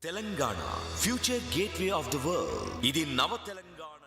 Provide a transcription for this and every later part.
Telangana future gateway of the world. ఇది నవ తెలంగాణ.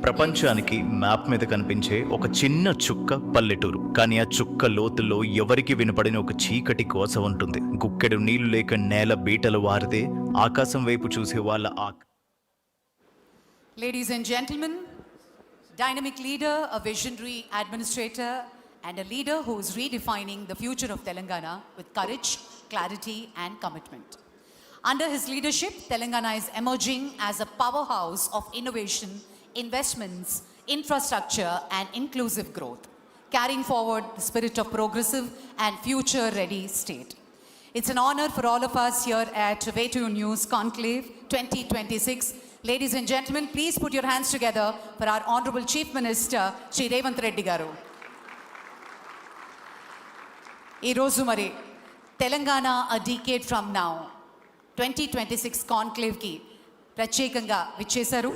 ప్రపంచానికి మ్యాప్ మీద కనిపించే ఒక చిన్న చుక్క పల్లెటూరు. కానీ ఆ చుక్క లోతుల్లో ఎవరికి వినపడిన ఒక చీకటి కోస ఉంటుంది. గుక్కెడు నీళ్లు లేక నేల బీటలు వారితే ఆకాశం వైపు చూసే వాళ్ళ Ladies and gentlemen, dynamic leader, a visionary administrator, and a leader who is redefining the future of Telangana with courage, clarity, and commitment. Under his leadership, Telangana is emerging as a powerhouse of innovation, investments, infrastructure, and inclusive growth, carrying forward the spirit of progressive and future-ready state. It's an honor for all of us here at Way2 News Conclave 2026. Ladies and gentlemen, please put your hands together for our Honorable Chief Minister, Shri Revanth Reddy Garu. ఈ రోజు మరి Telangana a decade from now 2026 కాన్క్లేవ్కి ప్రత్యేకంగా విచ్చేశారు.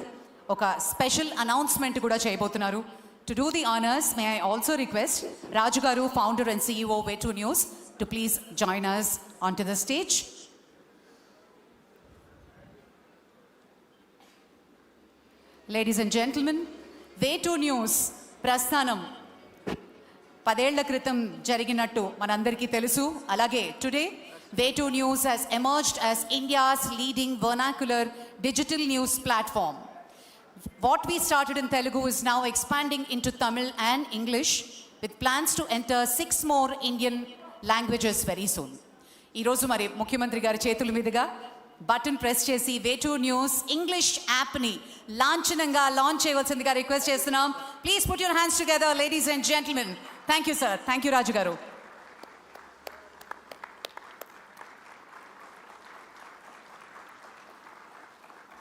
ఒక special announcement కూడా చేయబోతున్నారు. To do the honours may I also request Raju garu, founder and CEO Way2 News, to please join us onto the stage. Ladies and gentlemen, Way2 News ప్రస్థానం 10 ఏళ్ల క్రితం జరిగినట్టు మనందరికీ తెలుసు. అలాగే today Way2 News has emerged as India's leading vernacular digital news platform. What we started in Telugu is now expanding into Tamil and English with plans to enter 6 more Indian languages very soon. ఈ రోజు మరి ముఖ్యమంత్రి గారి చేతుల మీదుగా button press చేసి Way2 News English యాప్ని లాంఛనంగా లాంచ్ చేయవలసిందిగా రిక్వెస్ట్ చేస్తున్నాం. Please put your hands together ladies and gentlemen. Thank you sir. Thank you Raju garu.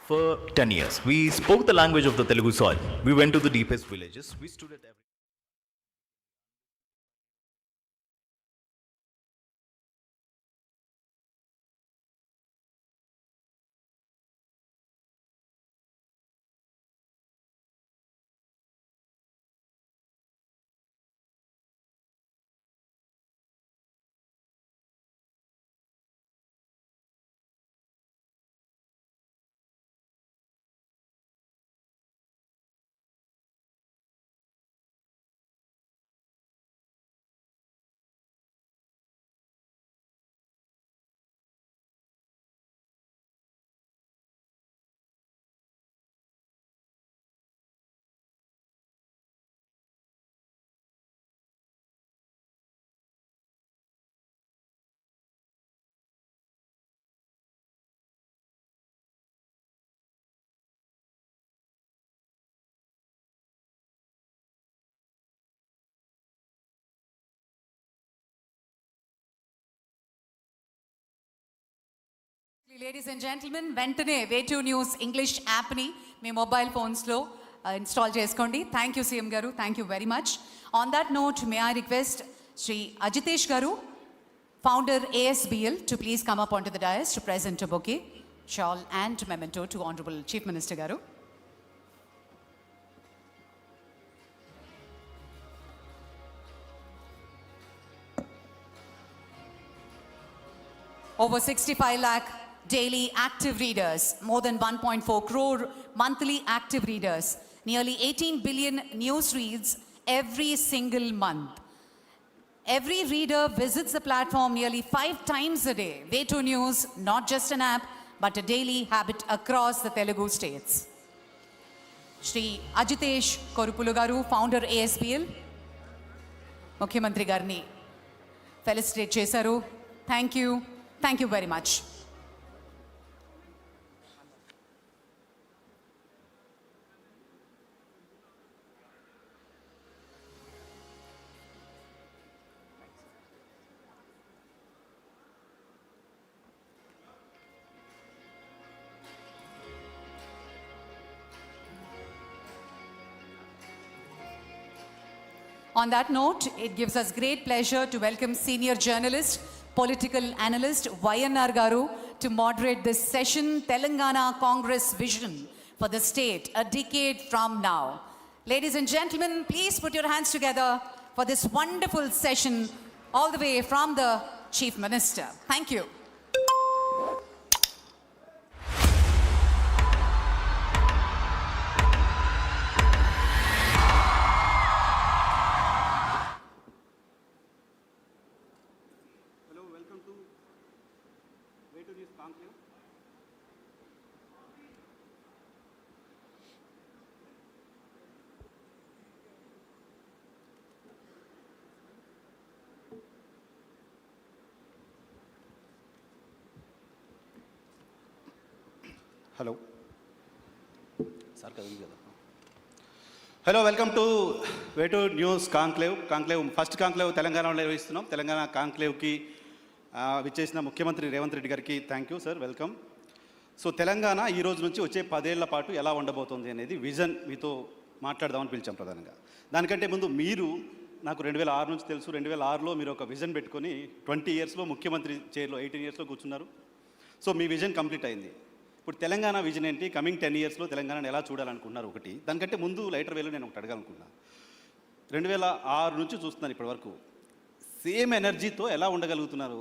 For 10 years, we spoke the language of the Telugu soil. We went to the deepest villages. We stood at every ladies and gentlemen, వెంటనే Way2News English యాప్ని మీ mobile ఫోన్స్లో install చేసుకోండి. Thank you CM garu, thank you very much. On that note, may I request Shri Ajitesh garu, founder ASBL, to please come up onto the dais to present a bouquet, shawl and memento to Honorable Chief Minister garu. Over 65 lakh daily active readers, more than 1.4 crore monthly active readers, nearly 18 billion news reads every single month. Every reader visits the platform nearly 5 times a day. Way2 News, not just an app, but a daily habit across the Telugu states. Shri Ajitesh Korupulu garu, founder ASBL, Mukhyamantri garni felicitate chesaru. Thank you very much. On that note, it gives us great pleasure to welcome senior journalist, political analyst YNR Garu to moderate this session, Telangana Congress Vision for the state a decade from now. Ladies and gentlemen, please put your hands together for this wonderful session all the way from the Chief Minister. Thank you. Hello sir కదండి కదా. Hello, welcome to Way2 News conclave first conclave తెలంగాణలో నిర్వహిస్తున్నాం. తెలంగాణ కాంక్లేవ్కి విచ్చేసిన ముఖ్యమంత్రి రేవంత్ రెడ్డి గారికి thank you sir, welcome. So Telangana ఈ రోజు నుంచి వచ్చే 10 ఏళ్ల పాటు ఎలా ఉండబోతుంది అనేది విజన్ మీతో మాట్లాడదామని పిలిచాం ప్రధానంగా. దానికంటే ముందు మీరు నాకు 2006 నుంచి తెలుసు, 2006లో మీరు ఒక విజన్ పెట్టుకొని 20 ఇయర్స్లో ముఖ్యమంత్రి చైర్లో 18 ఇయర్స్లో కూర్చున్నారు. సో మీ విజన్ కంప్లీట్ అయింది. ఇప్పుడు తెలంగాణ విజన్ ఏంటి? కమింగ్ 10 ఇయర్స్లో తెలంగాణను ఎలా చూడాలనుకున్నారు ఒకటి. దానికంటే ముందు లైటర్ వేలో నేను ఒకటి అడగాలనుకున్నా. 2006 నుంచి చూస్తున్నాను ఇప్పటి వరకు, సేమ్ ఎనర్జీతో ఎలా ఉండగలుగుతున్నారు?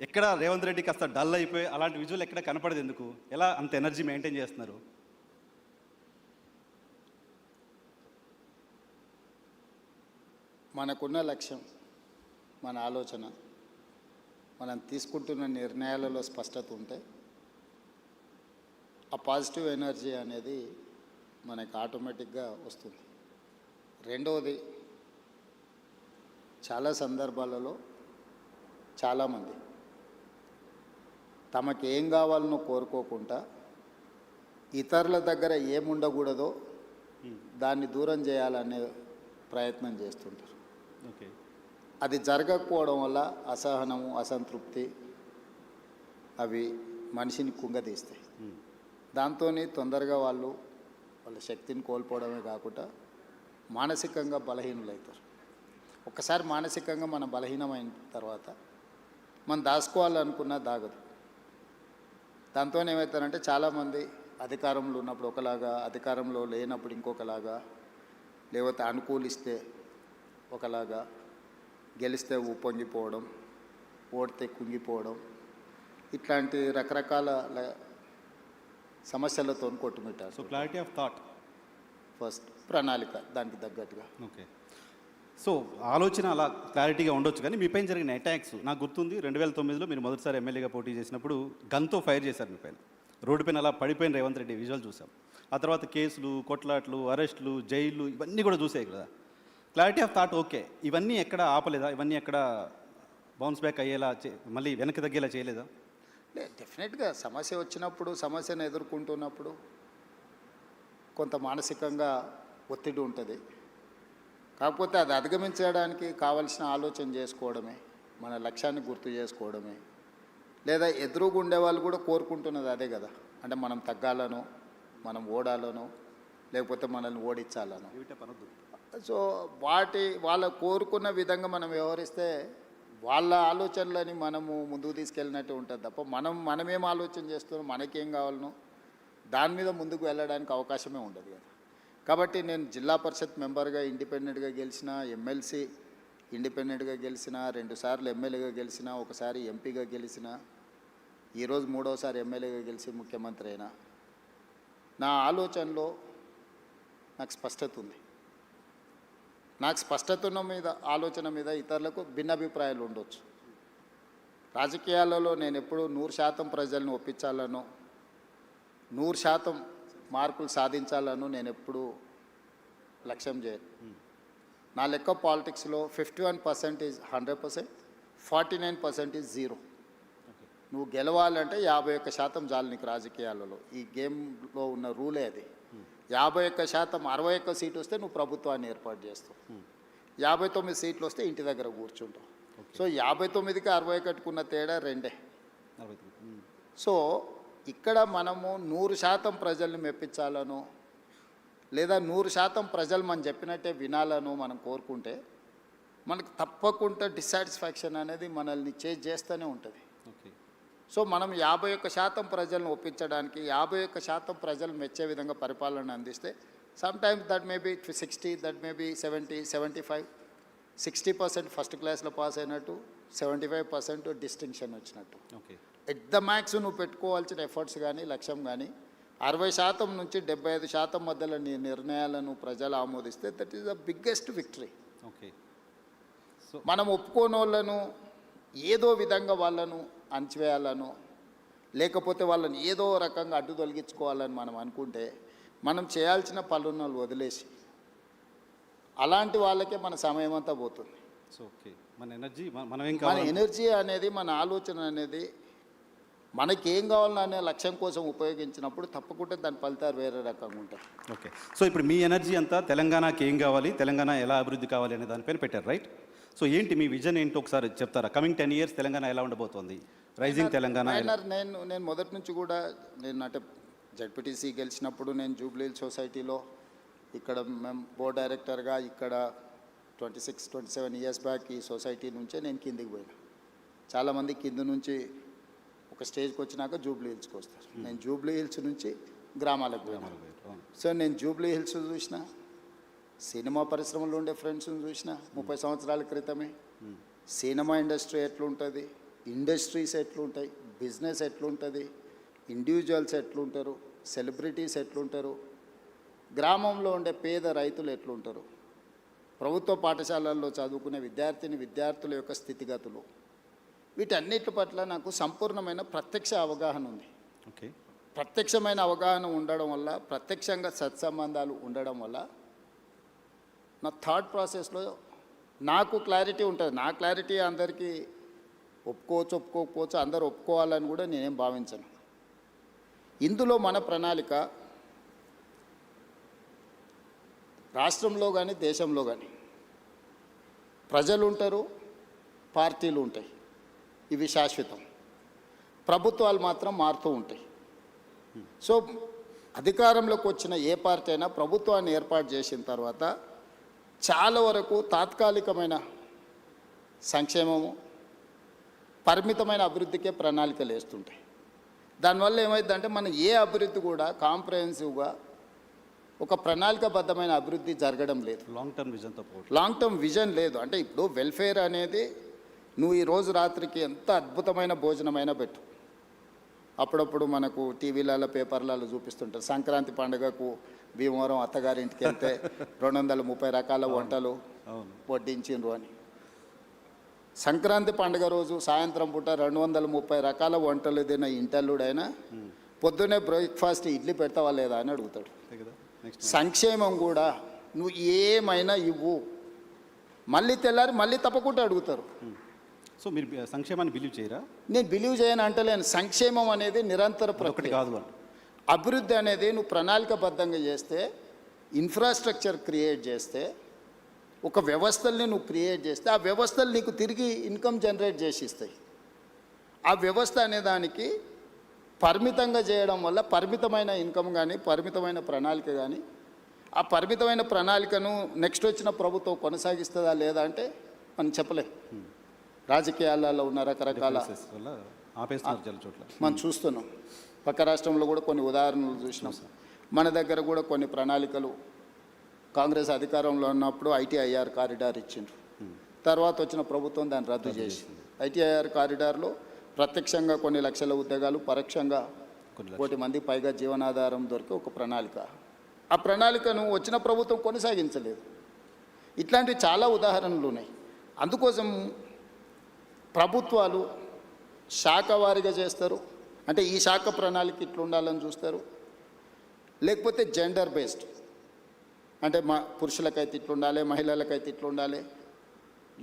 ఎక్కడ రేవంత్ రెడ్డి కాస్త డల్ అయిపోయి అలాంటి విజువల్ ఎక్కడ కనపడదు ఎందుకు? ఎలా అంత ఎనర్జీ మెయింటైన్ చేస్తున్నారు? మనకున్న లక్ష్యం, మన ఆలోచన, మనం తీసుకుంటున్న నిర్ణయాలలో స్పష్టత ఉంటే ఆ పాజిటివ్ ఎనర్జీ అనేది మనకు ఆటోమేటిక్గా వస్తుంది. రెండవది, చాలా సందర్భాలలో చాలామంది తమకు ఏం కావాలనో కోరుకోకుండా ఇతరుల దగ్గర ఏముండకూడదో దాన్ని దూరం చేయాలనే ప్రయత్నం చేస్తుంటారు. ఓకే, అది జరగకపోవడం వల్ల అసహనము, అసంతృప్తి అవి మనిషిని కుంగదీస్తాయి. దాంతో తొందరగా వాళ్ళ శక్తిని కోల్పోవడమే కాకుండా మానసికంగా బలహీనులవుతారు. ఒక్కసారి మానసికంగా మనం బలహీనమైన తర్వాత మనం దాచుకోవాలనుకున్నా దాగదు. దాంతో ఏమవుతారంటే చాలామంది అధికారంలో ఉన్నప్పుడు ఒకలాగా, అధికారంలో లేనప్పుడు ఇంకొకలాగా, లేకపోతే అనుకూలిస్తే ఒకలాగా, గెలిస్తే ఉప్పొంగిపోవడం, ఓడితే కుంగిపోవడం, ఇట్లాంటి రకరకాల సమస్యలతో కొట్టుమిట్టారు. So clarity of thought first, ప్రణాళిక దానికి తగ్గట్టుగా. ఓకే, సో ఆలోచన అలా క్లారిటీగా ఉండొచ్చు. కానీ మీపైన జరిగిన అటాక్స్ నాకు గుర్తుంది. 2009లో మీరు మొదటిసారి ఎమ్మెల్యేగా పోటీ చేసినప్పుడు గన్తో ఫైర్ చేశారు మీపైన. రోడ్డు పైన అలా పడిపోయిన రేవంత్ రెడ్డి విజువల్ చూసాం. ఆ తర్వాత కేసులు, కొట్లాట్లు, అరెస్టులు, జైళ్ళు ఇవన్నీ కూడా చూసాయి కదా. క్లారిటీ ఆఫ్ థాట్ ఓకే, ఇవన్నీ ఎక్కడ ఆపలేదా? ఇవన్నీ ఎక్కడ బౌన్స్ బ్యాక్ అయ్యేలా మళ్ళీ వెనక్కి తగ్గేలా చేయలేదా? డెఫినెట్గా సమస్య వచ్చినప్పుడు, సమస్యను ఎదుర్కొంటున్నప్పుడు కొంత మానసికంగా ఒత్తిడి ఉంటుంది. కాకపోతే అది అధిగమించడానికి కావలసిన ఆలోచన చేసుకోవడమే, మన లక్ష్యాన్ని గుర్తు చేసుకోవడమే, లేదా ఎదురుగా ఉండే వాళ్ళు కూడా కోరుకుంటున్నది అదే కదా, అంటే మనం తగ్గాలనో మనం ఓడాలనో లేకపోతే మనల్ని ఓడించాలనో. సో వాళ్ళ కోరుకున్న విధంగా మనం వ్యవహరిస్తే వాళ్ళ ఆలోచనలని మనము ముందుకు తీసుకెళ్ళినట్టు ఉంటుంది తప్ప మనమేం ఆలోచన చేస్తున్నాం, మనకేం కావాలనో దాని మీద ముందుకు వెళ్ళడానికి అవకాశమే ఉండదు కదా. కాబట్టి నేను జిల్లా పరిషత్ మెంబర్గా ఇండిపెండెంట్గా గెలిచిన, ఎమ్మెల్సీ ఇండిపెండెంట్గా గెలిచిన, 2 సార్లు ఎమ్మెల్యేగా గెలిచిన, ఒకసారి ఎంపీగా గెలిచిన, ఈరోజు 3వసారి ఎమ్మెల్యేగా గెలిచి ముఖ్యమంత్రి అయినా. నా ఆలోచనలో నాకు స్పష్టత ఉంది. నాకు స్పష్టత ఉన్న మీద ఆలోచన మీద ఇతరులకు భిన్నాభిప్రాయాలు ఉండొచ్చు. రాజకీయాలలో నేను ఎప్పుడూ 100% ప్రజలను ఒప్పించాలనో 100% మార్కులు సాధించాలనో నేను ఎప్పుడూ లక్ష్యం చేయను. నా లెక్క పాలిటిక్స్లో 51% ఈజ్ 100%, 49% ఈజ్ 0. నువ్వు గెలవాలంటే 51% చాలు నీకు రాజకీయాలలో. ఈ గేమ్లో ఉన్న రూలే అది. 51%, 61 సీటు వస్తే నువ్వు ప్రభుత్వాన్ని ఏర్పాటు చేస్తావు. 59 సీట్లు వస్తే ఇంటి దగ్గర కూర్చుంటావు. సో 59కి 61కున్న తేడా 2. సో ఇక్కడ మనము 100% ప్రజల్ని మెప్పించాలను లేదా 100% ప్రజలు మనం చెప్పినట్టే వినాలను మనం కోరుకుంటే మనకు తప్పకుండా డిస్సాటిస్ఫాక్షన్ అనేది మనల్ని చేస్తూనే ఉంటుంది. సో మనం 51% ప్రజలను ఒప్పించడానికి 51% ప్రజలు మెచ్చే విధంగా పరిపాలన అందిస్తే sometimes that may be 60, that may be 70, 75, 60% first క్లాస్లో పాస్ అయినట్టు, 75% డిస్టింక్షన్ వచ్చినట్టు. ఎట్ ద మ్యాక్స్ నువ్వు పెట్టుకోవాల్సిన ఎఫర్ట్స్ కానీ లక్ష్యం కానీ 60% నుంచి 75% మధ్యలో నీ నిర్ణయాలను ప్రజలు ఆమోదిస్తే that is the biggest victory. మనం ఒప్పుకోని వాళ్ళను ఏదో విధంగా వాళ్ళను అణచివేయాలను లేకపోతే వాళ్ళని ఏదో రకంగా అడ్డు తొలగించుకోవాలని మనం అనుకుంటే మనం చేయాల్సిన పనులను వదిలేసి అలాంటి వాళ్ళకే మన సమయం అంతా పోతుంది. మన ఎనర్జీ అనేది, మన ఆలోచన అనేది మనకేం కావాలనే లక్ష్యం కోసం ఉపయోగించినప్పుడు తప్పకుండా దాని ఫలితాలు వేరే రకంగా ఉంటాయి. ఓకే, సో ఇప్పుడు మీ ఎనర్జీ అంతా తెలంగాణకి ఏం కావాలి, తెలంగాణ ఎలా అభివృద్ధి కావాలి అనే దానిపైన పెట్టారు, రైట్? సో ఏంటి మీ విజన్ ఏంటో ఒకసారి చెప్తారా? కమింగ్ 10 years తెలంగాణ ఎలా ఉండబోతోంది? రైజింగ్ తెలంగాణ. నేను మొదటి నుంచి కూడా నేను అంటే జడ్పీటీసీ గెలిచినప్పుడు నేను జూబ్లీ హిల్స్ సొసైటీలో ఇక్కడ మేము బోర్డ్ డైరెక్టర్గా ఇక్కడ 26-27 years బ్యాక్ ఈ సొసైటీ నుంచే నేను కిందికి పోయినా. చాలామంది కింద నుంచి ఒక స్టేజ్కి వచ్చినాక జూబ్లీ హిల్స్కి వస్తారు. నేను జూబ్లీ హిల్స్ నుంచి గ్రామాలకు పోయినా. సో నేను జూబ్లీ హిల్స్ చూసిన, సినిమా పరిశ్రమలో ఉండే ఫ్రెండ్స్ని చూసిన 30 సంవత్సరాల క్రితమే. సినిమా ఇండస్ట్రీ ఎట్లుంటుంది, ఇండస్ట్రీస్ ఎట్లుంటాయి, బిజినెస్ ఎట్లుంటుంది, ఇండివిజువల్స్ ఎట్లుంటారు, సెలబ్రిటీస్ ఎట్లుంటారు, గ్రామంలో ఉండే పేద రైతులు ఎట్లుంటారు, ప్రభుత్వ పాఠశాలల్లో చదువుకునే విద్యార్థుల యొక్క స్థితిగతులు, వీటన్నిటి పట్ల నాకు సంపూర్ణమైన ప్రత్యక్ష అవగాహన ఉంది. ఓకే, ప్రత్యక్షమైన అవగాహన ఉండడం వల్ల, ప్రత్యక్షంగా సత్సంబంధాలు ఉండడం వల్ల నా థాట్ ప్రాసెస్లో నాకు క్లారిటీ ఉంటుంది. నా క్లారిటీ అందరికీ ఒప్పుకోకపోవచ్చు, అందరూ ఒప్పుకోవాలని కూడా నేనేం భావించను. ఇందులో మన ప్రణాళిక రాష్ట్రంలో కానీ దేశంలో కానీ ప్రజలు ఉంటారు, పార్టీలు ఉంటాయి, ఇవి శాశ్వతం. ప్రభుత్వాలు మాత్రం మారుతూ ఉంటాయి. సో అధికారంలోకి వచ్చిన ఏ పార్టీ అయినా ప్రభుత్వాన్ని ఏర్పాటు చేసిన తర్వాత చాలా వరకు తాత్కాలికమైన సంక్షేమము, పరిమితమైన అభివృద్ధికే ప్రణాళికలు వేస్తుంటాయి. దానివల్ల ఏమైందంటే మనం ఏ అభివృద్ధి కూడా కాంప్రహెన్సివ్గా ఒక ప్రణాళికాబద్ధమైన అభివృద్ధి జరగడం లేదు. లాంగ్ టర్మ్ విజన్ లేదు. అంటే ఇప్పుడు వెల్ఫేర్ అనేది నువ్వు ఈరోజు రాత్రికి ఎంత అద్భుతమైన భోజనమైనా పెట్టు, అప్పుడప్పుడు మనకు టీవీలలో పేపర్లలో చూపిస్తుంటారు సంక్రాంతి పండుగకు భీమవరం అత్తగారింటికి వెళ్తే 230 రకాల వంటలు వడ్డించిండ్రు అని. సంక్రాంతి పండుగ రోజు సాయంత్రం పూట 230 రకాల వంటలు తిన్న ఇంటల్లుడైనా పొద్దునే బ్రేక్ఫాస్ట్ ఇడ్లీ పెడతావా లేదా అని అడుగుతాడు. సంక్షేమం కూడా నువ్వు ఏమైనా ఇవ్వు, మళ్ళీ తెల్లారి మళ్ళీ తప్పకుండా అడుగుతారు. సో మీరు సంక్షేమాన్ని బిలీవ్ చేయరా? నేను బిలీవ్ చేయను అంటలేను. సంక్షేమం అనేది నిరంతర ప్రక్రియ కాదు. అభివృద్ధి అనేది నువ్వు ప్రణాళికబద్ధంగా చేస్తే, ఇన్ఫ్రాస్ట్రక్చర్ క్రియేట్ చేస్తే, ఒక వ్యవస్థల్ని నువ్వు క్రియేట్ చేస్తే ఆ వ్యవస్థలు నీకు తిరిగి ఇన్కమ్ జనరేట్ చేసి ఇస్తాయి. ఆ వ్యవస్థ అనే దానికి పరిమితంగా చేయడం వల్ల పరిమితమైన ఇన్కమ్ కానీ పరిమితమైన ప్రణాళిక కానీ ఆ పరిమితమైన ప్రణాళికను నెక్స్ట్ వచ్చిన ప్రభుత్వం కొనసాగిస్తుందా లేదా అంటే మనం చెప్పలేం. రాజకీయాలలో ఉన్న రకరకాల వల్ల ఆపేస్తున్నారు చాలా చోట్ల. మనం చూస్తున్నాం. పక్క రాష్ట్రంలో కూడా కొన్ని ఉదాహరణలు చూసినాం. మన దగ్గర కూడా కొన్ని ప్రణాళికలు కాంగ్రెస్ అధికారంలో ఉన్నప్పుడు ఐటీఐఆర్ కారిడార్ ఇచ్చిండ్రు. తర్వాత వచ్చిన ప్రభుత్వం దాన్ని రద్దు చేసింది. ఐటీఐఆర్ కారిడార్లో ప్రత్యక్షంగా కొన్ని లక్షల ఉద్యోగాలు, పరోక్షంగా 1 కోటి మంది పైగా జీవనాధారం దొరికే ఒక ప్రణాళిక. ఆ ప్రణాళికను వచ్చిన ప్రభుత్వం కొనసాగించలేదు. ఇట్లాంటివి చాలా ఉదాహరణలు ఉన్నాయి. అందుకోసం ప్రభుత్వాలు శాఖ వారీగా చేస్తారు. అంటే ఈ శాఖ ప్రణాళిక ఇట్లా ఉండాలని చూస్తారు. లేకపోతే జెండర్ బేస్డ్, అంటే పురుషులకైతే ఇట్లా ఉండాలి, మహిళలకైతే ఇట్లా ఉండాలి,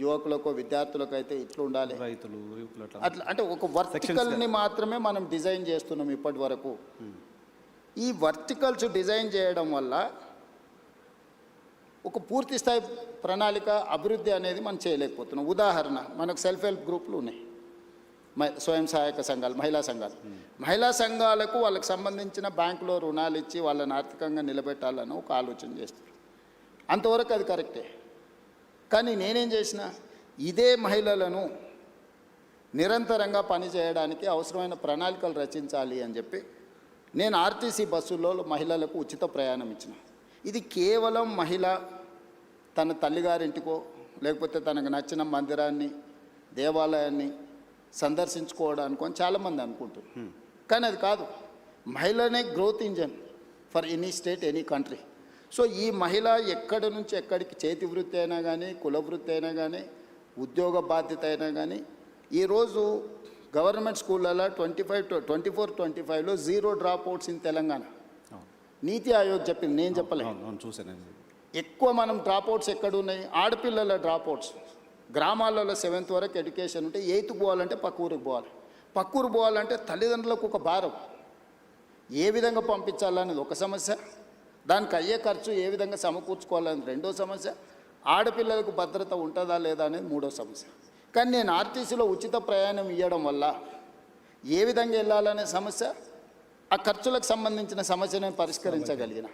యువకులకు విద్యార్థులకైతే ఇట్లా ఉండాలి, రైతులు అట్లా అంటే ఒక వర్టికల్ని మాత్రమే మనం డిజైన్ చేస్తున్నాం ఇప్పటి వరకు. ఈ వర్టికల్స్ డిజైన్ చేయడం వల్ల ఒక పూర్తి స్థాయి ప్రణాళిక అభివృద్ధి అనేది మనం చేయలేకపోతున్నాం. ఉదాహరణ, మనకు సెల్ఫ్ హెల్ప్ గ్రూపులు ఉన్నాయి, స్వయం సహాయక సంఘాలు, మహిళా సంఘాలు. మహిళా సంఘాలకు వాళ్ళకి సంబంధించిన బ్యాంకులో రుణాలు ఇచ్చి వాళ్ళని ఆర్థికంగా నిలబెట్టాలని ఒక ఆలోచన చేస్తారు. అంతవరకు అది కరెక్టే. కానీ నేనేం చేసిన, ఇదే మహిళలను నిరంతరంగా పనిచేయడానికి అవసరమైన ప్రణాళికలు రచించాలి అని చెప్పి నేను ఆర్టీసీ బస్సుల్లో మహిళలకు ఉచిత ప్రయాణం ఇచ్చిన. ఇది కేవలం మహిళ తన తల్లిగారింటికో లేకపోతే తనకు నచ్చిన మందిరాన్ని, దేవాలయాన్ని సందర్శించుకోవడానికి అని చాలామంది అనుకుంటారు. కానీ అది కాదు. మహిళనే growth engine for any state, any country. So ఈ మహిళ ఎక్కడి నుంచి ఎక్కడికి, చేతి వృత్తి అయినా కానీ, కుల వృత్తి అయినా కానీ, ఉద్యోగ బాధ్యత అయినా కానీ, ఈరోజు గవర్నమెంట్ స్కూళ్ళలో 24-25లో 0 డ్రాప్ అవుట్స్ ఇన్ తెలంగాణ. నీతి ఆయోగ్ చెప్పింది, నేను చెప్పలేదు. చూసాను. ఎక్కువ మనం డ్రాప్ అవుట్స్ ఎక్కడ ఉన్నాయి, ఆడపిల్లల డ్రాప్ అవుట్స్. గ్రామాలలో 7th వరకు ఎడ్యుకేషన్ ఉంటే 8th పోవాలంటే పక్క ఊరికి పోవాలి. పక్క ఊరు పోవాలంటే తల్లిదండ్రులకు ఒక భారం. ఏ విధంగా పంపించాలనేది ఒక సమస్య, దానికి అయ్యే ఖర్చు ఏ విధంగా సమకూర్చుకోవాలని రెండో సమస్య, ఆడపిల్లలకు భద్రత ఉంటుందా లేదా అనేది మూడో సమస్య. కానీ నేను ఆర్టీసీలో ఉచిత ప్రయాణం ఇవ్వడం వల్ల ఏ విధంగా వెళ్ళాలనే సమస్య, ఆ ఖర్చులకు సంబంధించిన సమస్యను పరిష్కరించగలిగిన,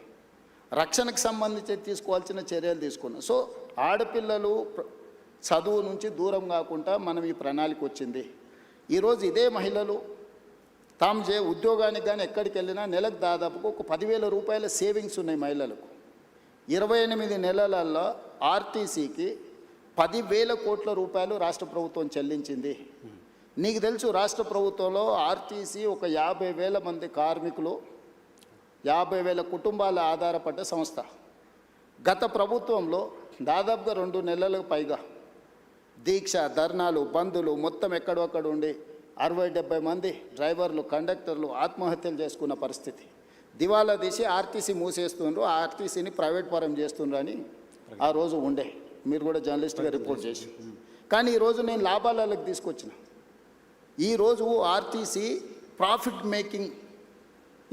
రక్షణకు సంబంధించి తీసుకోవాల్సిన చర్యలు తీసుకున్నాం. సో ఆడపిల్లలు చదువు నుంచి దూరం కాకుండా మనం ఈ ప్రణాళిక వచ్చింది. ఈరోజు ఇదే మహిళలు తాము ఉద్యోగానికి కానీ ఎక్కడికి వెళ్ళినా నెలకు దాదాపుగా ఒక 10,000 రూపాయల సేవింగ్స్ ఉన్నాయి మహిళలకు. 28 నెలలలో ఆర్టీసీకి 10,000 కోట్ల రూపాయలు రాష్ట్ర ప్రభుత్వం చెల్లించింది. నీకు తెలుసు, రాష్ట్ర ప్రభుత్వంలో ఆర్టీసీ ఒక 50,000 మంది కార్మికులు, 50,000 కుటుంబాల ఆధారపడ్డ సంస్థ. గత ప్రభుత్వంలో దాదాపుగా 2 నెలలకు పైగా దీక్ష, ధర్నాలు, బంధులు మొత్తం ఎక్కడొక్కడ ఉండి 60-70 మంది డ్రైవర్లు, కండక్టర్లు ఆత్మహత్యలు చేసుకున్న పరిస్థితి. దివాలా తీసి ఆర్టీసీ మూసేస్తుండ్రు, ఆర్టీసీని ప్రైవేట్ పరం చేస్తుండ్రు అని ఆ రోజు ఉండే. మీరు కూడా జర్నలిస్ట్గా రిపోర్ట్ చేసి. కానీ ఈరోజు నేను లాభాలకు తీసుకొచ్చిన. ఈరోజు ఆర్టీసీ ప్రాఫిట్ మేకింగ్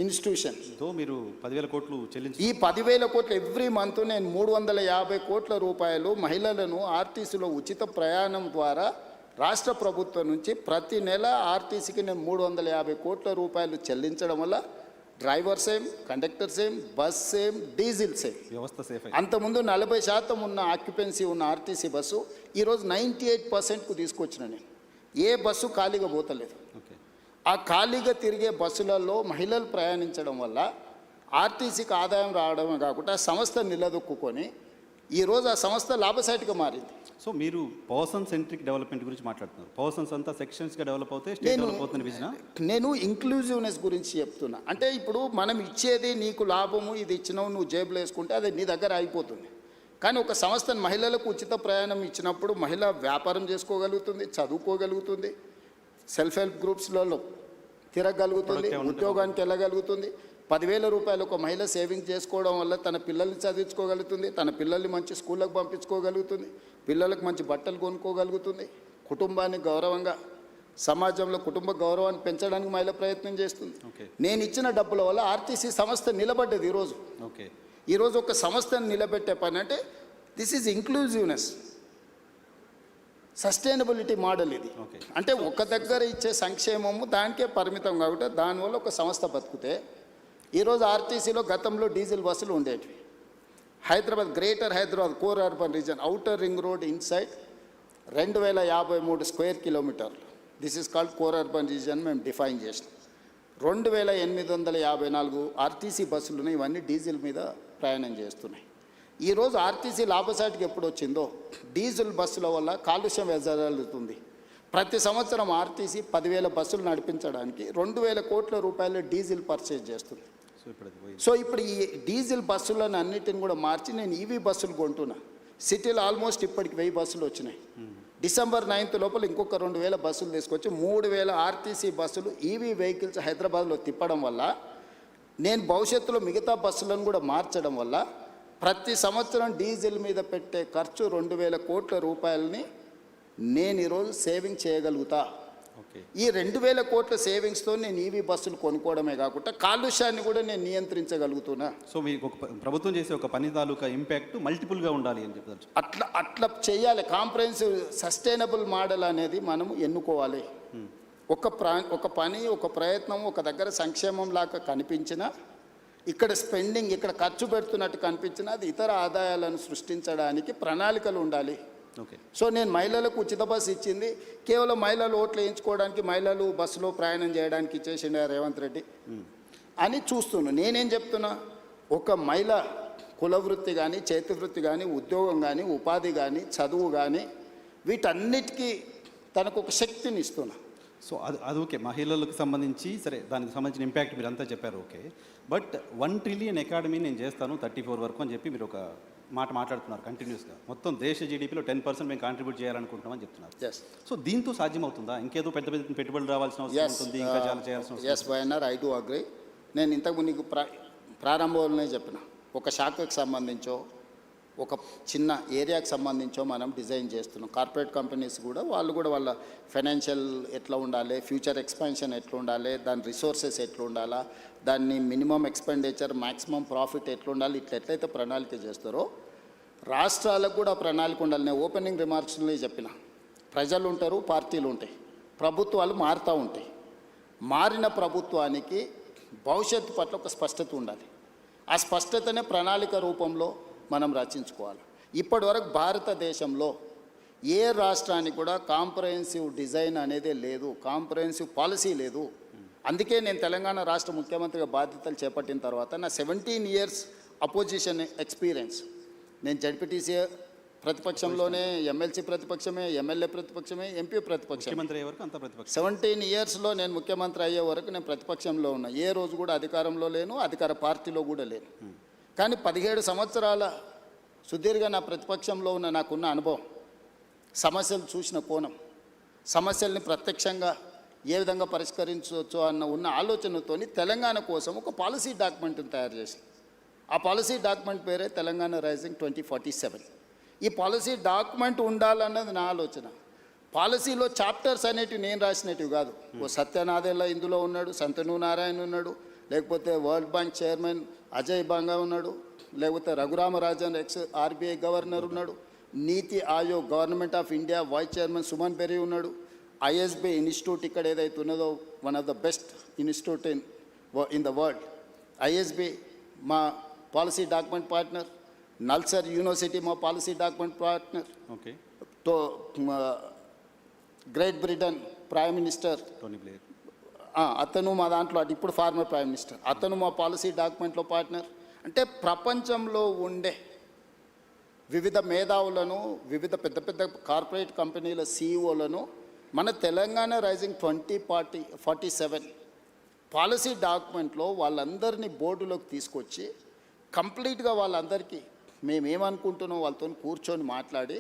ఇన్స్టిట్యూషన్. మీరు 10,000 కోట్లు చెల్లించి, ఈ 10,000 కోట్లు ఎవ్రీ మంత్ నేను 350 కోట్ల రూపాయలు మహిళలను ఆర్టీసీలో ఉచిత ప్రయాణం ద్వారా రాష్ట్ర ప్రభుత్వం నుంచి ప్రతి నెల ఆర్టీసీకి నేను 350 కోట్ల రూపాయలు చెల్లించడం వల్ల driver same, conductor same, bus same, diesel same, వ్యవస్థ సేఫ్. అంతకుముందు 40% ఉన్న ఆక్యుపెన్సీ ఉన్న ఆర్టీసీ బస్సు ఈరోజు 98%కు తీసుకొచ్చిన నేను. ఏ బస్సు ఖాళీగా పోతలేదు. ఆ ఖాళీగా తిరిగే బస్సులలో మహిళలు ప్రయాణించడం వల్ల ఆర్టీసీకి ఆదాయం రావడమే కాకుండా సంస్థ నిలదొక్కుని ఈరోజు ఆ సంస్థ లాభసాటిగా మారింది. సో మీరు పర్సన్ సెంట్రిక్ డెవలప్మెంట్ గురించి మాట్లాడుతున్నారు. పర్సన్స్ అంతా సెక్షన్స్గా డెవలప్ అవుతే స్టేట్ డెవలప్ అవుతున్న విజన్. నేను ఇంక్లూజివ్నెస్ గురించి చెప్తున్నా. అంటే ఇప్పుడు మనం ఇచ్చేది నీకు లాభము, ఇది ఇచ్చినావు నువ్వు జేబులో వేసుకుంటే అది నీ దగ్గర అయిపోతుంది. కానీ ఒక సంస్థ మహిళలకు ఉచిత ప్రయాణం ఇచ్చినప్పుడు మహిళ వ్యాపారం చేసుకోగలుగుతుంది, చదువుకోగలుగుతుంది, సెల్ఫ్ హెల్ప్ గ్రూప్స్లలో తిరగలుగుతుంది, ఉద్యోగానికి వెళ్ళగలుగుతుంది. 10,000 రూపాయలు ఒక మహిళ సేవింగ్ చేసుకోవడం వల్ల తన పిల్లల్ని చదివించుకోగలుగుతుంది, తన పిల్లల్ని మంచి స్కూళ్ళకు పంపించుకోగలుగుతుంది, పిల్లలకు మంచి బట్టలు కొనుక్కోగలుగుతుంది, కుటుంబాన్ని గౌరవంగా, సమాజంలో కుటుంబ గౌరవాన్ని పెంచడానికి మహిళ ప్రయత్నం చేస్తుంది. నేను ఇచ్చిన డబ్బుల వల్ల ఆర్టీసీ సంస్థ నిలబడ్డది. ఈరోజు ఒక సంస్థను నిలబెట్టే పని అంటే this is inclusiveness. Sustainability model ఇది. ఓకే. అంటే ఒక దగ్గర ఇచ్చే సంక్షేమము దానికే పరిమితం కాబట్టి దానివల్ల ఒక సంస్థ బతుకుతే, ఈరోజు ఆర్టీసీలో గతంలో డీజిల్ బస్సులు ఉండేటివి. Hyderabad, greater Hyderabad core urban region, outer ring road inside 2053 square కిలోమీటర్లు. This is called core urban region మేము డిఫైన్ చేసినాం. 2854 ఆర్టీసీ బస్సులు ఉన్నాయి. ఇవన్నీ డీజిల్ మీద ప్రయాణం చేస్తున్నాయి. ఈరోజు ఆర్టీసీ లాభసాటికి ఎప్పుడు వచ్చిందో డీజిల్ బస్సుల వల్ల కాలుష్యం వెదజల్లుతుంది. ప్రతి సంవత్సరం ఆర్టీసీ 10,000 బస్సులు నడిపించడానికి 2,000 కోట్ల రూపాయలు డీజిల్ పర్చేజ్ చేస్తుంది. సో ఇప్పుడు ఈ డీజిల్ బస్సులను అన్నిటిని కూడా మార్చి నేను ఈవీ బస్సులు కొంటున్నా. సిటీలో ఆల్మోస్ట్ ఇప్పటికి 1000 బస్సులు వచ్చినాయి. డిసెంబర్ 9th లోపల ఇంకొక 2,000 బస్సులు తీసుకొచ్చి 3,000 ఆర్టీసీ బస్సులు ఈవీ వెహికల్స్ హైదరాబాద్లో తిప్పడం వల్ల, నేను భవిష్యత్తులో మిగతా బస్సులను కూడా మార్చడం వల్ల ప్రతి సంవత్సరం డీజిల్ మీద పెట్టే ఖర్చు 2,000 కోట్ల రూపాయలని నేను ఈరోజు సేవింగ్ చేయగలుగుతా. ఈ 2,000 కోట్ల సేవింగ్స్తో నేను ఈవీ బస్సులు కొనుక్కోవడమే కాకుండా కాలుష్యాన్ని కూడా నేను నియంత్రించగలుగుతున్నా. సో మీకు ఒక ప్రభుత్వం చేసే ఒక పని తాలూకా ఇంపాక్ట్ మల్టిపుల్గా ఉండాలి అని చెప్తారు. అట్లా చేయాలి. కాంప్రహెన్సివ్ సస్టైనబుల్ మోడల్ అనేది మనం ఎన్నుకోవాలి. ఒక పని, ఒక ప్రయత్నం ఒక దగ్గర సంక్షేమం లాగా కనిపించినా, ఇక్కడ స్పెండింగ్, ఇక్కడ ఖర్చు పెడుతున్నట్టు కనిపించినా, అది ఇతర ఆదాయాలను సృష్టించడానికి ప్రణాళికలు ఉండాలి. ఓకే. సో నేను మహిళలకు ఉచిత బస్సు ఇచ్చింది కేవలం మహిళలు ఓట్లు వేయించుకోవడానికి, మహిళలు బస్సులో ప్రయాణం చేయడానికి ఇచ్చేసిండే రేవంత్ రెడ్డి అని చూస్తున్నాను. నేనేం చెప్తున్నా, ఒక మహిళ కులవృత్తి కానీ, చేతి వృత్తి కానీ, ఉద్యోగం కానీ, ఉపాధి కానీ, చదువు కానీ, వీటన్నిటికీ తనకు ఒక శక్తిని ఇస్తున్నా. సో అది ఓకే, మహిళలకు సంబంధించి సరే, దానికి సంబంధించిన ఇంపాక్ట్ మీరు అంతా చెప్పారు. ఓకే, బట్ 1 ట్రిలియన్ ఎకాడమీ నేను చేస్తాను 34 వరకు అని చెప్పి మీరు ఒక మాట మాట్లాడుతున్నారు కంటిన్యూస్గా. మొత్తం దేశ జీడీపీలో 10% మేము కాంట్రిబ్యూట్ చేయాలనుకుంటున్నామని చెప్తున్నారు. సో దీంతో సాధ్యమవుతుందా? ఇంకేదో పెద్ద పెద్ద పెట్టుబడులు రావాల్సిన అవసరం ఉంటుంది, ఇంకా చాలా చేయాల్సిన అవసరం. Yes YNR, I do agree. నేను ఇంతకు నీకు ప్రారంభంలోనే చెప్పిన, ఒక శాఖకు సంబంధించో ఒక చిన్న ఏరియాకి సంబంధించో మనం డిజైన్ చేస్తున్నాం. కార్పొరేట్ కంపెనీస్ కూడా వాళ్ళు కూడా వాళ్ళ ఫైనాన్షియల్ ఎట్లా ఉండాలి, ఫ్యూచర్ ఎక్స్పాన్షన్ ఎట్లా ఉండాలి, దాని రిసోర్సెస్ ఎట్లా ఉండాలా, దాన్ని మినిమం ఎక్స్పెండిచర్ మ్యాక్సిమం ప్రాఫిట్ ఎట్లా ఉండాలి, ఎట్లయితే ప్రణాళిక చేస్తారో రాష్ట్రాలకు కూడా ప్రణాళిక ఉండాలి. నేను ఓపెనింగ్ రిమార్క్స్లో చెప్పిన, ప్రజలు ఉంటారు, పార్టీలు ఉంటాయి, ప్రభుత్వాలు మారుతూ ఉంటాయి. మారిన ప్రభుత్వానికి భవిష్యత్తు పట్ల ఒక స్పష్టత ఉండాలి. ఆ స్పష్టతనే ప్రణాళిక రూపంలో మనం రచించుకోవాలి. ఇప్పటివరకు భారతదేశంలో ఏ రాష్ట్రానికి కూడా కాంప్రహెన్సివ్ డిజైన్ అనేది లేదు, కాంప్రహెన్సివ్ పాలసీ లేదు. అందుకే నేను తెలంగాణ రాష్ట్ర ముఖ్యమంత్రిగా బాధ్యతలు చేపట్టిన తర్వాత నా 17 years అపోజిషన్ ఎక్స్పీరియన్స్, నేను జడ్పీటీసీ ప్రతిపక్షంలోనే, ఎమ్మెల్సీ ప్రతిపక్షమే, ఎమ్మెల్యే ప్రతిపక్షమే, ఎంపీ ప్రతిపక్షం. 17 yearsలో నేను ముఖ్యమంత్రి అయ్యే వరకు నేను ప్రతిపక్షంలో ఉన్నా. ఏ రోజు కూడా అధికారంలో లేను, అధికార పార్టీలో కూడా లేను. కానీ 17 సంవత్సరాల సుదీర్ఘ నా ప్రతిపక్షంలో ఉన్న నాకున్న అనుభవం, సమస్యలు చూసిన కోణం, సమస్యల్ని ప్రత్యక్షంగా ఏ విధంగా పరిష్కరించవచ్చు అన్న ఉన్న ఆలోచనతో తెలంగాణ కోసం ఒక పాలసీ డాక్యుమెంట్ని తయారు చేసి, ఆ పాలసీ డాక్యుమెంట్ పేరే తెలంగాణ రైజింగ్ 2047. ఈ పాలసీ డాక్యుమెంట్ ఉండాలన్నది నా ఆలోచన. పాలసీలో చాప్టర్స్ అనేటివి నేను రాసినవి కాదు. ఓ సత్యనాథేళ్ళ ఇందులో ఉన్నాడు, సంతను నారాయణ ఉన్నాడు, లేకపోతే World Bank chairman Ajay Banga ఉన్నాడు, లేకపోతే రఘురామరాజన్ ఎక్స్ ఆర్బీఐ గవర్నర్ ఉన్నాడు, NITI Aayog government of India vice chairman Suman Bery ఉన్నాడు, ఐఎస్బీ ఇన్స్టిట్యూట్ ఇక్కడ ఏదైతే ఉన్నదో one of the best institute in the world, ISB మా policy document partner, NALSAR university మా పాలసీ డాక్యుమెంట్ పార్ట్నర్. ఓకే. తో Great Britain prime minister Tony Blair, అతను మా దాంట్లో, అది ఇప్పుడు ఫార్మర్ ప్రైమ్ మినిస్టర్, అతను మా పాలసీ డాక్యుమెంట్లో పార్ట్నర్. అంటే ప్రపంచంలో ఉండే వివిధ మేధావులను, వివిధ పెద్ద పెద్ద కార్పొరేట్ కంపెనీల సీఈఓలను మన తెలంగాణ రైజింగ్ 2047 పాలసీ డాక్యుమెంట్లో వాళ్ళందరినీ బోర్డులోకి తీసుకొచ్చి కంప్లీట్గా వాళ్ళందరికీ మేమేమనుకుంటున్నాం వాళ్ళతో కూర్చొని మాట్లాడి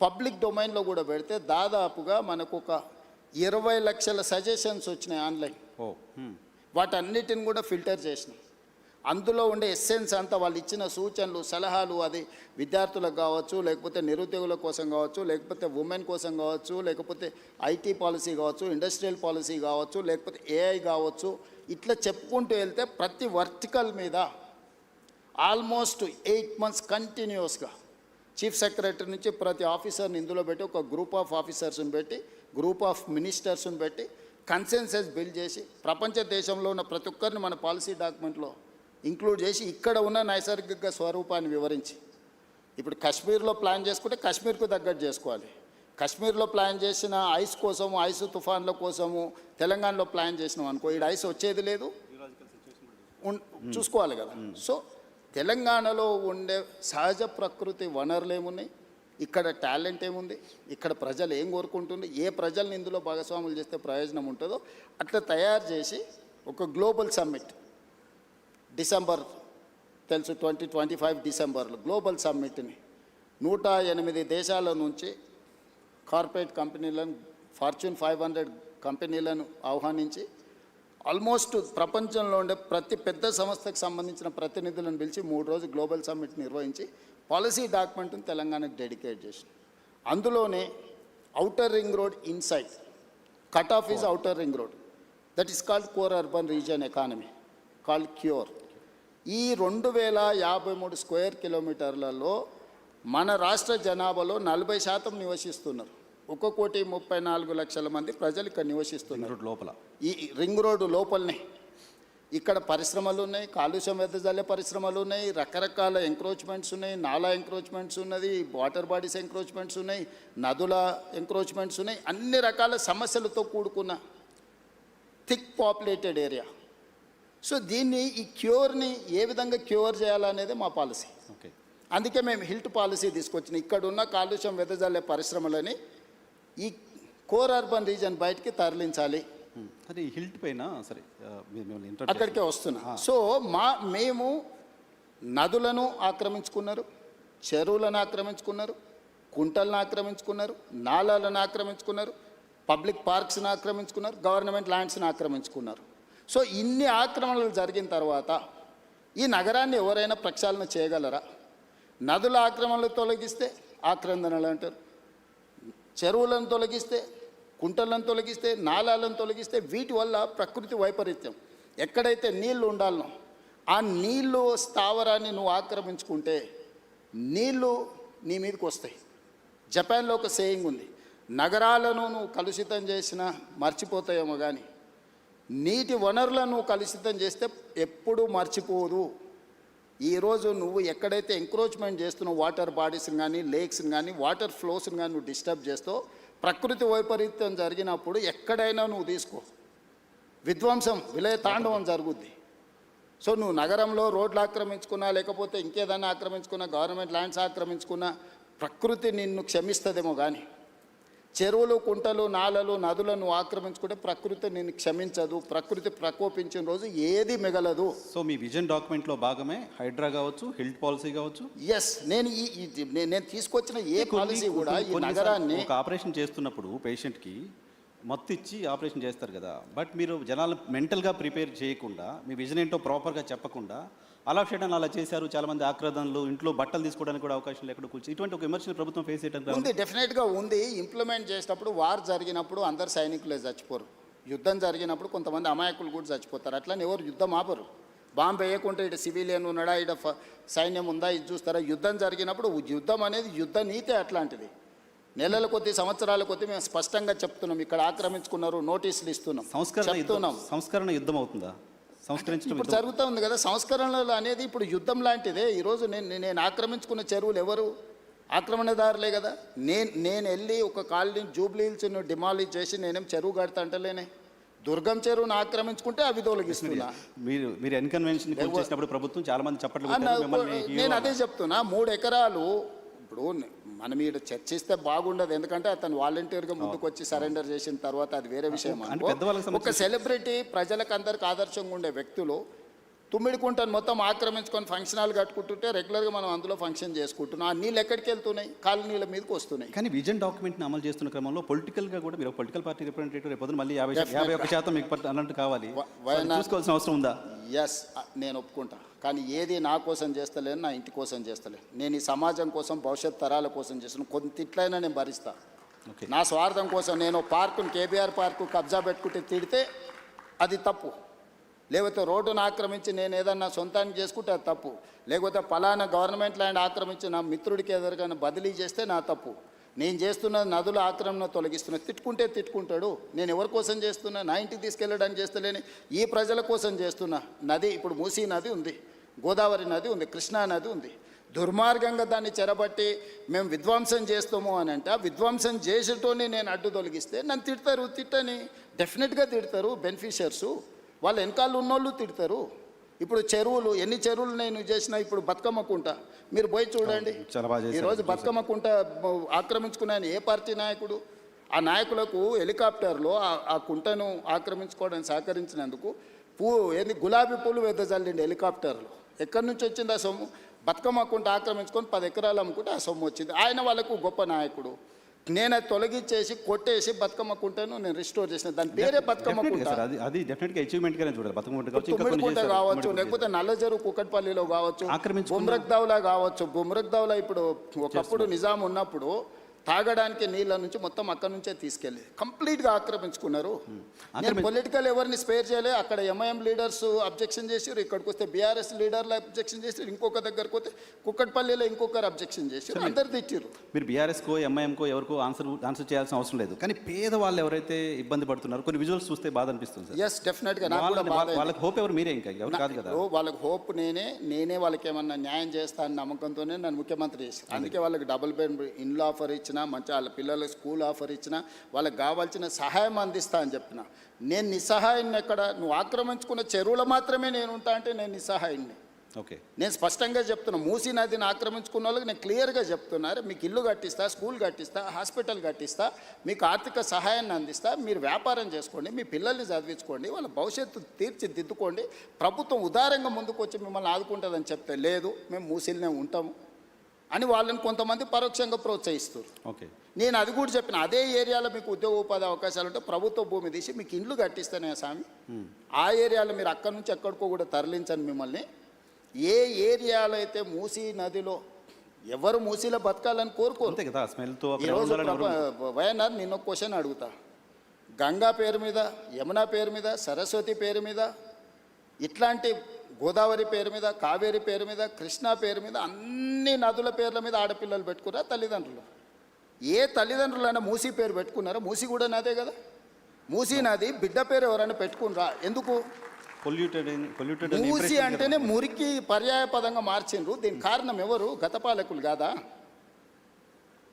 పబ్లిక్ డొమైన్లో కూడా పెడితే దాదాపుగా మనకు ఒక 20 లక్షల సజెషన్స్ వచ్చినాయి ఆన్లైన్. వాటన్నిటిని కూడా ఫిల్టర్ చేసినాం. అందులో ఉండే ఎస్సెన్స్ అంతా వాళ్ళు ఇచ్చిన సూచనలు, సలహాలు, అది విద్యార్థులకు కావచ్చు, లేకపోతే నిరుద్యోగుల కోసం కావచ్చు, లేకపోతే ఉమెన్ కోసం కావచ్చు, లేకపోతే ఐటీ పాలసీ కావచ్చు, ఇండస్ట్రియల్ పాలసీ కావచ్చు, లేకపోతే ఏఐ కావచ్చు, ఇట్లా చెప్పుకుంటూ వెళ్తే ప్రతి వర్టికల్ మీద ఆల్మోస్ట్ 8 months కంటిన్యూస్గా చీఫ్ సెక్రటరీ నుంచి ప్రతి ఆఫీసర్ని ఇందులో పెట్టి ఒక గ్రూప్ ఆఫ్ ఆఫీసర్స్ని పెట్టి గ్రూప్ ఆఫ్ మినిస్టర్స్ని పెట్టి కన్సెన్సస్ బిల్డ్ చేసి ప్రపంచ దేశంలో ఉన్న ప్రతి ఒక్కరిని మన పాలసీ డాక్యుమెంట్లో ఇంక్లూడ్ చేసి ఇక్కడ ఉన్న నైసర్గిక స్వరూపాన్ని వివరించి ఇప్పుడు కాశ్మీర్లో ప్లాన్ చేసుకుంటే కాశ్మీర్కు తగ్గట్టు చేసుకోవాలి. కాశ్మీర్లో ప్లాన్ చేసిన ఐస్ కోసము ఐస్ తుఫాన్ల కోసము తెలంగాణలో ప్లాన్ చేసినాం అనుకో, ఇక్కడ ఐస్ వచ్చేది లేదు, చూసుకోవాలి కదా. సో తెలంగాణలో ఉండే సహజ ప్రకృతి వనరులు ఏమున్నాయి, ఇక్కడ టాలెంట్ ఏముంది, ఇక్కడ ప్రజలు ఏం కోరుకుంటుంది, ఏ ప్రజల్ని ఇందులో భాగస్వాములు చేస్తే ప్రయోజనం ఉంటుందో అట్లా తయారు చేసి ఒక గ్లోబల్ సమ్మిట్ డిసెంబర్ తెలుసు 2025 డిసెంబర్లో గ్లోబల్ సమ్మిట్ని 108 దేశాల నుంచి కార్పొరేట్ కంపెనీలను ఫార్చ్యూన్ 500 కంపెనీలను ఆహ్వానించి ఆల్మోస్ట్ ప్రపంచంలో ఉండే ప్రతి పెద్ద సంస్థకు సంబంధించిన ప్రతినిధులను పిలిచి 3 రోజులు గ్లోబల్ సమ్మిట్ నిర్వహించి పాలసీ డాక్యుమెంట్ని తెలంగాణకు డెడికేట్ చేసి అందులోనే outer ring road inside cut off is outer ring road that is called core urban region economy called cure. ఈ 2053 స్క్వేర్ కిలోమీటర్లలో మన రాష్ట్ర జనాభాలో 40% నివసిస్తున్నారు. 1,34,00,000 మంది ప్రజలు ఇక్కడ నివసిస్తున్నారు లోపల, ఈ రింగ్ రోడ్డు లోపలనే. ఇక్కడ పరిశ్రమలు ఉన్నాయి, కాలుష్యం వెదజల్లే పరిశ్రమలు ఉన్నాయి, రకరకాల ఎంక్రోచ్మెంట్స్ ఉన్నాయి, నాలా ఎంక్రోచ్మెంట్స్ ఉన్నది, వాటర్ బాడీస్ ఎంక్రోచ్మెంట్స్ ఉన్నాయి, నదుల ఎంక్రోచ్మెంట్స్ ఉన్నాయి, అన్ని రకాల సమస్యలతో కూడుకున్న థిక్ పాపులేటెడ్ ఏరియా. సో దీన్ని ఈ క్యూర్ని ఏ విధంగా క్యూర్ చేయాలనేది మా పాలసీ. ఓకే, అందుకే మేము హిల్ట్ పాలసీ తీసుకొచ్చినాం. ఇక్కడున్న కాలుష్యం వెదజల్లే పరిశ్రమలని ఈ కోర్ అర్బన్ రీజన్ బయటికి తరలించాలి. సరే, ఈ హిల్ట్ పైన సరే అక్కడికే వస్తున్నా. సో మేము నదులను ఆక్రమించుకున్నారు, చెరువులను ఆక్రమించుకున్నారు, కుంటలను ఆక్రమించుకున్నారు, నాలాలను ఆక్రమించుకున్నారు, పబ్లిక్ పార్క్స్ని ఆక్రమించుకున్నారు, గవర్నమెంట్ ల్యాండ్స్ని ఆక్రమించుకున్నారు. సో ఇన్ని ఆక్రమణలు జరిగిన తర్వాత ఈ నగరాన్ని ఎవరైనా ప్రక్షాళన చేయగలరా? నదుల ఆక్రమణలు తొలగిస్తే ఆక్రందనలు అంటారు, చెరువులను తొలగిస్తే, కుంటలను తొలగిస్తే, నాలాలను తొలగిస్తే వీటి వల్ల ప్రకృతి వైపరీత్యం. ఎక్కడైతే నీళ్లు ఉండాలనో ఆ నీళ్ళు స్థావరాన్ని నువ్వు ఆక్రమించుకుంటే నీళ్ళు నీ మీదకి వస్తాయి. జపాన్లో ఒక సేయింగ్ ఉంది, నగరాలను నువ్వు కలుషితం చేసినా మర్చిపోతాయేమో కానీ నీటి వనరులను నువ్వు కలుషితం చేస్తే ఎప్పుడూ మర్చిపోదు. ఈరోజు నువ్వు ఎక్కడైతే ఎంక్రోచ్మెంట్ చేస్తున్నావు వాటర్ బాడీస్ని కానీ లేక్స్ని కానీ వాటర్ ఫ్లోస్ని కానీ నువ్వు డిస్టర్బ్ చేస్తావు, ప్రకృతి వైపరీత్యం జరిగినప్పుడు ఎక్కడైనా నువ్వు తీసుకో విధ్వంసం విలయ తాండవం జరుగుద్ది. సో నువ్వు నగరంలో రోడ్లు ఆక్రమించుకున్నా లేకపోతే ఇంకేదైనా ఆక్రమించుకున్నా గవర్నమెంట్ ల్యాండ్స్ ఆక్రమించుకున్నా ప్రకృతి నిన్ను క్షమిస్తుందేమో కానీ చెరువులు కుంటలు నాలలు నదులను ఆక్రమించుకుంటే ప్రకృతి నిన్ను క్షమించదు. ప్రకృతి ప్రకోపించిన రోజు ఏది మిగలదు. సో మీ విజన్ డాక్యుమెంట్లో భాగమే హైడ్రా కావచ్చు, హిల్ట్ పాలసీ కావచ్చు. ఎస్, నేను తీసుకొచ్చిన ఏ పాలసీ కూడా ఈ నగరాన్ని ఒక ఆపరేషన్ చేస్తున్నప్పుడు పేషెంట్కి మత్తు ఇచ్చి ఆపరేషన్ చేస్తారు కదా, బట్ మీరు జనాలు మెంటల్గా ప్రిపేర్ చేయకుండా మీ విజన్ ఏంటో ప్రాపర్గా చెప్పకుండా అలా చేయడం అలా చేశారు. చాలామంది ఆక్రదనలు, ఇంట్లో బట్టలు తీసుకోవడానికి కూడా అవకాశం లేకుండా కూర్చొని ఇటువంటి ఒక విమర్శను ప్రభుత్వం ఫేస్ చేయడం ఉంది. డెఫినెట్గా ఉంది. ఇంప్లిమెంట్ చేసేటప్పుడు వార్ జరిగినప్పుడు అందరు సైనికులే చచ్చిపోరు, యుద్ధం జరిగినప్పుడు కొంతమంది అమాయకులు కూడా చచ్చిపోతారు. అట్లని ఎవరు యుద్ధం ఆపరు. బాంబు వేయకుంటే ఇటు సివిలియన్ ఉన్నాడా, ఇటు సైన్యం ఉందా, ఇది చూస్తారా. యుద్ధం జరిగినప్పుడు యుద్ధం అనేది యుద్ధ నీతే అట్లాంటిది. నెలల కొద్ది సంవత్సరాల కొద్ది మేము స్పష్టంగా చెప్తున్నాం, ఇక్కడ ఆక్రమించుకున్నారు, నోటీసులు ఇస్తున్నాం, చెప్తున్నాం. సంస్కరణ యుద్ధం అవుతుందా? సంస్కరించడం ఇప్పుడు జరుగుతూ ఉంది కదా. సంస్కరణలు అనేది ఇప్పుడు యుద్ధం లాంటిదే. ఈరోజు నేను ఆక్రమించుకున్న చెరువులు ఎవరు ఆక్రమణదారులే కదా. నేను వెళ్ళి ఒక కాలనీ జూబ్లీ హిల్స్ డిమాలిష్ చేసి నేనేం చెరువు కడతా అంటలేనే. దుర్గం చెరువును ఆక్రమించుకుంటే అవి తొలగిస్తున్నా. మీరు ఎన్కన్వెన్షన్ చేసినప్పుడు ప్రభుత్వం చాలా మంది చెప్పట్లు నేను అదే చెప్తున్నా. 3 ఎకరాలు ఇప్పుడు మనం ఇక్కడ చర్చిస్తే బాగుండదు, ఎందుకంటే అతను వాలంటీర్గా ముందుకు వచ్చి సరెండర్ చేసిన తర్వాత అది వేరే విషయం. ఒక సెలబ్రిటీ ప్రజలకు అందరికి ఆదర్శంగా ఉండే వ్యక్తులు తుమ్మిడికుంటను మొత్తం ఆక్రమించుకొని ఫంక్షన్ హాల్ కట్టుకుంటుంటే రెగ్యులర్గా మనం అందులో ఫంక్షన్ చేసుకుంటున్నాం. ఆ నీళ్ళు ఎక్కడికి వెళ్తున్నాయి? కాలనీల మీదకి వస్తున్నాయి. కానీ విజన్ డాక్యుమెంట్ని అమలు చేస్తున్న క్రమంలో పొలిటికల్గా కూడా మీరు పొలిటికల్ పార్టీ రిప్రజెంటేటివ్ రేపు మళ్ళీ 51% మీకు అన్నట్టు కావాలి, చూసుకోవాల్సిన అవసరం ఉందా? ఎస్, నేను ఒప్పుకుంటా. కానీ ఏది నా కోసం చేస్తలేను, నా ఇంటి కోసం చేస్తలేను. నేను ఈ సమాజం కోసం, భవిష్యత్ తరాల కోసం చేస్తున్నాను. కొంత తిట్లైనా నేను భరిస్తా. నా స్వార్థం కోసం నేను పార్కుని, కేబీఆర్ పార్కు కబ్జా పెట్టుకుంటే తిడితే అది తప్పు. లేకపోతే రోడ్డును ఆక్రమించి నేను ఏదన్నా సొంతానికి చేసుకుంటే అది తప్పు, లేకపోతే పలానా గవర్నమెంట్ ల్యాండ్ ఆక్రమించి నా మిత్రుడికి ఎదురుగానే బదిలీ చేస్తే నా తప్పు. నేను చేస్తున్న నదుల ఆక్రమణ తొలగిస్తున్నా, తిట్టుకుంటే తిట్టుకుంటాడు. నేను ఎవరి కోసం చేస్తున్నా? నా ఇంటికి తీసుకెళ్ళడానికి చేస్తలేని ఈ ప్రజల కోసం చేస్తున్నా. నది ఇప్పుడు మూసీ నది ఉంది, గోదావరి నది ఉంది, కృష్ణా నది ఉంది. దుర్మార్గంగా దాన్ని చెరబట్టి మేము విధ్వంసం చేస్తాము అని అంటే, ఆ విధ్వంసం చేసేటోని నేను అడ్డు తొలగిస్తే నన్ను తిడతారు. తిట్టని డెఫినెట్గా తిడతారు బెనిఫిషియర్సు, వాళ్ళ వెనకాల ఉన్నోళ్ళు తిడతారు. ఇప్పుడు చెరువులు, ఎన్ని చెరువులు నేను చేసినా, ఇప్పుడు బతుకమ్మ కుంట మీరు పోయి చూడండి. ఈరోజు బతుకమ్మ కుంట ఆక్రమించుకున్నాను ఏ పార్టీ నాయకుడు? ఆ నాయకులకు హెలికాప్టర్లో ఆ కుంటను ఆక్రమించుకోవడానికి సహకరించినందుకు గులాబీ పూలు వెదజల్లిండి హెలికాప్టర్లో. ఎక్కడి నుంచి వచ్చింది ఆ సొమ్ము? బతుకమ్మ కుంట ఆక్రమించుకొని 10 ఎకరాలు అమ్ముకుంటే ఆ సొమ్ము వచ్చింది. ఆయన వాళ్ళకు గొప్ప నాయకుడు. నేను అది తొలగించేసి కొట్టేసి బతుకమ్మ కుంటను నేను రిస్టోర్ చేసిన, దాని పేరే బతుకమ్మ కుంట. అది డెఫినెట్గా అచీవ్మెంట్ గానే చూడాలి. బతుకమ్మ కుంట కావచ్చు, లేకపోతే నల్లజరు కుకట్పల్లిలో కావచ్చు, బుమ్రక్దౌలా కావచ్చు. బుమ్రక్దౌలా ఇప్పుడు ఒకప్పుడు నిజాం ఉన్నప్పుడు తాగడానికి నీళ్ళ నుంచి మొత్తం అక్కడ నుంచే తీసుకెళ్ళి కంప్లీట్గా ఆక్రమించుకున్నారు. నేను పొలిటికల్ ఎవరిని స్పేర్ చేయలే. అక్కడ ఎంఐఎం లీడర్స్ అబ్జెక్షన్ చేసారు, ఇక్కడికి వస్తే బీఆర్ఎస్ లీడర్లు అబ్జెక్షన్ చేసారు, ఇంకొక దగ్గరకు వస్తే కుక్కట్పల్లిలో ఇంకొకరు అబ్జెక్షన్ చేసారు, అందరు తిట్టారు. మీరు బీఆర్ఎస్కో ఎంఐఎంకో ఎవరికో ఆన్సర్ చేయాల్సిన అవసరం లేదు, కానీ పేదవాళ్ళు ఎవరైతే ఇబ్బంది పడుతున్నారో కొన్ని విజువల్స్ చూస్తే బాధ అనిపిస్తుంది. ఎస్, డెఫినెట్గా వాళ్ళకి హోప్ ఎవరు మీరే, ఇంకా ఎవరు కాదు కదా. వాళ్ళకి హోప్ నేనే వాళ్ళకి ఏమన్నా న్యాయం చేస్తా అని నమ్మకంతోనే నన్ను ముఖ్యమంత్రి చేశాను. అందుకే వాళ్ళకి డబుల్ బెడ్ ఇండ్లు ఆఫర్ ఇచ్చిన, మంచి వాళ్ళ పిల్లలకు స్కూల్ ఆఫర్ ఇచ్చిన, వాళ్ళకి కావాల్సిన సహాయం అందిస్తా అని చెప్పిన. నేను నిస్సహాయాన్ని ఎక్కడ? నువ్వు ఆక్రమించుకున్న చెరువులు మాత్రమే నేను ఉంటా అంటే నేను నిస్సహాయాన్ని. ఓకే, నేను స్పష్టంగా చెప్తున్నా, మూసీ నదిని ఆక్రమించుకున్న వాళ్ళకి నేను క్లియర్గా చెప్తున్నారు, మీకు ఇల్లు కట్టిస్తా, స్కూల్ కట్టిస్తా, హాస్పిటల్ కట్టిస్తా, మీకు ఆర్థిక సహాయాన్ని అందిస్తా, మీరు వ్యాపారం చేసుకోండి, మీ పిల్లల్ని చదివించుకోండి, వాళ్ళ భవిష్యత్తు తీర్చిదిద్దుకోండి, ప్రభుత్వం ఉదారంగా ముందుకు వచ్చి మిమ్మల్ని ఆదుకుంటుందని చెప్తే, లేదు మేము మూసీలనే ఉంటాము అని వాళ్ళని కొంతమంది పరోక్షంగా ప్రోత్సహిస్తారు. ఓకే, నేను అది కూడా చెప్పిన, అదే ఏరియాలో మీకు ఉద్యోగ ఉపాధి అవకాశాలు ఉంటే ప్రభుత్వ భూమి తీసి మీకు ఇండ్లు కట్టిస్తానే స్వామి. ఆ ఏరియాలో మీరు అక్కడి నుంచి ఎక్కడికో కూడా తరలించండి మిమ్మల్ని. ఏ ఏరియాలో అయితే మూసీ నదిలో ఎవరు మూసీలో బతకాలని కోరుకోరు. ఈరోజు వైఎన్ఆర్ నిన్న క్వశ్చన్ అడుగుతా, గంగా పేరు మీద, యమునా పేరు మీద, సరస్వతి పేరు మీద, ఇట్లాంటి గోదావరి పేరు మీద, కావేరి పేరు మీద, కృష్ణా పేరు మీద, అన్ని నదుల పేర్ల మీద ఆడపిల్లలు పెట్టుకున్నారా తల్లిదండ్రులు? ఏ తల్లిదండ్రులైనా మూసీ పేరు పెట్టుకున్నారా? మూసీ కూడా నాదే కదా. మూసీ నది బిడ్డ పేరు ఎవరైనా పెట్టుకున్నారా? ఎందుకు? మూసీ అంటేనే మురికి పర్యాయ పదంగా మార్చిండ్రు. దీనికి కారణం ఎవరు? గత పాలకులు కాదా?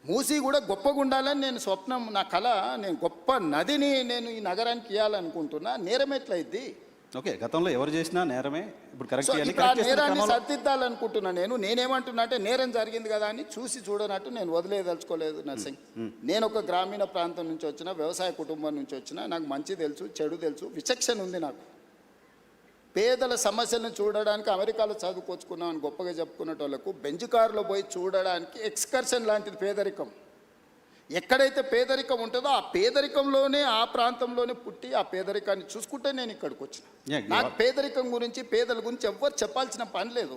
మూసీ కూడా గొప్పగా ఉండాలని నేను స్వప్నం, నా కళ. నేను గొప్ప నదిని నేను ఈ నగరానికి ఇవ్వాలనుకుంటున్నా. నేరం ఎట్లయిద్ది? ఓకే, గతంలో ఎవరు చేసినా నేరమే, ఇప్పుడు కరెక్ట్ నేరాన్ని సరిదిద్దాలనుకుంటున్నా. నేనేమంటున్నా అంటే, నేరం జరిగింది కదా అని చూసి చూడనట్టు నేను వదిలేదలుచుకోలేదు నర్సింగ్. నేను ఒక గ్రామీణ ప్రాంతం నుంచి వచ్చిన, వ్యవసాయ కుటుంబం నుంచి వచ్చిన, నాకు మంచి తెలుసు, చెడు తెలుసు, విచక్షణ ఉంది నాకు. పేదల సమస్యలను చూడడానికి అమెరికాలో చదువుకొచ్చుకున్నాం అని గొప్పగా చెప్పుకునేటోళ్లకు బెంచ్ కారులో పోయి చూడడానికి ఎక్స్కర్షన్ లాంటిది పేదరికం. ఎక్కడైతే పేదరికం ఉంటుందో ఆ పేదరికంలోనే, ఆ ప్రాంతంలోనే పుట్టి ఆ పేదరికాన్ని చూసుకుంటే నేను ఇక్కడికి వచ్చిన. నాకు పేదరికం గురించి, పేదల గురించి ఎవ్వరు చెప్పాల్సిన పని లేదు.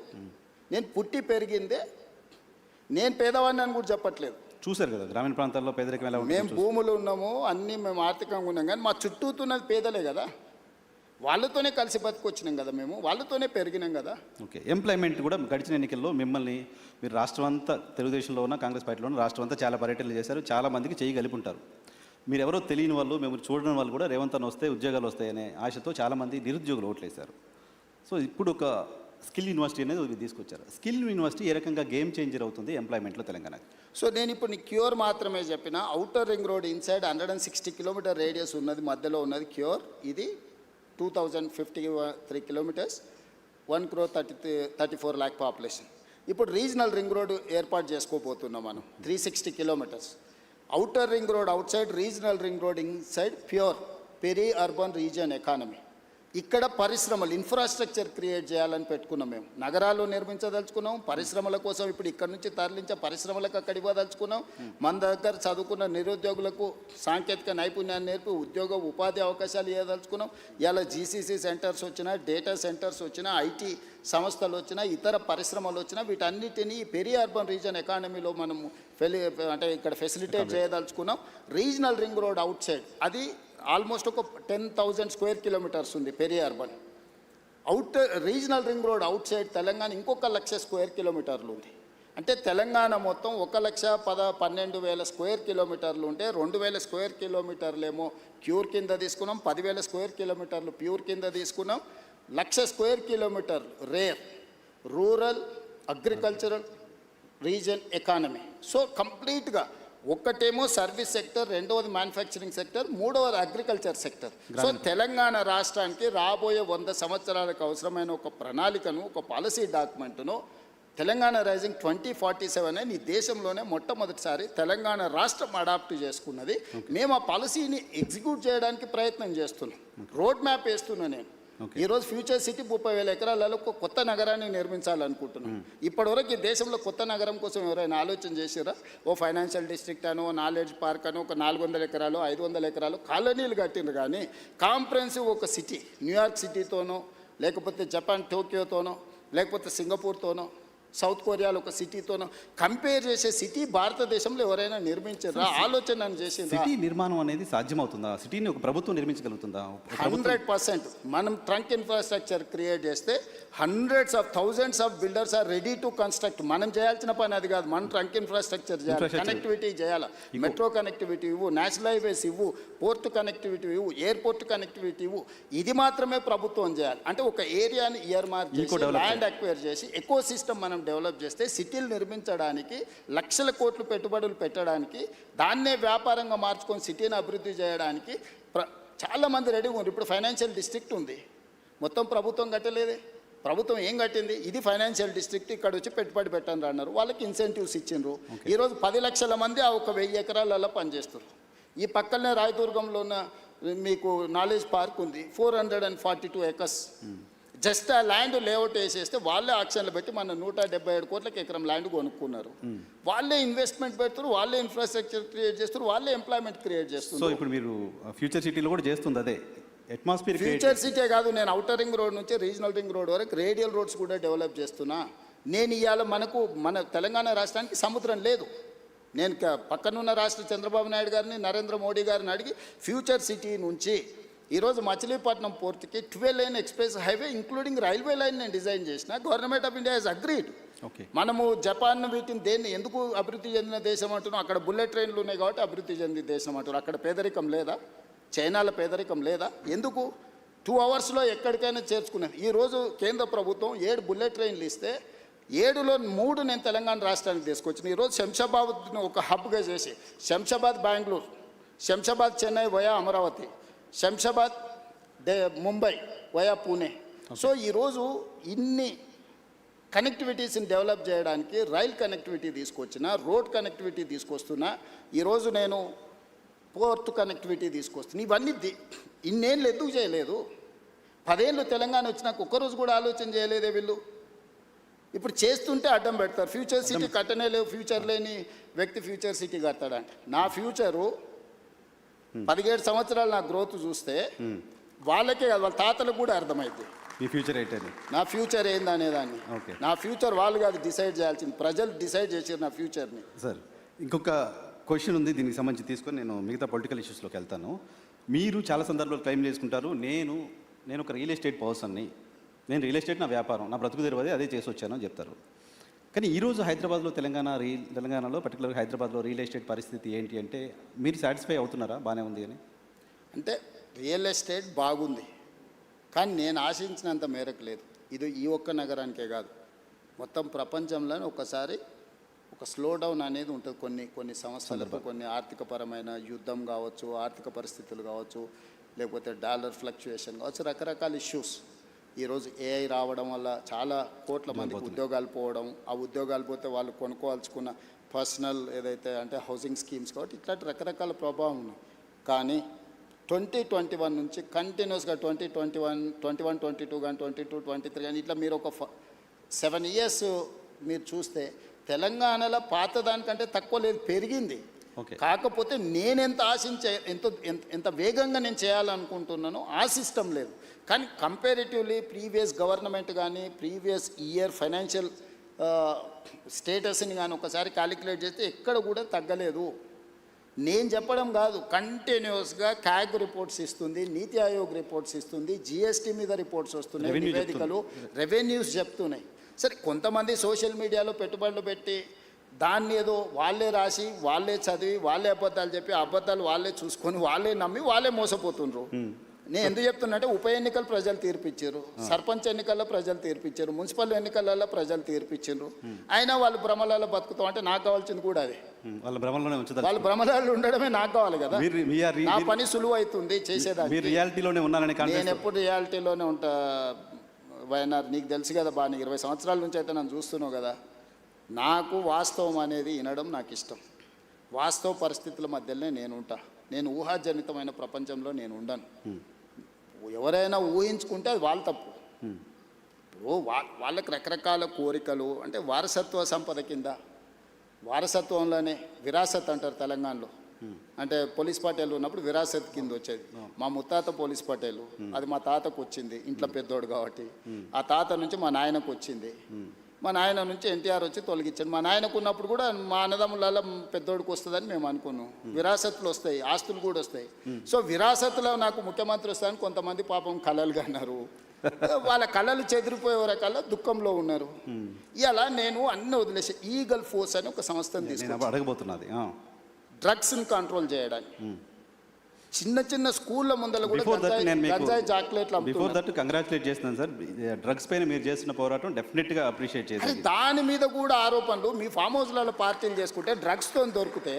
నేను పుట్టి పెరిగిందే, నేను పేదవాడిని అని కూడా చెప్పట్లేదు. చూసారు కదా గ్రామీణ ప్రాంతాల్లో పేదరికం ఎలా ఉంటుంది. మేము భూములు ఉన్నాము, అన్నీ మేము ఆర్థికంగా ఉన్నాం, కానీ మా చుట్టూతున్నది పేదలే కదా. వాళ్ళతోనే కలిసి బతికొచ్చినాం కదా, మేము వాళ్ళతోనే పెరిగినాం కదా. ఓకే, ఎంప్లాయ్మెంట్ కూడా గడిచిన ఎన్నికల్లో మిమ్మల్ని మీరు రాష్ట్రం అంతా, తెలుగుదేశంలో ఉన్న, కాంగ్రెస్ పార్టీలో ఉన్న రాష్ట్రం అంతా చాలా పర్యటనలు చేశారు, చాలా మందికి చేయి కలిపి ఉంటారు. మీరు ఎవరో తెలియని వాళ్ళు, మేము చూడని వాళ్ళు కూడా రేవంత్ అన్న వస్తే ఉద్యోగాలు వస్తాయనే ఆశతో చాలామంది నిరుద్యోగులు ఓట్లేశారు. సో ఇప్పుడు ఒక స్కిల్ యూనివర్సిటీ అనేది తీసుకొచ్చారు. స్కిల్ యూనివర్సిటీ ఏ రకంగా గేమ్ చేంజర్ అవుతుంది ఎంప్లాయ్మెంట్లో తెలంగాణకి? సో నేను ఇప్పుడు నీ క్యూర్ మాత్రమే చెప్పిన. Outer ring road inside 160 kilometer radius ఉన్నది, మధ్యలో ఉన్నది క్యూర్. ఇది 2053 కిలోమీటర్స్, 1,34 lakh పాపులేషన్. ఇప్పుడు రీజనల్ రింగ్ రోడ్ ఏర్పాటు చేసుకోబోతున్నాం మనం, 360 kilometers. Outer ring road outside, regional ring road inside, PURE peri urban region economy. ఇక్కడ పరిశ్రమలు, ఇన్ఫ్రాస్ట్రక్చర్ క్రియేట్ చేయాలని పెట్టుకున్నాం. మేము నగరాల్లో నిర్మించదలుచుకున్నాం, పరిశ్రమల కోసం ఇప్పుడు ఇక్కడ నుంచి తరలించే పరిశ్రమలకు అక్కడ ఇవ్వదలుచుకున్నాం. మన దగ్గర చదువుకున్న నిరుద్యోగులకు సాంకేతిక నైపుణ్యాన్ని నేర్పి ఉద్యోగ ఉపాధి అవకాశాలు ఇవ్వదలుచుకున్నాం. ఇలా జీసీసీ సెంటర్స్ వచ్చినా, డేటా సెంటర్స్ వచ్చినా, ఐటీ సంస్థలు వచ్చినా, ఇతర పరిశ్రమలు వచ్చినా, వీటన్నిటినీ పెరీ అర్బన్ రీజియన్ ఎకానమీలో మనము అంటే ఇక్కడ ఫెసిలిటేట్ చేయదలుచుకున్నాం. Regional ring road outside అది ఆల్మోస్ట్ ఒక 10,000 స్క్వేర్ కిలోమీటర్స్ ఉంది peri urban. Regional ring road outside Telangana ఇంకొక 1,00,000 స్క్వేర్ కిలోమీటర్లు ఉంది. అంటే తెలంగాణ మొత్తం 1,12,000 స్క్వేర్ కిలోమీటర్లు ఉంటే 2,000 స్క్వేర్ కిలోమీటర్లు ఏమో క్యూర్ కింద తీసుకున్నాం, 10,000 స్క్వేర్ కిలోమీటర్లు ప్యూర్ కింద తీసుకున్నాం, 1,00,000 square kilometer RARE rural agricultural region economy. So కంప్లీట్గా ఒక్కటేమో సర్వీస్ సెక్టర్, రెండవది మ్యానుఫ్యాక్చరింగ్ సెక్టర్, మూడవది అగ్రికల్చర్ సెక్టర్. సో తెలంగాణ రాష్ట్రానికి రాబోయే 100 సంవత్సరాలకు అవసరమైన ఒక ప్రణాళికను, ఒక పాలసీ డాక్యుమెంట్ను తెలంగాణ రైజింగ్ 2047 అని ఈ దేశంలోనే మొట్టమొదటిసారి తెలంగాణ రాష్ట్రం అడాప్ట్ చేసుకున్నది. మేము ఆ పాలసీని ఎగ్జిక్యూట్ చేయడానికి ప్రయత్నం చేస్తున్నాం, రోడ్ మ్యాప్ వేస్తున్నా నేను. ఈరోజు ఫ్యూచర్ సిటీ 30,000 ఎకరాలలో ఒక కొత్త నగరాన్ని నిర్మించాలనుకుంటున్నాం. ఇప్పటివరకు ఈ దేశంలో కొత్త నగరం కోసం ఎవరైనా ఆలోచన చేసారా? ఓ ఫైనాన్షియల్ డిస్ట్రిక్ట్ అనో, నాలెడ్జ్ పార్క్ అనో, ఒక 400 ఎకరాలు 500 ఎకరాలు కాలనీలు కట్టిండ్రు. కానీ కాంప్రహెన్సివ్ ఒక సిటీ, న్యూయార్క్ సిటీతోనో, లేకపోతే జపాన్ టోక్యోతోనో, లేకపోతే సింగపూర్తోనో, సౌత్ కొరియాలో ఒక సిటీతోనో కంపేర్ చేసే సిటీ భారతదేశంలో ఎవరైనా నిర్మించారా? ఆలోచన చేసింది. సిటీ నిర్మాణం అనేది సాధ్యమవుతుందా? సిటీని ఒక ప్రభుత్వం నిర్మించగలుగుతుందా? 100%. మనం ట్రంక్ ఇన్ఫ్రాస్ట్రక్చర్ క్రియేట్ చేస్తే hundreds of thousands of builders are ready to construct. మనం చేయాల్సిన పని అది కాదు. మనం ట్రంక్ ఇన్ఫ్రాస్ట్రక్చర్ చేయాలి, కనెక్టివిటీ చేయాలి, మెట్రో కనెక్టివిటీ ఇవ్వు, నేషనల్ హైవేస్ ఇవ్వు, పోర్ట్ కనెక్టివిటీ ఇవ్వు, ఎయిర్పోర్ట్ కనెక్టివిటీ ఇవ్వు. ఇది మాత్రమే ప్రభుత్వం చేయాలి. అంటే ఒక ఏరియాని ఇయర్ మార్క్ చేసి, ల్యాండ్ అక్వైర్ చేసి, ఎకో సిస్టమ్ మనం డెవలప్ చేస్తే సిటీలు నిర్మించడానికి, లక్షల కోట్లు పెట్టుబడులు పెట్టడానికి, దాన్నే వ్యాపారంగా మార్చుకొని సిటీని అభివృద్ధి చేయడానికి చాలామంది రెడీగా ఉన్నారు. ఇప్పుడు ఫైనాన్షియల్ డిస్ట్రిక్ట్ ఉంది, మొత్తం ప్రభుత్వం కట్టలేదే. ప్రభుత్వం ఏం కట్టింది? ఇది ఫైనాన్షియల్ డిస్ట్రిక్ట్, ఇక్కడ వచ్చి పెట్టుబడి పెట్టండి అన్నారు. వాళ్ళకి ఇన్సెంటివ్స్ ఇచ్చిండ్రు. ఈరోజు 10 లక్షల మంది ఆ 1,000 ఎకరాలలో పనిచేస్తారు. ఈ పక్కనే రాయదుర్గంలో ఉన్న మీకు నాలెడ్జ్ పార్క్ ఉంది, 442 ఎకర్స్. జస్ట్ ఆ ల్యాండ్ లేఅవుట్ వేసేస్తే వాళ్ళే ఆక్షన్లు పెట్టి మన 177 కోట్లకి ఎకరం ల్యాండ్ కొనుక్కున్నారు. వాళ్ళే ఇన్వెస్ట్మెంట్ పెడతారు, వాళ్ళే ఇన్ఫ్రాస్ట్రక్చర్ క్రియేట్ చేస్తారు, వాళ్ళే ఎంప్లాయ్మెంట్ క్రియేట్ చేస్తారు. సో ఇప్పుడు మీరు ఫ్యూచర్ సిటీలో కూడా చేస్తుంది అదే అట్మాస్ఫియర్. ఫ్యూచర్ సిటీ కాదు, నేను అవుటర్ రింగ్ రోడ్ నుంచి రీజనల్ రింగ్ రోడ్ వరకు రేడియల్ రోడ్స్ కూడా డెవలప్ చేస్తున్నా. నేను ఇవాళ మన తెలంగాణ రాష్ట్రానికి సముద్రం లేదు. నేను పక్కనున్న రాష్ట్ర చంద్రబాబు నాయుడు గారిని, నరేంద్ర మోడీ గారిని అడిగి ఫ్యూచర్ సిటీ నుంచి ఈరోజు మచిలీపట్నం పోర్టుకి 12 line express highway including railway line నేను డిజైన్ చేసిన. Government of India has agreed. మనము జపాన్ వీటిని దేన్ని ఎందుకు అభివృద్ధి చెందిన దేశం అంటున్నాం? అక్కడ బుల్లెట్ ట్రైన్లు ఉన్నాయి కాబట్టి అభివృద్ధి చెందిన దేశం అంటున్నారు. అక్కడ పేదరికం లేదా? చైనాలో పేదరికం లేదా? ఎందుకు 2 అవర్స్లో ఎక్కడికైనా చేర్చుకునేది? ఈరోజు కేంద్ర ప్రభుత్వం 7 బుల్లెట్ ట్రైన్లు ఇస్తే 7లో 3 నేను తెలంగాణ రాష్ట్రానికి తీసుకొచ్చిన. ఈరోజు శంషాబాద్ను ఒక హబ్గా చేసి, Shamshabad Bengaluru, Shamshabad Chennai via Amaravati, Shamshabad Mumbai via Pune. So ఈరోజు ఇన్ని కనెక్టివిటీస్ని డెవలప్ చేయడానికి రైల్ కనెక్టివిటీ తీసుకొచ్చిన, రోడ్ కనెక్టివిటీ తీసుకొస్తున్నా. ఈరోజు నేను పోర్ట్ కనెక్టివిటీ తీసుకొస్తున్నా. ఇవన్నీ ఇన్నేళ్ళు ఎందుకు చేయలేదు? 10 ఏళ్ళు తెలంగాణ వచ్చినాక ఒక్కరోజు కూడా ఆలోచన చేయలేదే వీళ్ళు. ఇప్పుడు చేస్తుంటే అడ్డం పెడతారు. ఫ్యూచర్ సిటీ కట్టనే లేవు, ఫ్యూచర్ లేని వ్యక్తి ఫ్యూచర్ సిటీ కడతాడంటే. నా ఫ్యూచరు 17 సంవత్సరాలు నా గ్రోత్ చూస్తే వాళ్ళకే కాదు, వాళ్ళ తాతలకు కూడా అర్థమైంది మీ ఫ్యూచర్ ఏంటని, నా ఫ్యూచర్ ఏందనేదాన్ని. నా ఫ్యూచర్ వాళ్ళు కాదు డిసైడ్ చేయాల్సింది, ప్రజలు డిసైడ్ చేసారు నా ఫ్యూచర్ని. సార్ ఇంకొక క్వశ్చన్ ఉంది, దీనికి సంబంధించి తీసుకొని నేను మిగతా పొలిటికల్ ఇష్యూస్లోకి వెళ్తాను. మీరు చాలా సందర్భాలు క్లెయిమ్ చేసుకుంటారు, నేను ఒక రియల్ ఎస్టేట్ పర్సన్ని, నేను రియల్ ఎస్టేట్ నా వ్యాపారం, నా బ్రతుకు తెరవది అదే చేసి వచ్చాను అని చెప్తారు. కానీ ఈరోజు హైదరాబాద్లో తెలంగాణలో పర్టికులర్గా హైదరాబాద్లో రియల్ ఎస్టేట్ పరిస్థితి ఏంటి అంటే మీరు సాటిస్ఫై అవుతున్నారా బాగానే ఉంది అని? అంటే రియల్ ఎస్టేట్ బాగుంది, కానీ నేను ఆశించినంత మేరకు లేదు. ఇది ఈ ఒక్క నగరానికే కాదు, మొత్తం ప్రపంచంలోనే ఒకసారి ఒక స్లో డౌన్ అనేది ఉంటుంది. కొన్ని సంవత్సరాలకు కొన్ని ఆర్థికపరమైన యుద్ధం కావచ్చు, ఆర్థిక పరిస్థితులు కావచ్చు, లేకపోతే డాలర్ ఫ్లక్చుయేషన్ కావచ్చు, రకరకాల ఇష్యూస్. ఈరోజు ఏఐ రావడం వల్ల చాలా కోట్ల మందికి ఉద్యోగాలు పోవడం, ఆ ఉద్యోగాలు పోతే వాళ్ళు కొనుక్కోవాల్సుకున్న పర్సనల్ ఏదైతే అంటే హౌసింగ్ స్కీమ్స్ కాబట్టి ఇట్లాంటి రకరకాల ప్రభావం ఉన్నాయి. కానీ 2021 నుంచి కంటిన్యూస్గా 2021, 22 కానీ 22, 23 కానీ ఇట్లా మీరు ఒక 7 ఇయర్స్ మీరు చూస్తే తెలంగాణలో పాత దానికంటే తక్కువ లేదు, పెరిగింది. కాకపోతే నేనెంత ఆశించే ఎంత వేగంగా నేను చేయాలనుకుంటున్నానో ఆ సిస్టమ్ లేదు. కానీ కంపారిటివ్లీ ప్రీవియస్ గవర్నమెంట్ కానీ ప్రీవియస్ ఇయర్ ఫైనాన్షియల్ స్టేటస్ని కానీ ఒకసారి క్యాలిక్యులేట్ చేస్తే ఎక్కడ కూడా తగ్గలేదు. నేను చెప్పడం కాదు, కంటిన్యూస్గా క్యాగ్ రిపోర్ట్స్ ఇస్తుంది, నీతి ఆయోగ్ రిపోర్ట్స్ ఇస్తుంది, జిఎస్టీ మీద రిపోర్ట్స్ వస్తున్నాయి, Revenue నివేదికలు, రెవెన్యూస్ చెప్తున్నాయి. సరే, కొంతమంది సోషల్ మీడియాలో పెట్టుబడులు పెట్టి దాన్ని ఏదో వాళ్ళే రాసి వాళ్ళే చదివి వాళ్ళే అబద్ధాలు చెప్పి అబద్ధాలు వాళ్ళే చూసుకొని వాళ్ళే నమ్మి వాళ్ళే మోసపోతుండ్రు. నేను ఎందుకు చెప్తున్నా అంటే, ఉప ఎన్నికలు ప్రజలు తీర్పిచ్చారు, సర్పంచ్ ఎన్నికల్లో ప్రజలు తీర్పిచ్చారు, మున్సిపల్ ఎన్నికలలో ప్రజలు తీర్పిచ్చారు. అయినా వాళ్ళు భ్రమలలో బతుకుతాం అంటే నాకు కావాల్సింది కూడా అదే. వాళ్ళ భ్రమలోనే ఉంచుతారు. వాళ్ళు భ్రమలలో ఉండడమే నాకు కావాలి కదా. నా పని సులువు అవుతుంది చేసేదాన్ని. మీరు రియాలిటీలోనే ఉన్నారని నేను ఎప్పుడు రియాలిటీలోనే ఉంటా వైఎన్ఆర్. నీకు తెలుసు కదా బాగా, నీకు 20 సంవత్సరాల నుంచి అయితే నన్ను చూస్తున్నావు కదా. నాకు వాస్తవం అనేది వినడం నాకు ఇష్టం. వాస్తవ పరిస్థితుల మధ్యలోనే నేను ఉంటా. నేను ఊహాజనితమైన ప్రపంచంలో నేను ఉండను. ఎవరైనా ఊహించుకుంటే అది వాళ్ళ తప్పు. ఇప్పుడు వాళ్ళకి రకరకాల కోరికలు, అంటే వారసత్వ సంపద కింద, వారసత్వంలోనే విరాసత్ అంటారు తెలంగాణలో. అంటే పోలీస్ పటేలు ఉన్నప్పుడు విరాసత్ కింద వచ్చేది. మా ముత్తాత పోలీస్ పటేలు, అది మా తాతకు వచ్చింది, ఇంట్లో పెద్దోడు కాబట్టి. ఆ తాత నుంచి మా నాయనకు వచ్చింది, మా నాయన నుంచి ఎన్టీఆర్ వచ్చి తొలగించాడు. మా నాయనకు ఉన్నప్పుడు కూడా మా అన్నదమ్ములలో పెద్దోడికి వస్తుందని మేము అనుకున్నాం. విరాసత్తులు వస్తాయి, ఆస్తులు కూడా వస్తాయి. సో విరాసత్తులో నాకు ముఖ్యమంత్రి వస్తాయని కొంతమంది పాపం కలలుగా అన్నారు. వాళ్ళ కళలు చెదిరిపోయే రకాల దుఃఖంలో ఉన్నారు. ఇలా నేను అన్ని వదిలేసి ఈగల్ ఫోర్స్ అని ఒక సంస్థను తీసుకున్నాను అడగబోతున్నది. డ్రగ్స్ని కంట్రోల్ చేయడానికి. చిన్న చిన్న స్కూళ్ళ ముందర కూడా గంజాయి చాక్లెట్లు బిఫోర్ దట్ కంగ్రాచులేట్ చేస్తున్నాను సార్. డ్రగ్స్ పైన మీరు చేసిన పోరాటం డెఫినెట్గా అప్రిషియేట్ చేయాలి. దాని మీద కూడా ఆరోపణలు. మీ ఫామ్ హౌస్లలో పార్టీలు చేసుకుంటే డ్రగ్స్తో దొరికితే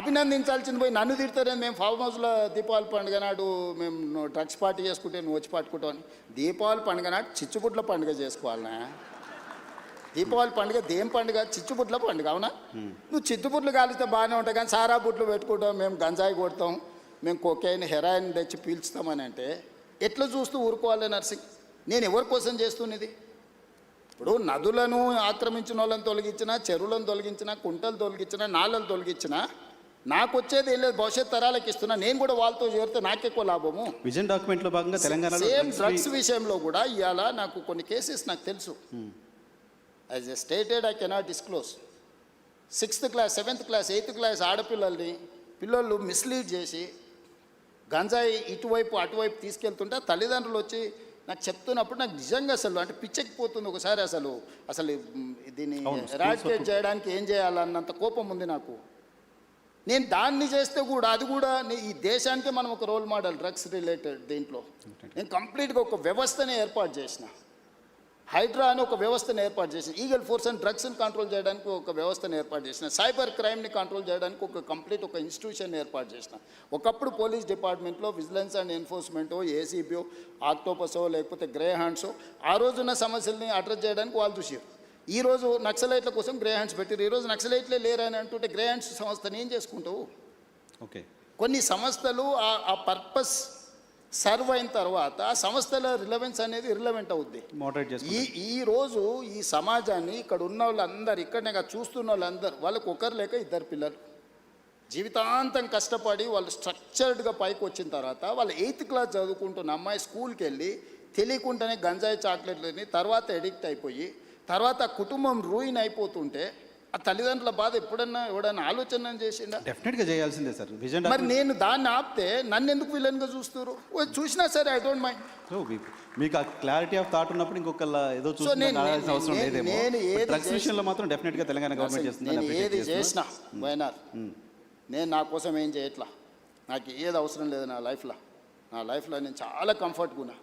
అభినందించాల్సింది పోయి నన్ను తిడతారని. మేము ఫామ్ హౌస్లో దీపావళి పండుగ నాడు మేము డ్రగ్స్ పార్టీ చేసుకుంటే నువ్వు వచ్చి పట్టుకుంటావు అని. దీపావళి పండుగ నాడు చిచ్చుబుడ్ల పండుగ చేసుకోవాలనా? దీపావళి పండుగ దేం పండుగ? చిచ్చుబుడ్ల పండుగ, అవునా? నువ్వు చిచ్చుబుడ్లు కాలిస్తే బాగానే ఉంటాయి, కానీ సారా బుడ్లు పెట్టుకుంటాం, మేము గంజాయి కొడతాం, మేము కొకైన్ హెరాయిన్ తెచ్చి పీల్చుతామని అంటే ఎట్లా చూస్తూ ఊరుకోవాలి నర్సింగ్? నేను ఎవరి కోసం చేస్తున్నది? ఇప్పుడు నదులను ఆక్రమించిన వాళ్ళని తొలగించినా, చెరువులను తొలగించినా, కుంటలు తొలగించినా, నాళ్ళను తొలగించినా నాకు వచ్చేది ఏం లేదు, భవిష్యత్ తరాలకు ఇస్తున్నా. నేను కూడా వాళ్ళతో చేరితే నాకెక్కువ లాభము. విజన్ డాక్యుమెంట్లో భాగంగా తెలంగాణ సేమ్ డ్రగ్స్ విషయంలో కూడా ఇవాళ నాకు కొన్ని కేసెస్ నాకు తెలుసు. As a stated I cannot disclose. 6th class 7th class 8th class పిల్లలు మిస్లీడ్ చేసి గంజాయి ఇటువైపు అటువైపు తీసుకెళ్తుంటే తల్లిదండ్రులు వచ్చి నాకు చెప్తున్నప్పుడు నాకు నిజంగా అసలు అంటే పిచ్చెక్కిపోతుంది ఒకసారి. అసలు దీన్ని ఎరాడికేట్ చేయడానికి ఏం చేయాలన్నంత కోపం ఉంది నాకు. నేను దాన్ని చేస్తే కూడా అది కూడా ఈ దేశానికే మనం ఒక రోల్ మోడల్ డ్రగ్స్ రిలేటెడ్ దీంట్లో. నేను కంప్లీట్గా ఒక వ్యవస్థనే ఏర్పాటు చేసిన. హైడ్రా అని ఒక వ్యవస్థను ఏర్పాటు చేసిన. ఈగల్ ఫోర్స్ అండ్ డ్రగ్స్ని కంట్రోల్ చేయడానికి ఒక వ్యవస్థను ఏర్పాటు చేసిన. సైబర్ క్రైమ్ని కంట్రోల్ చేయడానికి ఒక ఇన్స్టిట్యూషన్ ఏర్పాటు చేసిన. ఒకప్పుడు పోలీస్ డిపార్ట్మెంట్లో విజిలెన్స్ అండ్ ఎన్ఫోర్స్మెంటో, ఏసీబీఓ, ఆక్టోపసో లేకపోతే గ్రే హ్యాండ్సో ఆ రోజున్న సమస్యల్ని అడ్రస్ చేయడానికి వాళ్ళు చూసారు. ఈరోజు నక్సలైట్ల కోసం గ్రే హ్యాండ్స్ పెట్టారు. ఈరోజు నక్సలైట్లే లేరని అంటుంటే గ్రే హ్యాండ్స్ సంస్థను ఏం చేసుకుంటావు? ఓకే, కొన్ని సంస్థలు ఆ పర్పస్ సర్వ్ అయిన తర్వాత ఆ సంస్థల రిలవెన్స్ అనేది రిలవెంట్ అవుద్ది. ఈరోజు ఈ సమాజాన్ని ఇక్కడ ఉన్న వాళ్ళందరూ, ఇక్కడనే చూస్తున్న వాళ్ళందరూ, వాళ్ళకి ఒకరు లేక 2 పిల్లలు జీవితాంతం కష్టపడి వాళ్ళు స్ట్రక్చర్డ్గా పైకి వచ్చిన తర్వాత వాళ్ళు 8th క్లాస్ చదువుకుంటున్న అమ్మాయి స్కూల్కి వెళ్ళి తెలియకుండానే గంజాయి చాక్లెట్లని తర్వాత ఎడిక్ట్ అయిపోయి తర్వాత కుటుంబం రూయిన్ అయిపోతుంటే ఆ తల్లిదండ్రుల బాధ ఎవడన్నా ఆలోచన చేసిందా? డెఫినెట్గా చేయాల్సిందే సార్. మరి నేను దాన్ని ఆపితే నన్ను ఎందుకు విలన్గా చూస్తారు? చూసినా సరే ఐ డోంట్ మైండ్. మీకు ఆ క్లారిటీ ఆఫ్ థాట్ ఉన్నప్పుడు ఇంకొకళ్ళ ఏదో అవసరం లేదేమో. డ్రగ్స్ విషయంలో మాత్రం డెఫినెట్గా తెలంగాణ గవర్నమెంట్ చేస్తుంది. నేను ఏది చేసినా వైఎన్ఆర్, నేను నా కోసం ఏం చేయట్లా. నాకు ఏది అవసరం లేదు నా లైఫ్లో నేను చాలా కంఫర్ట్గా ఉన్నా.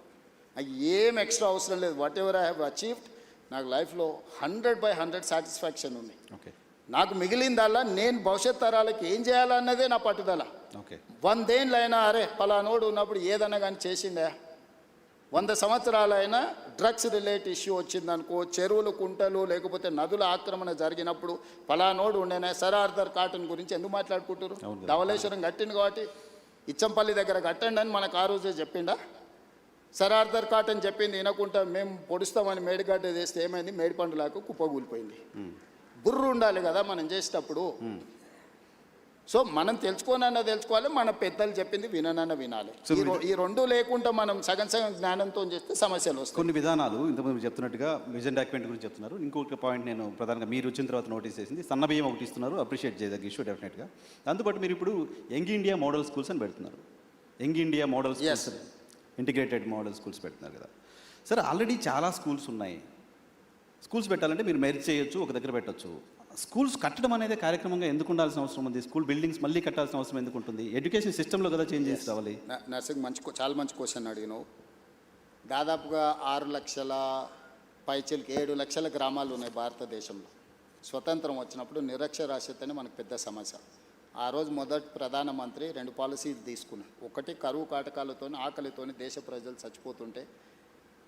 నాకు ఏం ఎక్స్ట్రా అవసరం లేదు. What ever I have achieved నాకు లైఫ్లో 100/100 సాటిస్ఫాక్షన్ ఉంది. నాకు మిగిలిందల్లా నేను భవిష్యత్ తరాలకి ఏం చేయాలన్నదే నా పట్టుదల. 100 ఏళ్ళైనా అరే పలానోడు ఉన్నప్పుడు ఏదన్నా కానీ చేసిండే, 100 సంవత్సరాలైనా డ్రగ్స్ రిలేటెడ్ ఇష్యూ వచ్చిందనుకో, చెరువులు కుంటలు లేకపోతే నదుల ఆక్రమణ జరిగినప్పుడు పలానోడు ఉండేనా. సర్ ఆర్థర్ కాటన్ గురించి ఎందుకు మాట్లాడుకుంటారు? ధవళేశ్వరం కట్టింది కాబట్టి ఇచ్చంపల్లి దగ్గర కట్టండి అని మనకు ఆ రోజే చెప్పిండా? సర్ ఆర్థర్ కాటన్ చెప్పింది వినకుండా మేము పొడుస్తామని మేడిగడ్డ చేస్తే ఏమైంది? మేడిపండులాకు కుప్పగూలిపోయింది. బుర్రు ఉండాలి కదా మనం చేసేటప్పుడు. సో మనం తెలుసుకోనన్నా తెలుసుకోవాలి, మన పెద్దలు చెప్పింది విననన్నా వినాలి. ఈ రెండు లేకుండా మనం సగం సగం జ్ఞానంతో చేస్తే సమస్యలు వస్తాయి. కొన్ని విధానాలు ఇంతకుముందు మీరు చెప్తున్నట్టుగా విజన్ డాక్యుమెంట్ గురించి చెప్తున్నారు. ఇంకొక పాయింట్ నేను ప్రధానంగా మీరు వచ్చిన తర్వాత నోటీస్ చేసింది, సన్న బియ్యం ఒకటి ఇస్తున్నారు, అప్రిషియేట్ చేయదగ్గ ఇష్యూ డెఫినెట్గా. దాంతోపాటు మీరు ఇప్పుడు యంగ్ ఇండియా మోడల్ స్కూల్స్ అని పెడుతున్నారు. Young India model schools, integrated model schools పెడుతున్నారు కదా సార్. ఆల్రెడీ చాలా స్కూల్స్ ఉన్నాయి. స్కూల్స్ పెట్టాలంటే మీరు మెర్జ్ చేయొచ్చు, ఒక దగ్గర పెట్టచ్చు. స్కూల్స్ కట్టడం అనేది కార్యక్రమంగా ఎందుకు ఉండాల్సిన అవసరం ఉంది? స్కూల్ బిల్డింగ్స్ మళ్ళీ కట్టాల్సిన అవసరం ఎందుకు ఉంటుంది? ఎడ్యుకేషన్ సిస్టంలో కదా చేంజ్ చేసి రావాలి. నర్సింగ్ చాలా మంచి క్వశ్చన్ అడిగినావు. దాదాపుగా 6 లక్షల పైచీలకి 7 లక్షల గ్రామాలు ఉన్నాయి భారతదేశంలో. స్వతంత్రం వచ్చినప్పుడు నిరక్షరాస్యతనే మనకు పెద్ద సమస్య. ఆ రోజు మొదటి ప్రధానమంత్రి 2 పాలసీలు తీసుకున్నాడు. ఒకటి, కరువు కాటకాలతో ఆకలితో దేశ ప్రజలు చచ్చిపోతుంటే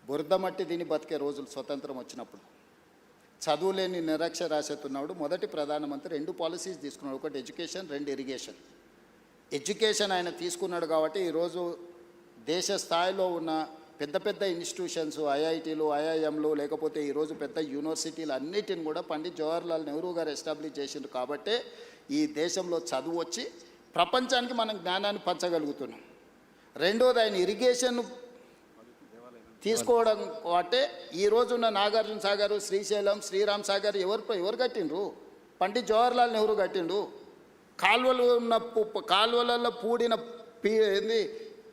బురద మట్టి దీని బతికే రోజులు స్వతంత్రం వచ్చినప్పుడు. చదువులేని నిరక్షరాస్యత ఉన్నప్పుడు మొదటి ప్రధానమంత్రి 2 పాలసీస్ తీసుకున్నాడు. ఒకటి ఎడ్యుకేషన్, 2 ఇరిగేషన్. ఎడ్యుకేషన్ ఆయన తీసుకున్నాడు కాబట్టి ఈరోజు దేశ స్థాయిలో ఉన్న పెద్ద పెద్ద ఇన్స్టిట్యూషన్స్, ఐఐటీలు, ఐఐఎంలు, లేకపోతే ఈరోజు పెద్ద యూనివర్సిటీలు అన్నిటిని కూడా పండిత్ జవహర్లాల్ నెహ్రూ గారు ఎస్టాబ్లిష్ చేసిండ్రు. కాబట్టే ఈ దేశంలో చదువు వచ్చి ప్రపంచానికి మనం జ్ఞానాన్ని పంచగలుగుతున్నాం. రెండోది, ఆయన ఇరిగేషన్ తీసుకోవడం అంటే ఈ రోజున్న నాగార్జున సాగర్, శ్రీశైలం, శ్రీరామ్ సాగర్ ఎవరు కట్టిండ్రు? పండిత్ జవహర్లాల్ నెహ్రూ కట్టిండు. కాలువలు ఉన్న కాలువలలో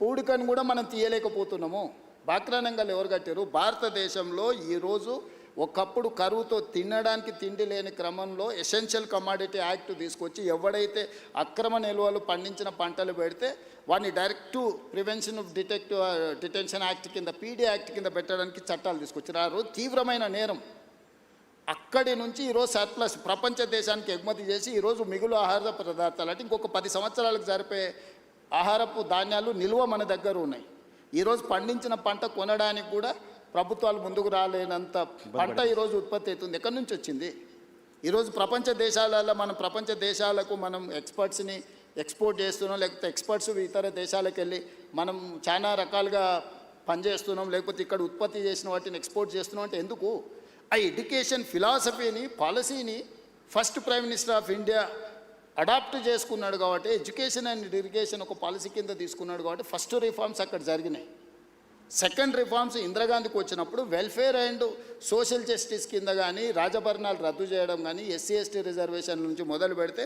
పూడికను కూడా మనం తీయలేకపోతున్నాము. బాక్రానంగాలు ఎవరు కట్టారు? భారతదేశంలో ఈరోజు ఒకప్పుడు కరువుతో తినడానికి తిండి లేని క్రమంలో ఎసెన్షియల్ కమాడిటీ యాక్ట్ తీసుకొచ్చి ఎవడైతే అక్రమ నిల్వలు పండించిన పంటలు పెడితే వాడిని direct prevention of detention act కింద, పీడీ యాక్ట్ కింద పెట్టడానికి చట్టాలు తీసుకొచ్చారు. ఆ రోజు తీవ్రమైన నేరం. అక్కడి నుంచి ఈరోజు సర్ప్లస్ ప్రపంచ దేశానికి ఎగుమతి చేసి ఈరోజు మిగులు ఆహార పదార్థాలు అంటే ఇంకొక 10 సంవత్సరాలకు జరిపే ఆహారపు ధాన్యాలు నిల్వ మన దగ్గర ఉన్నాయి. ఈరోజు పండించిన పంట కొనడానికి కూడా ప్రభుత్వాలు ముందుకు రాలేనంత పంట ఈరోజు ఉత్పత్తి అవుతుంది. ఎక్కడి నుంచి వచ్చింది? ఈరోజు ప్రపంచ దేశాలలో ప్రపంచ దేశాలకు మనం ఎక్స్పర్ట్స్ని ఎక్స్పోర్ట్ చేస్తున్నాం, లేకపోతే ఎక్స్పర్ట్స్ ఇతర దేశాలకు వెళ్ళి మనం చాలా రకాలుగా పనిచేస్తున్నాం, లేకపోతే ఇక్కడ ఉత్పత్తి చేసిన వాటిని ఎక్స్పోర్ట్ చేస్తున్నాం అంటే ఎందుకు? ఆ ఎడ్యుకేషన్ ఫిలాసఫీని, పాలసీని first prime minister of India adopt చేసుకున్నాడు కాబట్టి, ఎడ్యుకేషన్ అండ్ ఇరిగేషన్ ఒక పాలసీ కింద తీసుకున్నాడు కాబట్టి ఫస్ట్ రిఫార్మ్స్ అక్కడ జరిగినాయి. సెకండ్ రిఫార్మ్స్ ఇందిరాగాంధీకి వచ్చినప్పుడు వెల్ఫేర్ అండ్ సోషల్ జస్టిస్ కింద కానీ రాజభరణాలు రద్దు చేయడం కానీ, ఎస్సీ ఎస్టీ రిజర్వేషన్ నుంచి మొదలు పెడితే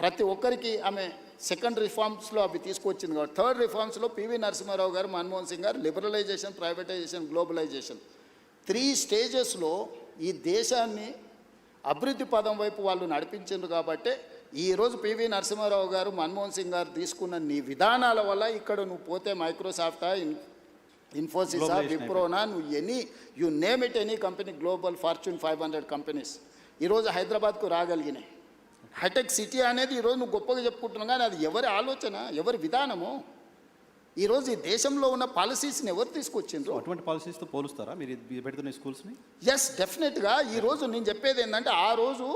ప్రతి ఒక్కరికి ఆమె సెకండ్ రిఫార్మ్స్లో అవి తీసుకొచ్చింది కాబట్టి, థర్డ్ రిఫార్మ్స్లో పివి నరసింహారావు గారు, మన్మోహన్ సింగ్ గారు లిబరలైజేషన్, ప్రైవేటైజేషన్, గ్లోబలైజేషన్ 3 స్టేజెస్లో ఈ దేశాన్ని అభివృద్ధి పదం వైపు వాళ్ళు నడిపించారు. కాబట్టి ఈరోజు పివి నరసింహారావు గారు, మన్మోహన్ సింగ్ గారు తీసుకున్న నీ విధానాల వల్ల ఇక్కడ నువ్వు పోతే మైక్రోసాఫ్టా, ఇన్ఫోసిసా, విప్రోనా, నువ్వు you name it, any company, global fortune 500 companies ఈరోజు హైదరాబాద్కు రాగలిగినాయి. హైటెక్ సిటీ అనేది ఈరోజు నువ్వు గొప్పగా చెప్పుకుంటున్నావు, కానీ అది ఎవరి ఆలోచన, ఎవరి విధానము? ఈరోజు ఈ దేశంలో ఉన్న పాలసీస్ని ఎవరు తీసుకొచ్చిండ్రు? అటువంటి పాలసీస్తో పోలుస్తారా మీరు పెడుతున్న స్కూల్స్ని? ఎస్, డెఫినెట్గా. ఈరోజు నేను చెప్పేది ఏంటంటే, ఆ రోజు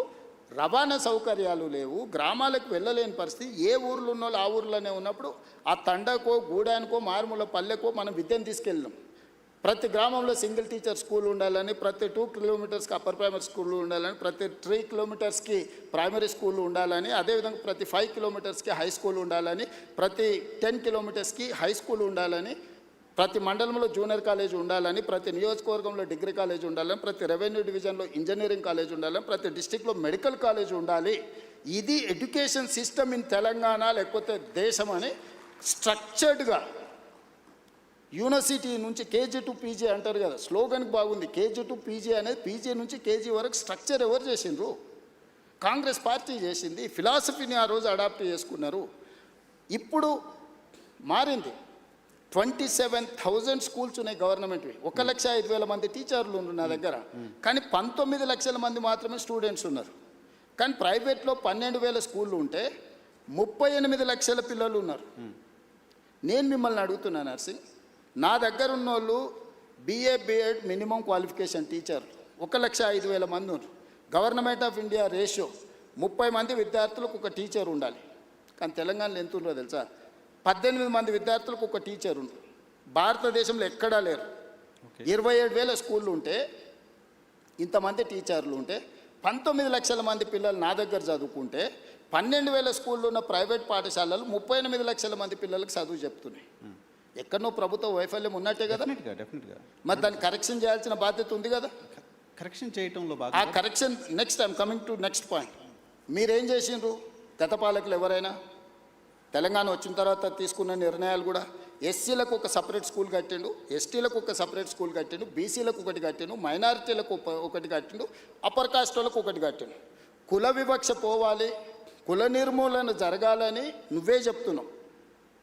రవాణా సౌకర్యాలు లేవు, గ్రామాలకు వెళ్ళలేని పరిస్థితి. ఏ ఊర్లో ఉన్నోళ్ళు ఆ ఊర్లోనే ఉన్నప్పుడు ఆ తండకో, గూడానికో, మారుమూల పల్లెకో మనం విద్యను తీసుకెళ్ళాం. ప్రతి గ్రామంలో సింగిల్ టీచర్ స్కూల్ ఉండాలని, ప్రతి 2 కిలోమీటర్స్కి అప్పర్ ప్రైమరీ స్కూళ్ళు ఉండాలని, ప్రతి 3 కిలోమీటర్స్కి ప్రైమరీ స్కూళ్ళు ఉండాలని, అదేవిధంగా ప్రతి 5 కిలోమీటర్స్కి హై స్కూల్ ఉండాలని, ప్రతి 10 కిలోమీటర్స్కి హై స్కూల్ ఉండాలని, ప్రతి మండలంలో జూనియర్ కాలేజ్ ఉండాలని, ప్రతి నియోజకవర్గంలో డిగ్రీ కాలేజ్ ఉండాలని, ప్రతి రెవెన్యూ డివిజన్లో ఇంజనీరింగ్ కాలేజ్ ఉండాలని, ప్రతి డిస్టిక్లో మెడికల్ కాలేజ్ ఉండాలి. ఇది ఎడ్యుకేషన్ సిస్టమ్ ఇన్ తెలంగాణ లేకపోతే దేశం అని స్ట్రక్చర్డ్గా యూనివర్సిటీ నుంచి కేజీ టు పీజీ అంటారు కదా, స్లోగన్కి బాగుంది. కేజీ టు పీజీ అనేది పీజీ నుంచి కేజీ వరకు స్ట్రక్చర్ ఎవరు చేసిండ్రు? కాంగ్రెస్ పార్టీ చేసింది. ఫిలాసఫీని ఆ రోజు అడాప్ట్ చేసుకున్నారు. ఇప్పుడు మారింది. 27,000 స్కూల్స్ ఉన్నాయి గవర్నమెంట్వి. 1,05,000 మంది టీచర్లు ఉన్నారు నా దగ్గర, కానీ 19 లక్షల మంది మాత్రమే స్టూడెంట్స్ ఉన్నారు. కానీ ప్రైవేట్లో 12,000 స్కూళ్ళు ఉంటే 38 లక్షల పిల్లలు ఉన్నారు. నేను మిమ్మల్ని అడుగుతున్నా నర్సింగ్, నా దగ్గర ఉన్న వాళ్ళు BA B.Ed మినిమం క్వాలిఫికేషన్ టీచర్లు 1,05,000 మంది ఉన్నారు. గవర్నమెంట్ ఆఫ్ ఇండియా రేషియో 30 మంది విద్యార్థులకు ఒక టీచర్ ఉండాలి. కానీ తెలంగాణలో ఎంత ఉందో తెలుసా? 18 మంది విద్యార్థులకు ఒక టీచర్ ఉంది. భారతదేశంలో ఎక్కడా లేరు. 27,000 స్కూళ్ళు ఉంటే, ఇంతమంది టీచర్లు ఉంటే, 19 లక్షల మంది పిల్లలు నా దగ్గర చదువుకుంటే 12,000 స్కూళ్ళు ఉన్న ప్రైవేట్ పాఠశాలలు 38 లక్షల మంది పిల్లలకు చదువు చెప్తున్నాయి. ఎక్కడనో ప్రభుత్వ వైఫల్యం ఉన్నట్టే కదా. డెఫినెట్గా మరి దాన్ని కరెక్షన్ చేయాల్సిన బాధ్యత ఉంది కదా. కరెక్షన్ చేయటంలో ఆ బాగా correction next I'm coming to next point. మీరేం చేసిండ్రు గత పాలకులు ఎవరైనా? తెలంగాణ వచ్చిన తర్వాత తీసుకున్న నిర్ణయాలు కూడా ఎస్సీలకు ఒక సపరేట్ స్కూల్ కట్టిండు, ఎస్టీలకు ఒక సపరేట్ స్కూల్ కట్టిండు, బీసీలకు ఒకటి కట్టిండు, మైనారిటీలకు ఒకటి కట్టిండు, అప్పర్ కాస్ట్ వాళ్ళకు ఒకటి కట్టిండు. కుల వివక్ష పోవాలి, కుల నిర్మూలన జరగాలని నువ్వే చెప్తున్నావు.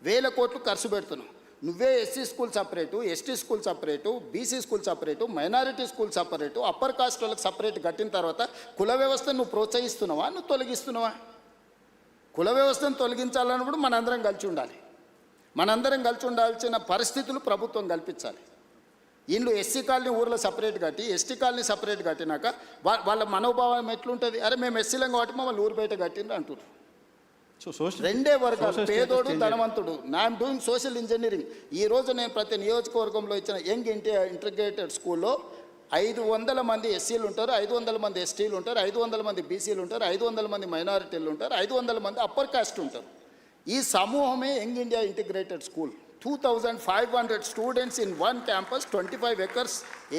1,000 కోట్లు ఖర్చు పెడుతున్నావు. నువ్వే SC school separate, ST school separate, BC school separate, minority school separate, upper caste వాళ్ళకి సపరేట్ కట్టిన తర్వాత కుల వ్యవస్థను నువ్వు ప్రోత్సహిస్తున్నావా, నువ్వు తొలగిస్తున్నావా? కుల వ్యవస్థను తొలగించాలన్నప్పుడు మనందరం కలిసి ఉండాలి. మనందరం కలిసి ఉండాల్సిన పరిస్థితులు ప్రభుత్వం కల్పించాలి. వీళ్ళు ఎస్సీ కాలనీ ఊర్లో సపరేట్ కట్టి, ఎస్టీ కాలనీ సపరేట్ కట్టినాక వాళ్ళ మనోభావం ఎట్లుంటుంది? అరే మేము ఎస్సీలం కాబట్టి మమ్మల్ని ఊరు బయట కట్టిండ్రు అంటున్నారు. రెండే వర్గాలు, పేదోడు ధనవంతుడు. I'm doing social engineering. ఈరోజు నేను ప్రతి నియోజకవర్గంలో ఇచ్చిన యంగ్ ఇంటిగ్రేటెడ్ స్కూల్లో 500 మంది ఎస్సీలు ఉంటారు, 500 మంది ఎస్టీలు ఉంటారు, 500 మంది బీసీలు ఉంటారు, 500 మంది మైనారిటీలు ఉంటారు, 500 మంది అప్పర్ కాస్ట్ ఉంటారు. ఈ సమూహమే Young India Integrated School. 2,500 students in one campus, 25 acres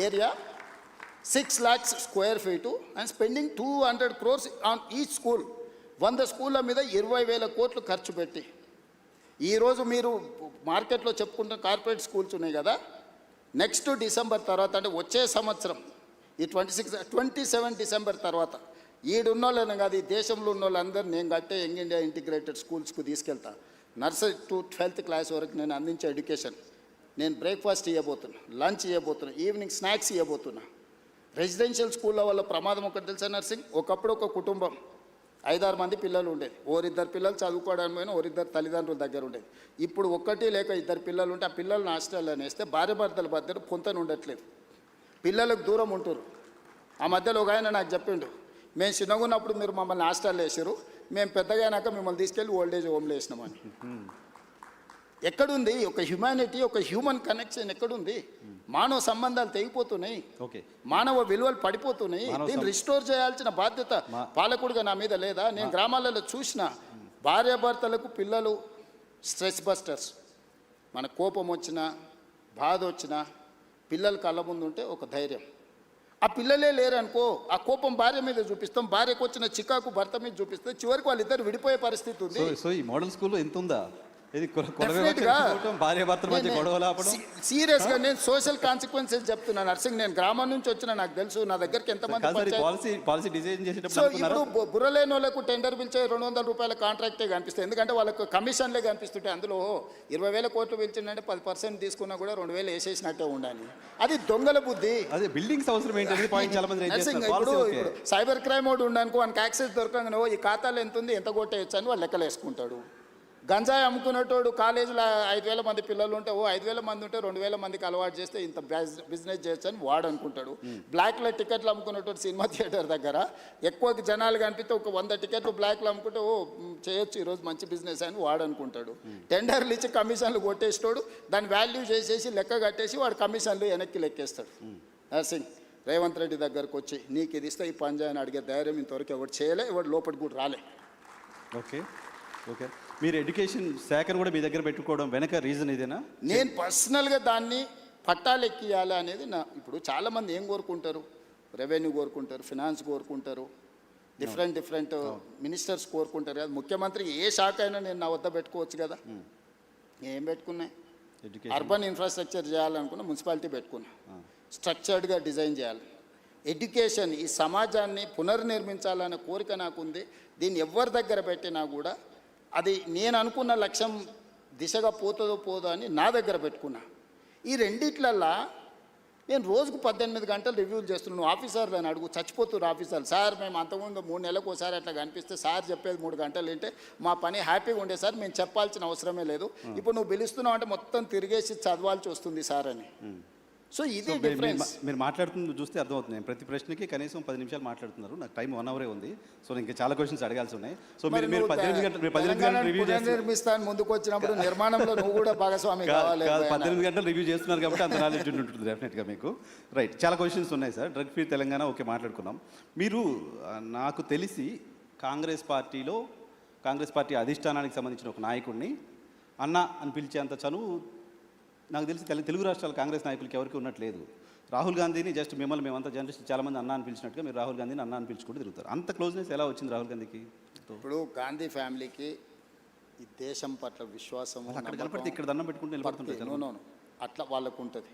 area, 6 lakhs square feet and spending 200 crores on each school. 100 స్కూళ్ళ మీద 20,000 కోట్లు ఖర్చు పెట్టి ఈరోజు మీరు మార్కెట్లో చెప్పుకుంటున్న కార్పొరేట్ స్కూల్స్ ఉన్నాయి కదా, నెక్స్ట్ డిసెంబర్ తర్వాత అంటే వచ్చే సంవత్సరం ఈ 27 డిసెంబర్ తర్వాత ఈడున్నోళ్ళని కాదు, ఈ దేశంలో ఉన్న వాళ్ళందరూ నేను కట్టే యంగ్ ఇండియా ఇంటిగ్రేటెడ్ స్కూల్స్కు తీసుకెళ్తా. నర్సరీ టు 12th క్లాస్ వరకు నేను అందించే ఎడ్యుకేషన్. నేను బ్రేక్ఫాస్ట్ ఇవ్వబోతున్నా, లంచ్ ఇవ్వబోతున్నా, ఈవినింగ్ స్నాక్స్ ఇవ్వబోతున్నా. రెసిడెన్షియల్ స్కూళ్ళ వల్ల ప్రమాదం ఒకటి తెలుసా నర్సింగ్? ఒకప్పుడు ఒక కుటుంబం 5-6 మంది పిల్లలు ఉండేది. ఓరిద్దరు పిల్లలు చదువుకోవడానికి పోయినా ఓరిద్దరు తల్లిదండ్రుల దగ్గర ఉండేది. ఇప్పుడు ఒకటి లేక 2 పిల్లలు ఉంటే ఆ పిల్లల్ని హాస్టల్లో వేస్తే భార్యాభర్తల మధ్య పొంతన ఉండట్లేదు, పిల్లలకు దూరం ఉంటారు. ఆ మధ్యలో ఒక ఆయన నాకు చెప్పిండు, మేము చిన్నగా ఉన్నప్పుడు మీరు మమ్మల్ని హాస్టల్లో వేసారు, మేము పెద్దగా అయినాక మిమ్మల్ని తీసుకెళ్ళి ఓల్డేజ్ హోమ్లో వేసినామని. ఎక్కడుంది ఒక హ్యుమానిటీ, ఒక హ్యూమన్ కనెక్షన్ ఎక్కడుంది? మానవ సంబంధాలు తెగిపోతున్నాయి, మానవ విలువలు పడిపోతున్నాయి. దీన్ని రిస్టోర్ చేయాల్సిన బాధ్యత పాలకుడిగా నా మీద లేదా? నేను గ్రామాలలో చూసిన భార్యాభర్తలకు పిల్లలు స్ట్రెస్ బస్టర్స్. మన కోపం వచ్చినా బాధ వచ్చినా పిల్లలు కళ్ళ ముందు ఉంటే ఒక ధైర్యం. ఆ పిల్లలే లేరనుకో, ఆ కోపం భార్య మీద చూపిస్తాం, భార్యకు వచ్చిన చికాకు భర్త మీద చూపిస్తే చివరికి వాళ్ళిద్దరు విడిపోయే పరిస్థితి ఉంది. సో ఈ మోడల్ స్కూల్లో ఎంత ఉందా? సీరియస్గా నేను సోషల్ కాన్సిక్వెన్సెస్ చెప్తున్నాను నర్సింగ్. నేను గ్రామం నుంచి వచ్చిన, నాకు తెలుసు నా దగ్గరికి ఎంతమంది. సో ఇప్పుడు బుర్రలేని వాళ్ళకు టెండర్ పిలిచే 200 రూపాయల కాంట్రాక్టే కనిపిస్తాయి, ఎందుకంటే వాళ్ళకు కమిషన్లే కనిపిస్తుంటాయి. అందులో 20,000 కోట్లు పిలిచిందంటే 10% తీసుకున్నా కూడా 2,000 వేసేసినట్టే ఉండాలి. అది దొంగల బుద్ధి. అదే బిల్డింగ్స్ అవసరం ఏంటి? ఇప్పుడు సైబర్ క్రైమ్ ఒకటి ఉండనుకో, వానికి యాక్సెస్ దొరకగానే ఈ ఖాతాలో ఎంత ఉంది, ఎంత కొట్టేయచ్చు అని వాళ్ళు లెక్కలు వేసుకుంటాడు. గంజాయి అమ్ముకునేటోడు కాలేజీలో 5,000 మంది పిల్లలు ఉంటే 5,000 మంది ఉంటే 2,000 మందికి అలవాటు చేస్తే ఇంత బిజినెస్ చేయొచ్చు అని వాడు అనుకుంటాడు. బ్లాక్లో టికెట్లు అమ్ముకునేటోడు సినిమా థియేటర్ దగ్గర ఎక్కువ జనాలు కనిపిస్తే ఒక 100 టికెట్లు బ్లాక్లో అమ్ముకుంటే చేయొచ్చు ఈరోజు మంచి బిజినెస్ అని వాడు అనుకుంటాడు. టెండర్లు ఇచ్చి కమిషన్లు కొట్టేస్తాడు, దాని వాల్యూ చేసేసి లెక్క కట్టేసి వాడు కమిషన్లు వెనక్కి లెక్కేస్తాడు. నర్సింగ్ రేవంత్ రెడ్డి దగ్గరకు వచ్చి నీకు ఇది ఇస్తే ఈ పని చేయని అడిగే ధైర్యం ఇంతవరకు ఎవరు చేయలే, ఎవరు లోపలికి కూడా రాలే. ఓకే, మీరు ఎడ్యుకేషన్ శాఖను కూడా మీ దగ్గర పెట్టుకోవడం వెనక రీజన్ ఇదేనా? నేను పర్సనల్గా దాన్ని పట్టాలు ఎక్కియాలి అనేది నా. ఇప్పుడు చాలామంది ఏం కోరుకుంటారు? రెవెన్యూ కోరుకుంటారు, ఫినాన్స్ కోరుకుంటారు, డిఫరెంట్ మినిస్టర్స్ కోరుకుంటారు కదా. ముఖ్యమంత్రి ఏ శాఖ అయినా నేను నా వద్ద పెట్టుకోవచ్చు కదా. ఏం పెట్టుకున్నా? అర్బన్ ఇన్ఫ్రాస్ట్రక్చర్ చేయాలనుకున్నా, మున్సిపాలిటీ పెట్టుకున్నా. స్ట్రక్చర్డ్గా డిజైన్ చేయాలి. ఎడ్యుకేషన్, ఈ సమాజాన్ని పునర్నిర్మించాలనే కోరిక నాకుంది. దీన్ని ఎవరి దగ్గర పెట్టినా కూడా అది నేను అనుకున్న లక్ష్యం దిశగా పోదో అని నా దగ్గర పెట్టుకున్నా. ఈ రెండిట్లల్లా నేను రోజుకు 18 గంటలు రివ్యూలు చేస్తున్నాను. ఆఫీసర్లు అని అడుగు, చచ్చిపోతున్నారు ఆఫీసర్లు. సార్ మేము అంతకుముందు 3 నెలలకు ఒకసారి అట్లా కనిపిస్తే సార్ చెప్పేది 3 గంటలు ఏంటే మా పని హ్యాపీగా ఉండే సార్, మేము చెప్పాల్సిన అవసరమే లేదు. ఇప్పుడు నువ్వు పిలుస్తున్నావు అంటే మొత్తం తిరిగేసి చదవాల్సి వస్తుంది సార్ అని. సో ఇది డిఫరెన్స్. మీరు మాట్లాడుతుంది చూస్తే అర్థమవుతుంది. నేను ప్రతి ప్రశ్నకి కనీసం 10 నిమిషాలు మాట్లాడుతున్నారు. నాకు టైం 1 అవరే ఉంది. సో ఇంకా చాలా క్వశ్చన్స్ అడగాల్సి ఉన్నాయి. సో మీరు 18 గంటలు రివ్యూ నిర్మిస్తాను ముందుకు వచ్చినప్పుడు నిర్మాణంలో నువ్వు కూడా భాగస్వామి కావాలి. 18 గంటలు రివ్యూ చేస్తున్నారు కాబట్టి అంత నాలెడ్జ్ ఉంటుంది డెఫినెట్గా మీకు. రైట్, చాలా క్వశ్చన్స్ ఉన్నాయి sir. Drug free Telangana okay మాట్లాడుకున్నాం. మీరు నాకు తెలిసి కాంగ్రెస్ పార్టీలో కాంగ్రెస్ పార్టీ అధిష్టానానికి సంబంధించిన ఒక నాయకుడిని అన్న అని పిలిచేంత చనువు నాకు తెలిసి తెలుగు రాష్ట్రాల కాంగ్రెస్ నాయకులకి ఎవరికి ఉన్నట్లేదు. రాహుల్ గాంధీని జస్ట్ మిమ్మల్ని మేమంతా జర్నలిస్ట్ చాలామంది అన్న అని పిలిచినట్టుగా మీరు రాహుల్ గాంధీని అన్న అని పిలుచుకుంటూ తిరుగుతారు. అంత క్లోజ్నెస్ ఎలా వచ్చింది రాహుల్ గాంధీకి? ఇప్పుడు గాంధీ ఫ్యామిలీకి ఈ దేశం పట్ల విశ్వాసము అక్కడ కనపడితే ఇక్కడ దండం పెట్టుకుంటూ నిలబడుతుంటారు. నో అట్లా వాళ్ళకు ఉంటుంది.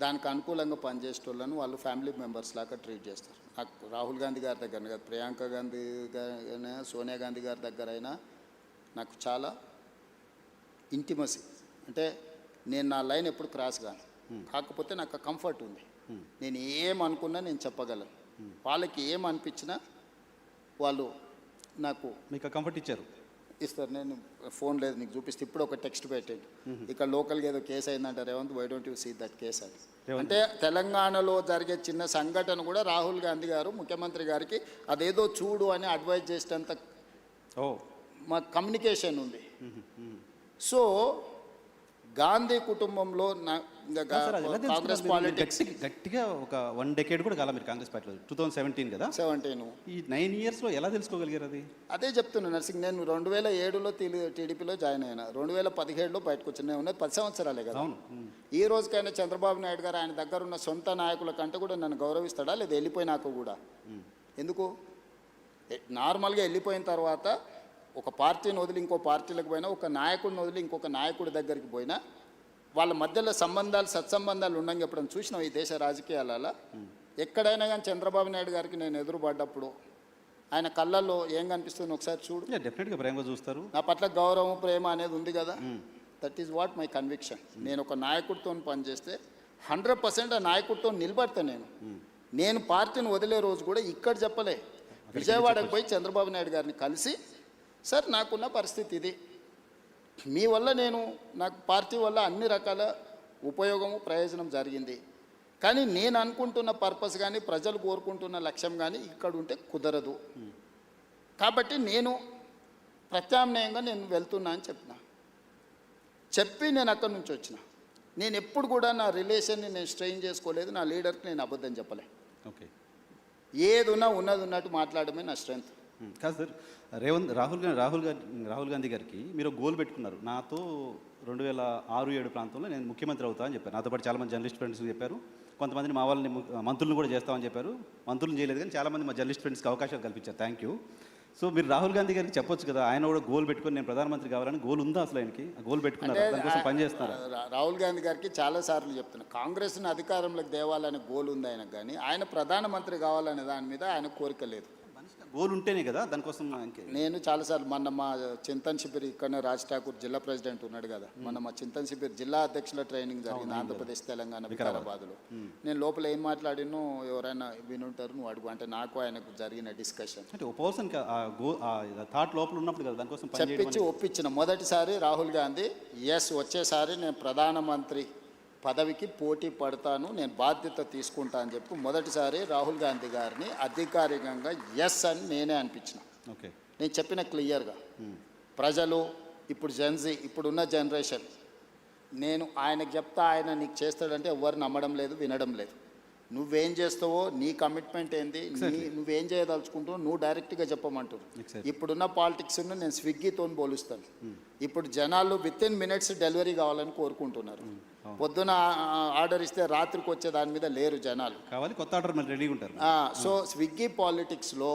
దానికి అనుకూలంగా పనిచేసేటోళ్ళను వాళ్ళు ఫ్యామిలీ మెంబర్స్ లాగా ట్రీట్ చేస్తారు. నాకు రాహుల్ గాంధీ గారి దగ్గర కాదు, ప్రియాంక గాంధీ గారైనా సోనియా గాంధీ గారి దగ్గర అయినా నాకు చాలా ఇంటిమసీ. అంటే నేను నా లైన్ ఎప్పుడు క్రాస్ కాను, కాకపోతే నాకు కంఫర్ట్ ఉంది. నేను ఏమనుకున్నా నేను చెప్పగలను. వాళ్ళకి ఏమనిపించినా వాళ్ళు నాకు మీకు కంఫర్ట్ ఇచ్చారు, ఇస్తారు. నేను ఫోన్ లేదు నీకు చూపిస్తే ఇప్పుడు ఒక టెక్స్ట్ పెట్టండి, ఇక్కడ లోకల్గా ఏదో కేసు అయిందంటే Revanth why don't you see that case అని. అంటే తెలంగాణలో జరిగే చిన్న సంఘటన కూడా రాహుల్ గాంధీ గారు ముఖ్యమంత్రి గారికి అదేదో చూడు అని అడ్వైజ్ చేసేంత మా కమ్యూనికేషన్ ఉంది. సో గాంధీ కుటుంబంలో కాంగ్రెస్ పాలిటిక్స్ గట్టిగా ఒక 1 decade కూడా కాల మీరు కాంగ్రెస్ పార్టీలో 2017 కదా, 17 ఈ 9 yearsలో ఎలా తెలుసుకోగలిగారు అది? అదే చెప్తున్నా నర్సింగ్. నేను 2007లో టీడీపీలో జాయిన్ అయినా, 2017లో బయటకు వచ్చాను. నేను ఉన్నది 10 సంవత్సరాలే కదా. ఈ రోజుకైనా చంద్రబాబు నాయుడు గారు ఆయన దగ్గర ఉన్న సొంత నాయకుల కంటే కూడా నన్ను గౌరవిస్తాడా లేదా? వెళ్ళిపోయినాక కూడా ఎందుకు? నార్మల్గా వెళ్ళిపోయిన తర్వాత ఒక పార్టీని వదిలి ఇంకో పార్టీలకు పోయినా, ఒక నాయకుడిని వదిలి ఇంకొక నాయకుడి దగ్గరికి పోయినా వాళ్ళ మధ్యలో సంబంధాలు సత్సంబంధాలు ఉండగా ఎప్పుడైనా చూసినాం ఈ దేశ రాజకీయాలలో? ఎక్కడైనా కానీ చంద్రబాబు నాయుడు గారికి నేను ఎదురుపడ్డప్పుడు ఆయన కళ్ళల్లో ఏం కనిపిస్తుంది ఒకసారి చూడు. డెఫినెట్గా ప్రేమగా చూస్తారు. నా పట్ల గౌరవం ప్రేమ అనేది ఉంది కదా. That is what my conviction. నేను ఒక నాయకుడితో పనిచేస్తే 100% ఆ నాయకుడితో నిలబడతాను. నేను పార్టీని వదిలే రోజు కూడా ఇక్కడ చెప్పలే, విజయవాడకు పోయి చంద్రబాబు నాయుడు గారిని కలిసి సార్ నాకున్న పరిస్థితి ఇది, మీ వల్ల నాకు పార్టీ వల్ల అన్ని రకాల ఉపయోగము ప్రయోజనం జరిగింది, కానీ నేను అనుకుంటున్న పర్పస్ కానీ ప్రజలు కోరుకుంటున్న లక్ష్యం కానీ ఇక్కడ ఉంటే కుదరదు, కాబట్టి నేను ప్రత్యామ్నాయంగా నేను వెళ్తున్నా అని చెప్పి నేను అక్కడి నుంచి వచ్చిన. నేను ఎప్పుడు కూడా నా రిలేషన్ని నేను స్ట్రెయిన్ చేసుకోలేదు, నా లీడర్కి నేను అబద్ధం చెప్పలే. ఓకే, ఏదున్నా ఉన్నది ఉన్నట్టు మాట్లాడమే నా స్ట్రెంగ్త్. కాదు సార్, రాహుల్ గాంధీ గారికి మీరు గోల్ పెట్టుకున్నారు, నాతో 2006-7 ప్రాంతంలో నేను ముఖ్యమంత్రి అవుతా అని చెప్పారు. నాతో పాటు చాలామంది జర్నలిస్ట్ ఫ్రెండ్స్ చెప్పారు, కొంతమందిని మా వాళ్ళని మంత్రులను కూడా చేస్తామని చెప్పారు. మంత్రులను చేయలేదు కానీ చాలామంది మా జర్నలిస్ట్ ఫ్రెండ్స్కి అవకాశాలు కల్పించారు. Thank you. సో మీరు రాహుల్ గాంధీ గారికి చెప్పొచ్చు కదా, ఆయన కూడా గోల్ పెట్టుకొని నేను ప్రధానమంత్రి కావాలని. గోల్ ఉందా అసలు ఆయనకి? గోల్ పెట్టుకున్నారు, దానికోసం పనిచేస్తున్నారు. రాహుల్ గాంధీ గారికి చాలాసార్లు చెప్తున్నా, కాంగ్రెస్ని అధికారంలోకి తేవాలనే గోల్ ఉంది ఆయనకు, కానీ ఆయన ప్రధానమంత్రి కావాలనే దాని మీద ఆయన కోరిక లేదు. గోల్ ఉంటేనే కదా దానికోసం. నేను చాలాసార్లు మొన్న మా చింతన్ శిబిర్ ఇక్కడనే రాజ్ ఠాకూర్ జిల్లా ప్రెసిడెంట్ ఉన్నాడు కదా, మొన్న మా చింతన్ శిబిర్ జిల్లా అధ్యక్షుల ట్రైనింగ్ జరిగింది ఆంధ్రప్రదేశ్ తెలంగాణ వికారాబాద్లో. నేను లోపల ఏం మాట్లాడినో ఎవరైనా వినుంటారు, నువ్వు అడుగు అంటే నాకు ఆయనకు జరిగిన డిస్కషన్ అంటే ఒక పర్సన్ థాట్ లోపల ఉన్నప్పుడు కదా దానికోసం చెప్పించి ఒప్పించిన. మొదటిసారి రాహుల్ గాంధీ వచ్చేసారి నేను ప్రధానమంత్రి పదవికి పోటీ పడతాను, నేను బాధ్యత తీసుకుంటా అని చెప్పి మొదటిసారి రాహుల్ గాంధీ గారిని అధికారికంగా ఎస్ అని నేనే అనిపించిన. ఓకే, నేను చెప్పిన క్లియర్గా ప్రజలు ఇప్పుడు ఇప్పుడున్న జనరేషన్, నేను ఆయనకు చెప్తా ఆయన నీకు చేస్తాడంటే ఎవరు నమ్మడం లేదు, వినడం లేదు. నువ్వేం చేస్తావో, నీ కమిట్మెంట్ ఏంది, నువ్వేం చేయదలుచుకుంటావో నువ్వు డైరెక్ట్గా చెప్పమంటారు. ఇప్పుడున్న పాలిటిక్స్ను నేను స్విగ్గీతో పోలుస్తాను. ఇప్పుడు జనాలు వితిన్ మినిట్స్ డెలివరీ కావాలని కోరుకుంటున్నారు. పొద్దున ఆర్డర్ ఇస్తే రాత్రికి వచ్చే దాని మీద లేరు జనాలు, కావాలి కొత్త ఆర్డర్ రెడీగా ఉంటారు. సో స్విగ్గీ పాలిటిక్స్లో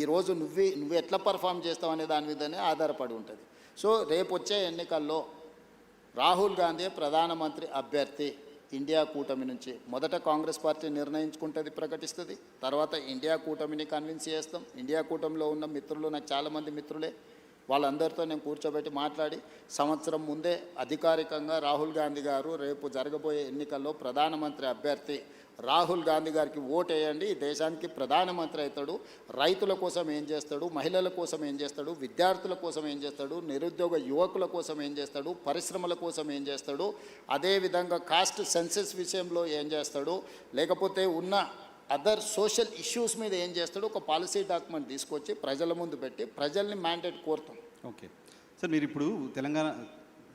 ఈరోజు నువ్వు ఎట్లా పర్ఫామ్ చేస్తావు అనే దాని మీదనే ఆధారపడి ఉంటుంది. సో రేపు వచ్చే ఎన్నికల్లో రాహుల్ గాంధీ ప్రధానమంత్రి అభ్యర్థి ఇండియా కూటమి నుంచి. మొదట కాంగ్రెస్ పార్టీ నిర్ణయించుకుంటుంది, ప్రకటిస్తుంది, తర్వాత ఇండియా కూటమిని కన్విన్స్ చేస్తాం. ఇండియా కూటమిలో ఉన్న మిత్రులు నాకు చాలామంది మిత్రులే, వాళ్ళందరితో నేను కూర్చోబెట్టి మాట్లాడి సంవత్సరం ముందే అధికారికంగా రాహుల్ గాంధీ గారు రేపు జరగబోయే ఎన్నికల్లో ప్రధానమంత్రి అభ్యర్థి రాహుల్ గాంధీ గారికి ఓటేయండి, ఈ దేశానికి ప్రధానమంత్రి అవుతాడు, రైతుల కోసం ఏం చేస్తాడు, మహిళల కోసం ఏం చేస్తాడు, విద్యార్థుల కోసం ఏం చేస్తాడు, నిరుద్యోగ యువకుల కోసం ఏం చేస్తాడు, పరిశ్రమల కోసం ఏం చేస్తాడు, అదేవిధంగా కాస్ట్ సెన్సెస్ విషయంలో ఏం చేస్తాడు, లేకపోతే ఉన్న అదర్ సోషల్ ఇష్యూస్ మీద ఏం చేస్తాడు, ఒక పాలసీ డాక్యుమెంట్ తీసుకొచ్చి ప్రజల ముందు పెట్టి ప్రజల్ని మ్యాండేట్ కోరుతాం. ఓకే సార్, మీరు ఇప్పుడు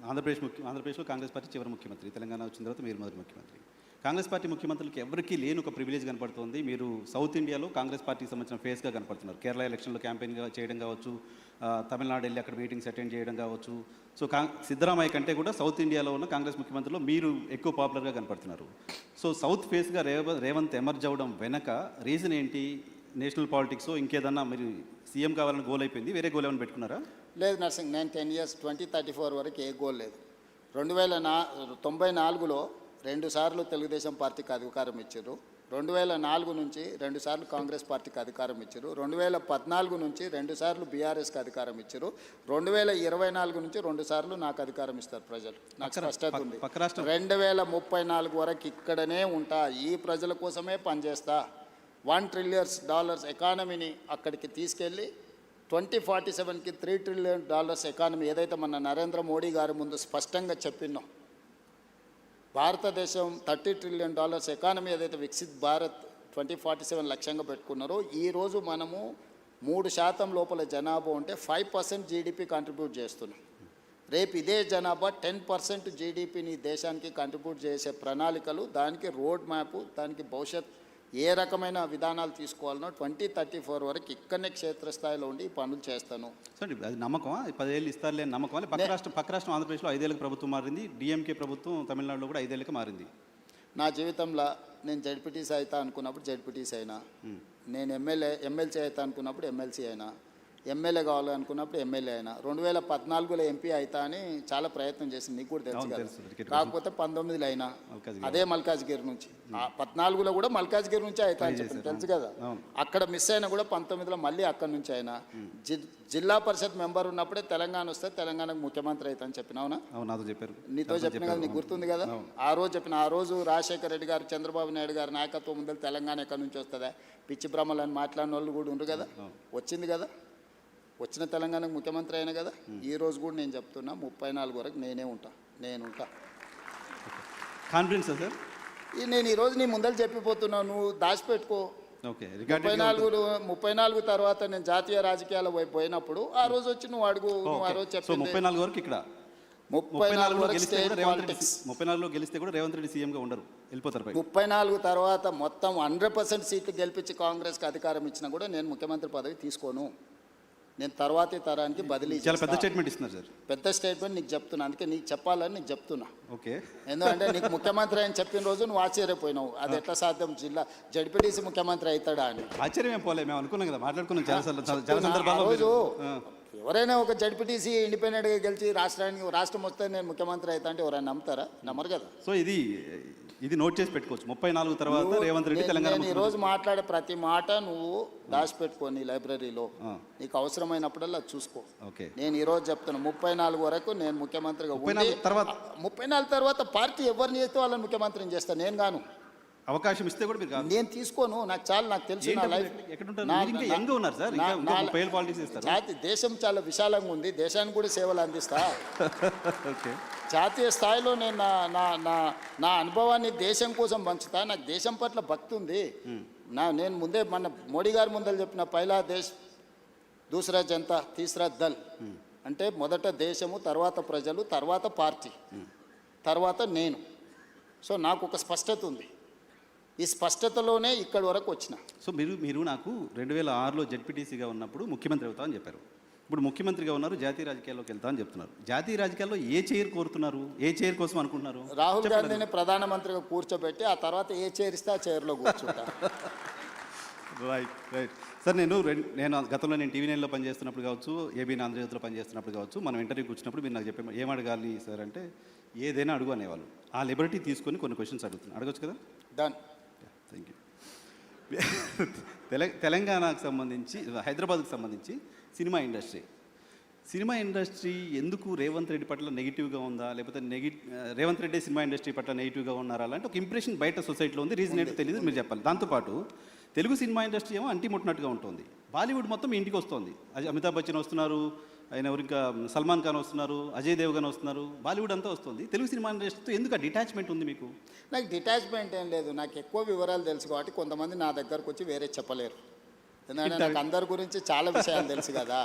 ఆంధ్రప్రదేశ్లో కాంగ్రెస్ పార్టీ చివరి ముఖ్యమంత్రి, తెలంగాణ వచ్చిన తర్వాత మీరు మొదటి ముఖ్యమంత్రి. కాంగ్రెస్ పార్టీ ముఖ్యమంత్రులకి ఎవరికీ లేని ఒక ప్రివిలేజ్ కనపడుతుంది. మీరు సౌత్ ఇండియాలో కాంగ్రెస్ పార్టీకి సంబంధించిన ఫేస్గా కనపడుతున్నారు. కేరళ ఎలక్షన్లో క్యాంపెయిన్గా చేయడం కావచ్చు, తమిళనాడు వెళ్ళి అక్కడ మీటింగ్స్ అటెండ్ చేయడం కావచ్చు. సో సిద్ధరామయ్య కంటే కూడా సౌత్ ఇండియాలో ఉన్న కాంగ్రెస్ ముఖ్యమంత్రులు మీరు ఎక్కువ పాపులర్గా కనపడుతున్నారు. సో సౌత్ ఫేస్గా రేవంత్ ఎమర్జ్ అవ్వడం వెనక రీజన్ ఏంటి? నేషనల్ పాలిటిక్స్ ఇంకేదన్నా మీరు సీఎం కావాలని గోల్ అయిపోయింది, వేరే గోల్ ఏమైనా పెట్టుకున్నారా? లేదు నర్సింగ్, నేను 10 years 2034 వరకు ఏ గోల్ లేదు. 1994లో 2 సార్లు తెలుగుదేశం పార్టీకి అధికారం ఇచ్చారు. 2004 నుంచి 2 సార్లు కాంగ్రెస్ పార్టీకి అధికారం ఇచ్చారు. 2014 నుంచి 2 సార్లు బీఆర్ఎస్కి అధికారం ఇచ్చారు. 2024 నుంచి 2 సార్లు నాకు అధికారం ఇస్తారు ప్రజలు. నాకు స్పష్టత ఉంది. 2034 వరకు ఇక్కడనే ఉంటా, ఈ ప్రజల కోసమే పనిచేస్తా. $1 trillion ఎకానమీని అక్కడికి తీసుకెళ్ళి 2047కి $3 trillion ఎకానమీ ఏదైతే మన నరేంద్ర మోడీ గారి ముందు స్పష్టంగా చెప్పినాం. భారతదేశం $30 trillion ఎకానమీ ఏదైతే వికసిత్ భారత్ 2047 లక్ష్యంగా పెట్టుకున్నారో, ఈరోజు మనము 3% లోపల జనాభా ఉంటే 5% జీడిపి కంట్రిబ్యూట్ చేస్తున్నాం. రేపు ఇదే జనాభా 10% జీడిపిని దేశానికి కంట్రిబ్యూట్ చేసే ప్రణాళికలు, దానికి రోడ్ మ్యాప్, దానికి భవిష్యత్ ఏ రకమైన విధానాలు తీసుకోవాలనో 2034 వరకు ఇక్కడనే క్షేత్రస్థాయిలో ఉండి ఈ పనులు చేస్తాను. సార్ అది నమ్మకమా? 10 ఏళ్ళు ఇస్తారులే నమ్మకమా? పక్క రాష్ట్రం ఆంధ్రప్రదేశ్లో 5 ఏళ్ళకి ప్రభుత్వం మారింది, డిఎంకే ప్రభుత్వం తమిళనాడులో కూడా 5 ఏళ్ళకి మారింది. నా జీవితంలో నేను జడ్పీటీసీ అవుతా అనుకున్నప్పుడు జడ్పీటీసీ అయినా, నేను ఎమ్మెల్సీ అవుతా అనుకున్నప్పుడు ఎమ్మెల్సీ అయినా, ఎమ్మెల్యే కావాలనుకున్నప్పుడు ఎమ్మెల్యే అయినా. 2014లో ఎంపీ అవుతా అని చాలా ప్రయత్నం చేసింది, నీకు కూడా తెలుసు కదా. కాకపోతే 19లో అయినా అదే మల్కాజ్గిరి నుంచి, 14లో కూడా మల్కాజ్గిరి నుంచి అవుతా అని చెప్పి తెలుసు కదా. అక్కడ మిస్ అయినా కూడా 19లో మళ్ళీ అక్కడి నుంచి అయినా. జిల్లా పరిషత్ మెంబర్ ఉన్నప్పుడే తెలంగాణ వస్తే తెలంగాణకు ముఖ్యమంత్రి అవుతా అని చెప్పిన. అవునా? చెప్పారు, నీతో చెప్పిన కదా, నీకు గుర్తుంది కదా. ఆ రోజు చెప్పిన, ఆ రోజు రాజశేఖర రెడ్డి గారు, చంద్రబాబు నాయుడు గారి నాయకత్వం ముందు తెలంగాణ ఎక్కడి నుంచి వస్తుందా, పిచ్చి బ్రహ్మలు అని మాట్లాడిన వాళ్ళు కూడా ఉండరు కదా. వచ్చింది కదా, వచ్చిన తెలంగాణకు ముఖ్యమంత్రి అయినా కదా. ఈ రోజు కూడా నేను చెప్తున్నా, 34 వరకు నేనే ఉంటా. Confidence sir. నేను ఈరోజు నీ ముందర చెప్పిపోతున్నా, నువ్వు దాచిపెట్టుకో. 34 తర్వాత నేను జాతీయ రాజకీయాల వైపు పోయినప్పుడు ఆ రోజు వచ్చి నువ్వు అడుగు. నువ్వు ఆ రోజు చెప్పి 34 వరకు ఇక్కడ 34 వరకు స్టేట్ పాలిటిక్స్. 34లో గెలిస్తే కూడా రేవంత్ రెడ్డి సీఎంగా ఉండరు, వెళ్ళిపోతారు. 34 తర్వాత మొత్తం 100% సీట్లు గెలిపించి కాంగ్రెస్కి అధికారం ఇచ్చినా కూడా నేను ముఖ్యమంత్రి పదవి తీసుకోను. నేను తర్వాతి తరానికి బదిలీ. చాలా పెద్ద స్టేట్మెంట్ ఇస్తున్నారు సార్. పెద్ద స్టేట్మెంట్ నీకు చెప్తున్నా, అందుకే నీకు చెప్పాలని నీకు చెప్తున్నా. ఓకే. ఎందుకంటే నీకు ముఖ్యమంత్రి అని చెప్పిన రోజు నువ్వు ఆశ్చర్యపోయినావు, అది ఎట్లా సాధ్యం, జడ్పీటీసీ ముఖ్యమంత్రి అవుతాడా అని. ఆశ్చర్యం పోలే, మేము అనుకున్నాం కదా, మాట్లాడుకున్నాం చాలా సందర్భాల్లో. రోజు ఎవరైనా ఒక జడ్పీటీసీ ఇండిపెండెంట్గా గెలిచి రాష్ట్రం వస్తే నేను ముఖ్యమంత్రి అవుతా అంటే ఎవరైనా నమ్ముతారా? నమ్మరు కదా. సో ఇది నోట్ చేసి పెట్టుకోవచ్చు. 34 తర్వాత రేవంత్ రెడ్డి తెలంగాణ. నేను ఈరోజు మాట్లాడే ప్రతి మాట నువ్వు దాచిపెట్టుకోని లైబ్రరీలో, నీకు అవసరమైనప్పుడల్లా చూసుకో. నేను ఈరోజు చెప్తున్నా, 34 వరకు నేను ముఖ్యమంత్రిగా ఉండి, 34 తర్వాత పార్టీ ఎవరిని చేస్తే వాళ్ళని ముఖ్యమంత్రిని చేస్తాను. నేను గాను అవకాశం ఇస్తే కూడా మీరు నేను తీసుకోను. నాకు తెలుసు నా లైఫ్. దేశం చాలా విశాలంగా ఉంది, దేశానికి కూడా సేవలు అందిస్తా. జాతీయ స్థాయిలో నేను నా అనుభవాన్ని దేశం కోసం పంచుతా. నాకు దేశం పట్ల భక్తి ఉంది. నేను ముందే మన మోడీ గారి ముందర చెప్పిన, పైలా దేశ్ దూసరా జనతా తీసరా దల్, అంటే మొదట దేశము, తర్వాత ప్రజలు, తర్వాత పార్టీ, తర్వాత నేను. సో నాకు ఒక స్పష్టత ఉంది. ఈ స్పష్టతలోనే ఇక్కడి వరకు వచ్చిన. సో మీరు నాకు 2006లో జడ్పీటీసీగా ఉన్నప్పుడు ముఖ్యమంత్రి అవుతా అని చెప్పారు. ఇప్పుడు ముఖ్యమంత్రిగా ఉన్నారు, జాతీయ రాజకీయాల్లోకి వెళ్తా అని చెప్తున్నారు. జాతీయ రాజకీయాల్లో ఏ చైర్ కోరుతున్నారు? ఏ చైర్ కోసం అనుకుంటున్నారు? రాహుల్ గాంధీని ప్రధానమంత్రిగా కూర్చోబెట్టి ఆ తర్వాత ఏ చైర్ ఇస్తే ఆ చైర్లో కూర్చుంటా. Right sir. నేను గతంలో నేను టీవీ 9లో పనిచేస్తున్నప్పుడు కావచ్చు, ఏబీఎన్ ఆంధ్రజ్యోతిలో పనిచేస్తున్నప్పుడు కావచ్చు, మనం ఇంటర్వ్యూకి వచ్చినప్పుడు మీరు నాకు చెప్పే ఏం అడగాలి సార్ అంటే ఏదైనా అడుగు అనేవాళ్ళు. ఆ లిబర్టీ తీసుకొని కొన్ని క్వశ్చన్స్ అడుగుతున్నాను, అడగచ్చు కదా? డన్. Thank you. తెలంగాణకు సంబంధించి, హైదరాబాద్కు సంబంధించి సినిమా ఇండస్ట్రీ ఎందుకు రేవంత్ రెడ్డి పట్ల నెగిటివ్గా ఉందా, లేకపోతే రేవంత్ రెడ్డి సినిమా ఇండస్ట్రీ పట్ల నెగిటివ్గా ఉన్నారా అలాంటి ఒక ఇంప్రెషన్ బయట సొసైటీలో ఉంది. రీజన్ ఏంటో తెలియదు, మీరు చెప్పాలి. దాంతోపాటు తెలుగు సినిమా ఇండస్ట్రీ ఏమో అంటిముట్టినట్టుగా ఉంటుంది. బాలీవుడ్ మొత్తం ఇంటికి వస్తుంది. అమితాబ్ బచ్చన్ వస్తున్నారు, ఆయన ఎవరు ఇంకా సల్మాన్ ఖాన్ వస్తున్నారు, అజయ్ దేవ్గన్ వస్తున్నారు, బాలీవుడ్ అంతా వస్తుంది. తెలుగు సినిమా ఇండస్ట్రీతో ఎందుకు ఆ డిటాచ్మెంట్ ఉంది మీకు? నాకు డిటాచ్మెంట్ ఏం లేదు. నాకు ఎక్కువ వివరాలు తెలుసు కాబట్టి కొంతమంది నా దగ్గరకు వచ్చి వేరే చెప్పలేరు. ఎందుకంటే నాకు అందరి గురించి చాలా విషయాలు తెలుసు కదా.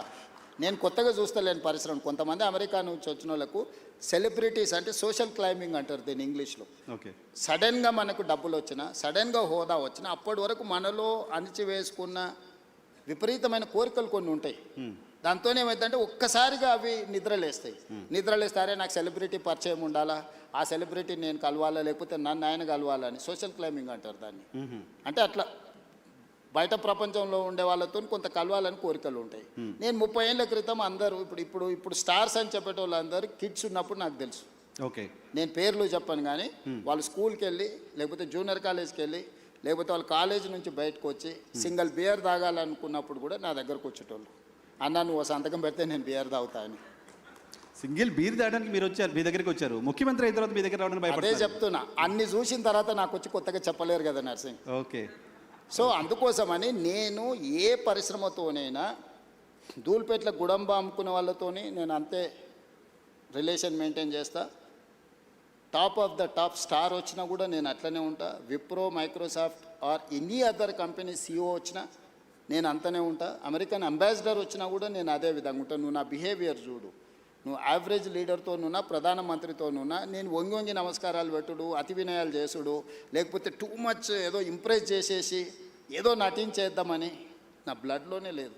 నేను కొత్తగా చూస్తలేను పరిశ్రమ. కొంతమంది అమెరికా నుంచి వచ్చిన వాళ్ళకు సెలబ్రిటీస్ అంటే సోషల్ క్లైంబింగ్ అంటారు దీన్ని ఇంగ్లీష్లో. ఓకే. సడన్గా మనకు డబ్బులు వచ్చినా, సడన్గా హోదా వచ్చినా, అప్పటి వరకు మనలో అణిచివేసుకున్న విపరీతమైన కోరికలు కొన్ని ఉంటాయి. దాంతో ఏమైందంటే ఒక్కసారిగా అవి నిద్రలేస్తే అరే నాకు సెలబ్రిటీ పరిచయం ఉండాలా, ఆ సెలబ్రిటీ నేను కలవాలా, లేకపోతే నన్ను ఆయన కలవాలా అని సోషల్ క్లైంబింగ్ అంటారు దాన్ని. అంటే అట్లా బయట ప్రపంచంలో ఉండే వాళ్ళతో కొంత కలవాలని కోరికలు ఉంటాయి. నేను 30 ఏళ్ళ క్రితం అందరూ ఇప్పుడు స్టార్స్ అని చెప్పేటోళ్ళు అందరూ కిడ్స్ ఉన్నప్పుడు నాకు తెలుసు. ఓకే. నేను పేర్లు చెప్పను కానీ వాళ్ళు స్కూల్కి వెళ్ళి, లేకపోతే జూనియర్ కాలేజ్కి వెళ్ళి, లేకపోతే వాళ్ళు కాలేజ్ నుంచి బయటకు వచ్చి సింగిల్ బియర్ తాగాలనుకున్నప్పుడు కూడా నా దగ్గరకు వచ్చేటోళ్ళు. అన్న నువ్వు సంతకం పెడితే నేను బియర్ తాగుతా అని. సింగిల్ బీర్ తాగడానికి మీరు వచ్చారు, మీ దగ్గరికి వచ్చారు. ముఖ్యమంత్రి అయిన తర్వాత మీ దగ్గర రావడానికి అదే భయపడతారు. చెప్తున్నా, అన్ని చూసిన తర్వాత నాకు వచ్చి కొత్తగా చెప్పలేరు కదా నర్సింగ్. ఓకే. సో అందుకోసమని నేను ఏ పరిశ్రమతోనైనా ధూల్పేట్ల గుడంబ అమ్ముకునే వాళ్ళతోని నేను అంతే రిలేషన్ మెయింటైన్ చేస్తా. Top of the top star వచ్చినా కూడా నేను అట్లనే ఉంటా. Wipro, Microsoft or any other company CEO వచ్చినా నేను అంతనే ఉంటా. అమెరికన్ అంబాసిడర్ వచ్చినా కూడా నేను అదే విధంగా ఉంటాను. నువ్వు నా బిహేవియర్ చూడు, నువ్వు యావరేజ్ లీడర్తోనున్నా, ప్రధానమంత్రితోనున్నా నేను వంగి నమస్కారాలు పెట్టుడు, అతి వినయాలు చేసుడు, లేకపోతే టూ మచ్ ఏదో ఇంప్రెస్ చేసేసి ఏదో నటించేద్దామని నా బ్లడ్లోనే లేదు.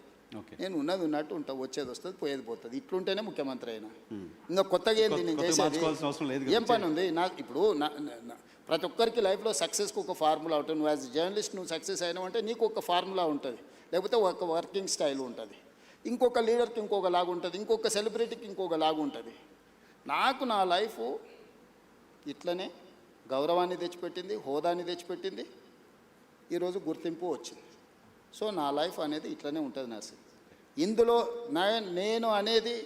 నేను ఉన్నది ఉన్నట్టు ఉంటా, వచ్చేది వస్తుంది, పోయేది పోతుంది. ఇట్లుంటేనే ముఖ్యమంత్రి అయినా. ఇంకా కొత్తగా ఏంది నేను చేసేది? ఏం పని ఉంది ఇప్పుడు ప్రతి ఒక్కరికి లైఫ్లో సక్సెస్కి ఒక ఫార్ములా ఉంటుంది. నువ్వు యాజ్ జర్నలిస్ట్ నువ్వు సక్సెస్ అయినావు అంటే నీకు ఒక ఫార్ములా ఉంటుంది, లేకపోతే ఒక వర్కింగ్ స్టైల్ ఉంటుంది. ఇంకొక లీడర్కి ఇంకొక లాగా ఉంటుంది, ఇంకొక సెలబ్రిటీకి ఇంకొక లాగా ఉంటుంది. నాకు నా లైఫ్ ఇట్లనే గౌరవాన్ని తెచ్చిపెట్టింది, హోదాని తెచ్చిపెట్టింది, ఈరోజు గుర్తింపు వచ్చింది. సో నా లైఫ్ అనేది ఇట్లనే ఉంటుంది నర్సింగ్. ఇందులో నేను అనేది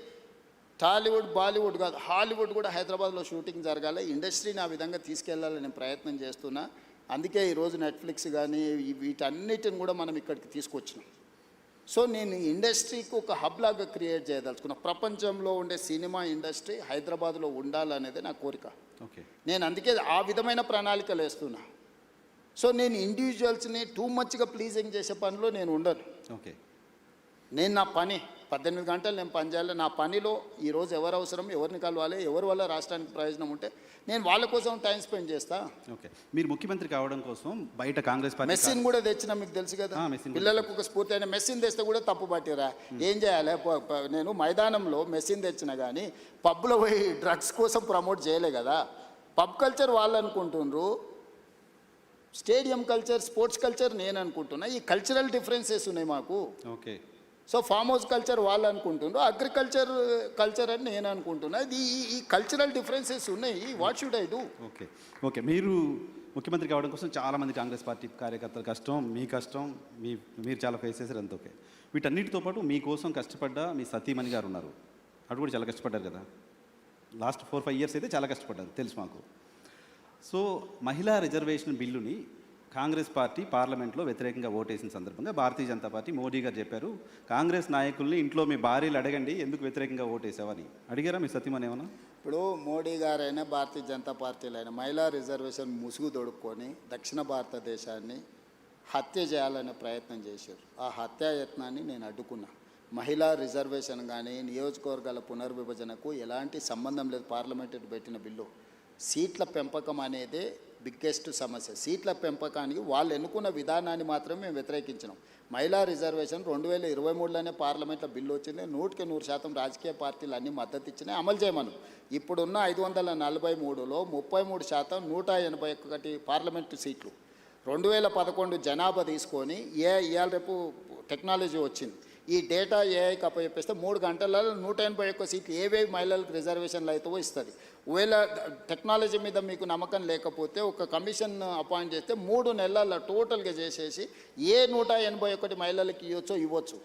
టాలీవుడ్, బాలీవుడ్ కాదు, హాలీవుడ్ కూడా హైదరాబాద్లో షూటింగ్ జరగాలి, ఇండస్ట్రీని ఆ విధంగా తీసుకెళ్లాలని నేను ప్రయత్నం చేస్తున్నా. అందుకే ఈరోజు నెట్ఫ్లిక్స్ కానీ వీటన్నిటిని కూడా మనం ఇక్కడికి తీసుకొచ్చినాం. సో నేను ఇండస్ట్రీకి ఒక హబ్ లాగా క్రియేట్ చేయదలుచుకున్నా. ప్రపంచంలో ఉండే సినిమా ఇండస్ట్రీ హైదరాబాద్లో ఉండాలనేది నా కోరిక. ఓకే. నేను అందుకే ఆ విధమైన ప్రణాళికలు వేస్తున్నా. సో నేను ఇండివిజువల్స్ని టూ మచ్గా ప్లీజింగ్ చేసే పనిలో నేను ఉండను. ఓకే. నేను నా పని 18 గంటలు నేను పని చేయాలి. నా పనిలో ఈరోజు ఎవరు అవసరం, ఎవరిని కలవాలి, ఎవరి వల్ల రాష్ట్రానికి ప్రయోజనం ఉంటే నేను వాళ్ళ కోసం టైం స్పెండ్ చేస్తా. ఓకే. మీరు ముఖ్యమంత్రి కావడం కోసం బయట కాంగ్రెస్ పార్టీ మెస్సీని కూడా తెచ్చిన మీకు తెలుసు కదా, పిల్లలకు ఒక స్ఫూర్తి అయిన మెస్సీని తెస్తే కూడా తప్పు పట్టిరా. ఏం చేయాలి? నేను మైదానంలో మెస్సీని తెచ్చిన కానీ పబ్లో పోయి డ్రగ్స్ కోసం ప్రమోట్ చేయలే కదా. పబ్ కల్చర్ వాళ్ళు అనుకుంటుండ్రు, స్టేడియం కల్చర్, స్పోర్ట్స్ కల్చర్ నేను అనుకుంటున్నా. ఈ కల్చరల్ డిఫరెన్సెస్ ఉన్నాయి మాకు. Okay. So farm house culture వాళ్ళు అనుకుంటుండ్రు, కల్చర్ అని నేను అనుకుంటున్నా. ఈ కల్చరల్ డిఫరెన్సెస్ ఉన్నాయి. What should I do? Okay. Okay. మీరు ముఖ్యమంత్రి కావడం కోసం చాలామంది కాంగ్రెస్ పార్టీ కార్యకర్తల కష్టం, మీ కష్టం, మీరు చాలా ఫేస్ చేశారు, అంత ఓకే. వీటన్నిటితో పాటు మీకోసం కష్టపడ్డ మీ సతీమణి గారు ఉన్నారు, అటు కూడా చాలా కష్టపడ్డారు కదా. లాస్ట్ 4-5 ఇయర్స్ అయితే చాలా కష్టపడ్డారు, తెలుసు మాకు. సో మహిళా రిజర్వేషన్ బిల్లుని కాంగ్రెస్ పార్టీ పార్లమెంట్లో వ్యతిరేకంగా ఓటేసిన సందర్భంగా భారతీయ జనతా పార్టీ మోడీ గారు చెప్పారు, కాంగ్రెస్ నాయకుల్ని ఇంట్లో మీ భార్యలు అడగండి ఎందుకు వ్యతిరేకంగా ఓటేసావని. అడిగారా మీ సతీమణి ఏమన్నా? ఇప్పుడు మోడీ గారైనా భారతీయ జనతా పార్టీలైనా మహిళా రిజర్వేషన్ ముసుగు తొడుక్కొని దక్షిణ భారతదేశాన్ని హత్య చేయాలనే ప్రయత్నం చేశారు. ఆ హత్యాయత్నాన్ని నేను అడ్డుకున్నా. మహిళా రిజర్వేషన్ కానీ నియోజకవర్గాల పునర్విభజనకు ఎలాంటి సంబంధం లేదు. పార్లమెంటు పెట్టిన బిల్లు సీట్ల పెంపకం అనేదే బిగ్గెస్ట్ సమస్య. సీట్ల పెంపకానికి వాళ్ళు ఎన్నుకున్న విధానాన్ని మాత్రమే మేము వ్యతిరేకించినాం. మహిళా రిజర్వేషన్ 2023లోనే పార్లమెంట్లో బిల్లు వచ్చింది. 100% రాజకీయ పార్టీలు అన్నీ మద్దతు ఇచ్చినాయి, అమలు చేయమను. ఇప్పుడున్న 543లో 33% 181 పార్లమెంటు సీట్లు 2011 జనాభా తీసుకొని ఇవాళ రేపు టెక్నాలజీ వచ్చింది. ఈ డేటా ఏఐకి అప్పచెప్పేస్తే 3 గంటలలో 181 సీట్లు ఏవేవి మహిళలకు రిజర్వేషన్లు అవుతావో ఇస్తుంది. ఒకవేళ టెక్నాలజీ మీద మీకు నమ్మకం లేకపోతే ఒక కమిషన్ అపాయింట్ చేస్తే 3 నెలల్లో టోటల్గా చేసేసి 181 మహిళలకు ఇవ్వచ్చు.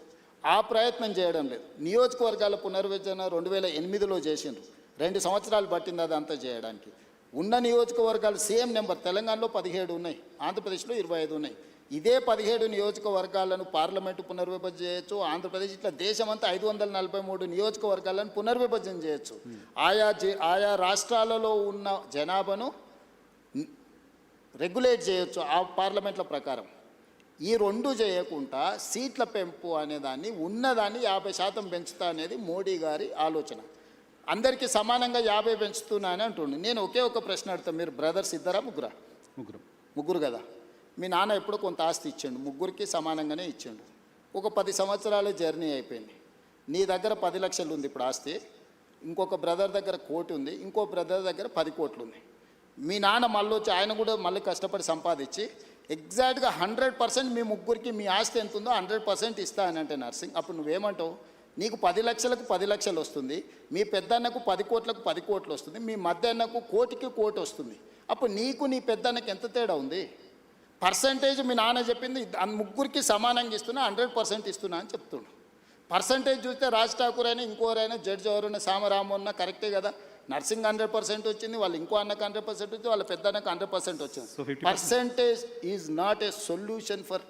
ఆ ప్రయత్నం చేయడం లేదు. నియోజకవర్గాల పునర్విభజన 2008లో చేసిండ్రు, 2 సంవత్సరాలు పట్టింది అదంతా చేయడానికి. ఉన్న నియోజకవర్గాలు సేమ్ నెంబర్, తెలంగాణలో 17 ఉన్నాయి, ఆంధ్రప్రదేశ్లో 25 ఉన్నాయి. ఇదే 17 నియోజకవర్గాలను పార్లమెంటు పునర్విభజన చేయొచ్చు. ఆంధ్రప్రదేశ్ ఇట్లా దేశమంతా 543 నియోజకవర్గాలను పునర్విభజన చేయొచ్చు. ఆయా రాష్ట్రాలలో ఉన్న జనాభాను రెగ్యులేట్ చేయొచ్చు ఆ పార్లమెంట్ల ప్రకారం. ఈ రెండు చేయకుండా సీట్ల పెంపు అనేదాన్ని ఉన్నదాన్ని 50% పెంచుతా అనేది మోడీ గారి ఆలోచన. అందరికీ సమానంగా 50 పెంచుతున్నా అని అంటుండు. నేను ఒకే ఒక ప్రశ్న అడుగుతాను, మీరు బ్రదర్స్ ఇద్దరా ముగ్గురా? ముగ్గురు కదా. మీ నాన్న ఎప్పుడో కొంత ఆస్తి ఇచ్చిండు, ముగ్గురికి సమానంగానే ఇచ్చిండు. ఒక 10 సంవత్సరాల జర్నీ అయిపోయింది. నీ దగ్గర 10 లక్షలు ఉంది ఇప్పుడు ఆస్తి, ఇంకొక బ్రదర్ దగ్గర 1 కోటి ఉంది, ఇంకో బ్రదర్ దగ్గర 10 కోట్లు ఉంది. మీ నాన్న మళ్ళీ వచ్చి ఆయన కూడా మళ్ళీ కష్టపడి సంపాదించి ఎగ్జాక్ట్గా 100% మీ ముగ్గురికి మీ ఆస్తి ఎంత ఉందో 100% ఇస్తా అని అంటే నర్సింగ్, అప్పుడు నువ్వేమంటావు? నీకు 10 లక్షలకు 10 లక్షలు వస్తుంది, మీ పెద్దన్నకు 10 కోట్లకు 10 కోట్లు వస్తుంది, మీ మధ్య అన్నకు 1 కోటికి 1 కోటి వస్తుంది. అప్పుడు నీకు నీ పెద్దన్నకి ఎంత తేడా ఉంది? పర్సంటేజ్ మీ నాన్న చెప్పింది ముగ్గురికి సమానంగా ఇస్తున్నా, 100% ఇస్తున్నా అని చెప్తున్నాడు. పర్సంటేజ్ చూస్తే రాజ్ ఠాకూర్ అయినా ఇంకోరైనా జడ్జి ఎవరైనా సామరామన్న కరెక్టే కదా. నర్సింగ్ 100% వచ్చింది, వాళ్ళు ఇంకో అన్నకు 100% వచ్చింది, వాళ్ళ పెద్ద అన్నకు 100% వచ్చింది. Percentage is not a solution for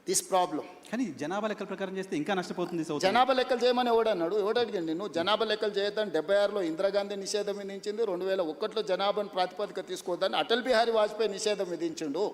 this problem. కానీ జనాభా లెక్కల ప్రకారం చేస్తే ఇంకా నష్టపోతుంది. జనాభా లెక్కలు చేయమని ఎవడన్నాడు? ఎవడడిగండి? నువ్వు జనాభా లెక్కలు చేయొద్దని 76లో ఇందిరాగాంధీ నిషేధం విధించింది, 2001లో జనాభాను ప్రాతిపదిక తీసుకోవద్దని అటల్ బిహారీ వాజ్పేయి నిషేధం విధించిండు.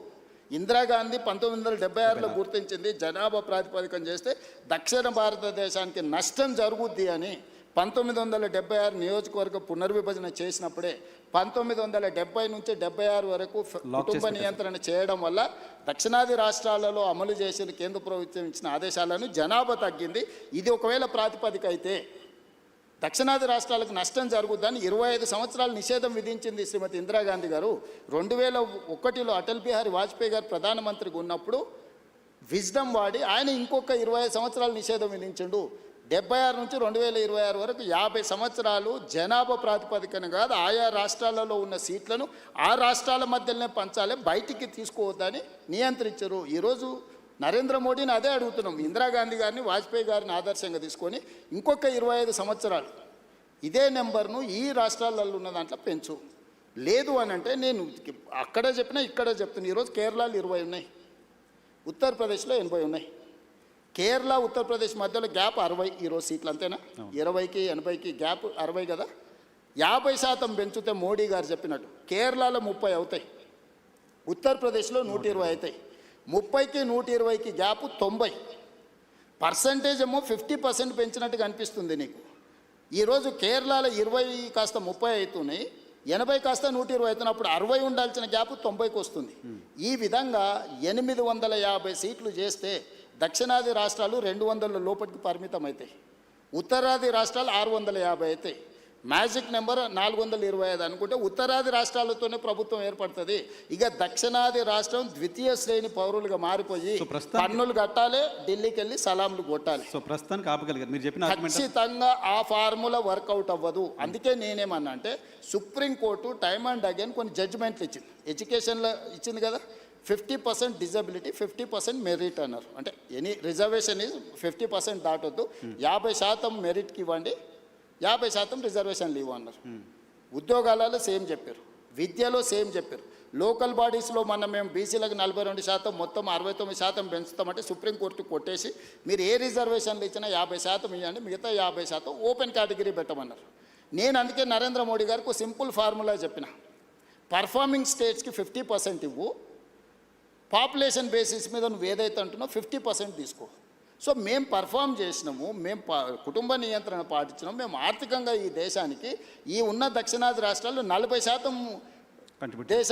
ఇందిరాగాంధీ 1976లో గుర్తించింది జనాభా ప్రాతిపదికం చేస్తే దక్షిణ భారతదేశానికి నష్టం జరుగుద్ది అని. 1976 నియోజకవర్గ పునర్విభజన చేసినప్పుడే 1970 నుంచి 76 వరకు కుటుంబ నియంత్రణ చేయడం వల్ల దక్షిణాది రాష్ట్రాలలో అమలు చేసిన కేంద్ర ప్రభుత్వం ఇచ్చిన ఆదేశాలను జనాభా తగ్గింది. ఇది ఒకవేళ ప్రాతిపదిక అయితే దక్షిణాది రాష్ట్రాలకు నష్టం జరుగుద్దని 25 సంవత్సరాలు నిషేధం విధించింది శ్రీమతి ఇందిరాగాంధీ గారు. 2001లో అటల్ బిహారీ వాజ్పేయి గారు ప్రధానమంత్రిగా ఉన్నప్పుడు విజ్డమ్ వాడి ఆయన ఇంకొక 25 సంవత్సరాలు నిషేధం విధించిండు. 76 నుంచి 2026 వరకు 50 సంవత్సరాలు జనాభా ప్రాతిపదికన కాదు, ఆయా రాష్ట్రాలలో ఉన్న సీట్లను ఆ రాష్ట్రాల మధ్యలోనే పంచాలి, బయటికి తీసుకోవద్దని నియంత్రించరు. ఈరోజు నరేంద్ర మోడీని అదే అడుగుతున్నాం. ఇందిరాగాంధీ గారిని వాజ్పేయి గారిని ఆదర్శంగా తీసుకొని ఇంకొక 25 సంవత్సరాలు ఇదే నెంబర్ను ఈ రాష్ట్రాలలో ఉన్న దాంట్లో పెంచు. లేదు అని అంటే నేను అక్కడ చెప్పినా ఇక్కడ చెప్తున్నా. ఈరోజు కేరళలో 20 ఉన్నాయి, ఉత్తరప్రదేశ్లో 80 ఉన్నాయి. కేరళ ఉత్తరప్రదేశ్ మధ్యలో గ్యాప్ 60 ఈరోజు సీట్లు, అంతేనా? 20కి 80కి గ్యాప్ 60 కదా. 50% పెంచితే మోడీ గారు చెప్పినట్టు కేరళలో 30 అవుతాయి, ఉత్తరప్రదేశ్లో 120 అవుతాయి. 30కి 120కి గ్యాప్ 90. పర్సంటేజ్ ఏమో 50% పెంచినట్టుగా అనిపిస్తుంది నీకు. ఈరోజు కేరళలో 20 కాస్త 30 అవుతున్నాయి, 80 కాస్త 120 అవుతున్నప్పుడు 60 ఉండాల్సిన గ్యాప్ 90కి వస్తుంది. ఈ విధంగా 850 సీట్లు చేస్తే దక్షిణాది రాష్ట్రాలు 200 లోపలికి పరిమితం అవుతాయి, ఉత్తరాది రాష్ట్రాలు 650 అవుతాయి. మ్యాజిక్ నెంబర్ 425 అనుకుంటే ఉత్తరాది రాష్ట్రాలతోనే ప్రభుత్వం ఏర్పడుతుంది. ఇక దక్షిణాది రాష్ట్రం ద్వితీయ శ్రేణి పౌరులుగా మారిపోయి పన్నులు కట్టాలి, ఢిల్లీకి వెళ్ళి సలాంలు కొట్టాలి. సో ప్రస్తుతానికి ఆపగలిగారు మీరు చెప్పిన ఖచ్చితంగా ఆ ఫార్ములా వర్కౌట్ అవ్వదు. అందుకే నేనేమన్నా అంటే సుప్రీంకోర్టు టైమ్ అండ్ అగైన్ కొన్ని జడ్జిమెంట్లు ఇచ్చింది. ఎడ్యుకేషన్లో ఇచ్చింది కదా, 50% డిజబిలిటీ 50% మెరిట్ అన్నారు. అంటే ఎనీ రిజర్వేషన్ ఈజ్ 50% దాటొద్దు, 50% మెరిట్కి ఇవ్వండి, 50% రిజర్వేషన్లు ఇవ్వన్నారు. ఉద్యోగాలలో సేమ్ చెప్పారు, విద్యలో సేమ్ చెప్పారు. లోకల్ బాడీస్లో మేము బీసీలకు 42%, మొత్తం 69% పెంచుతామంటే సుప్రీంకోర్టు కొట్టేసి మీరు ఏ రిజర్వేషన్లు ఇచ్చినా 50% ఇవ్వండి, మిగతా 50% ఓపెన్ కేటగిరీ పెట్టమన్నారు. నేను అందుకే నరేంద్ర మోడీ గారికి సింపుల్ ఫార్ములా చెప్పిన, పర్ఫార్మింగ్ స్టేట్స్కి 50% ఇవ్వు, పాపులేషన్ బేసిస్ మీద నువ్వు ఏదైతే అంటున్నావు 50% తీసుకో. సో మేము పర్ఫామ్ చేసినాము, మేము కుటుంబ నియంత్రణ పాటించినాము, మేము ఆర్థికంగా ఈ దేశానికి ఈ ఉన్న దక్షిణాది రాష్ట్రాల్లో 40% దేశ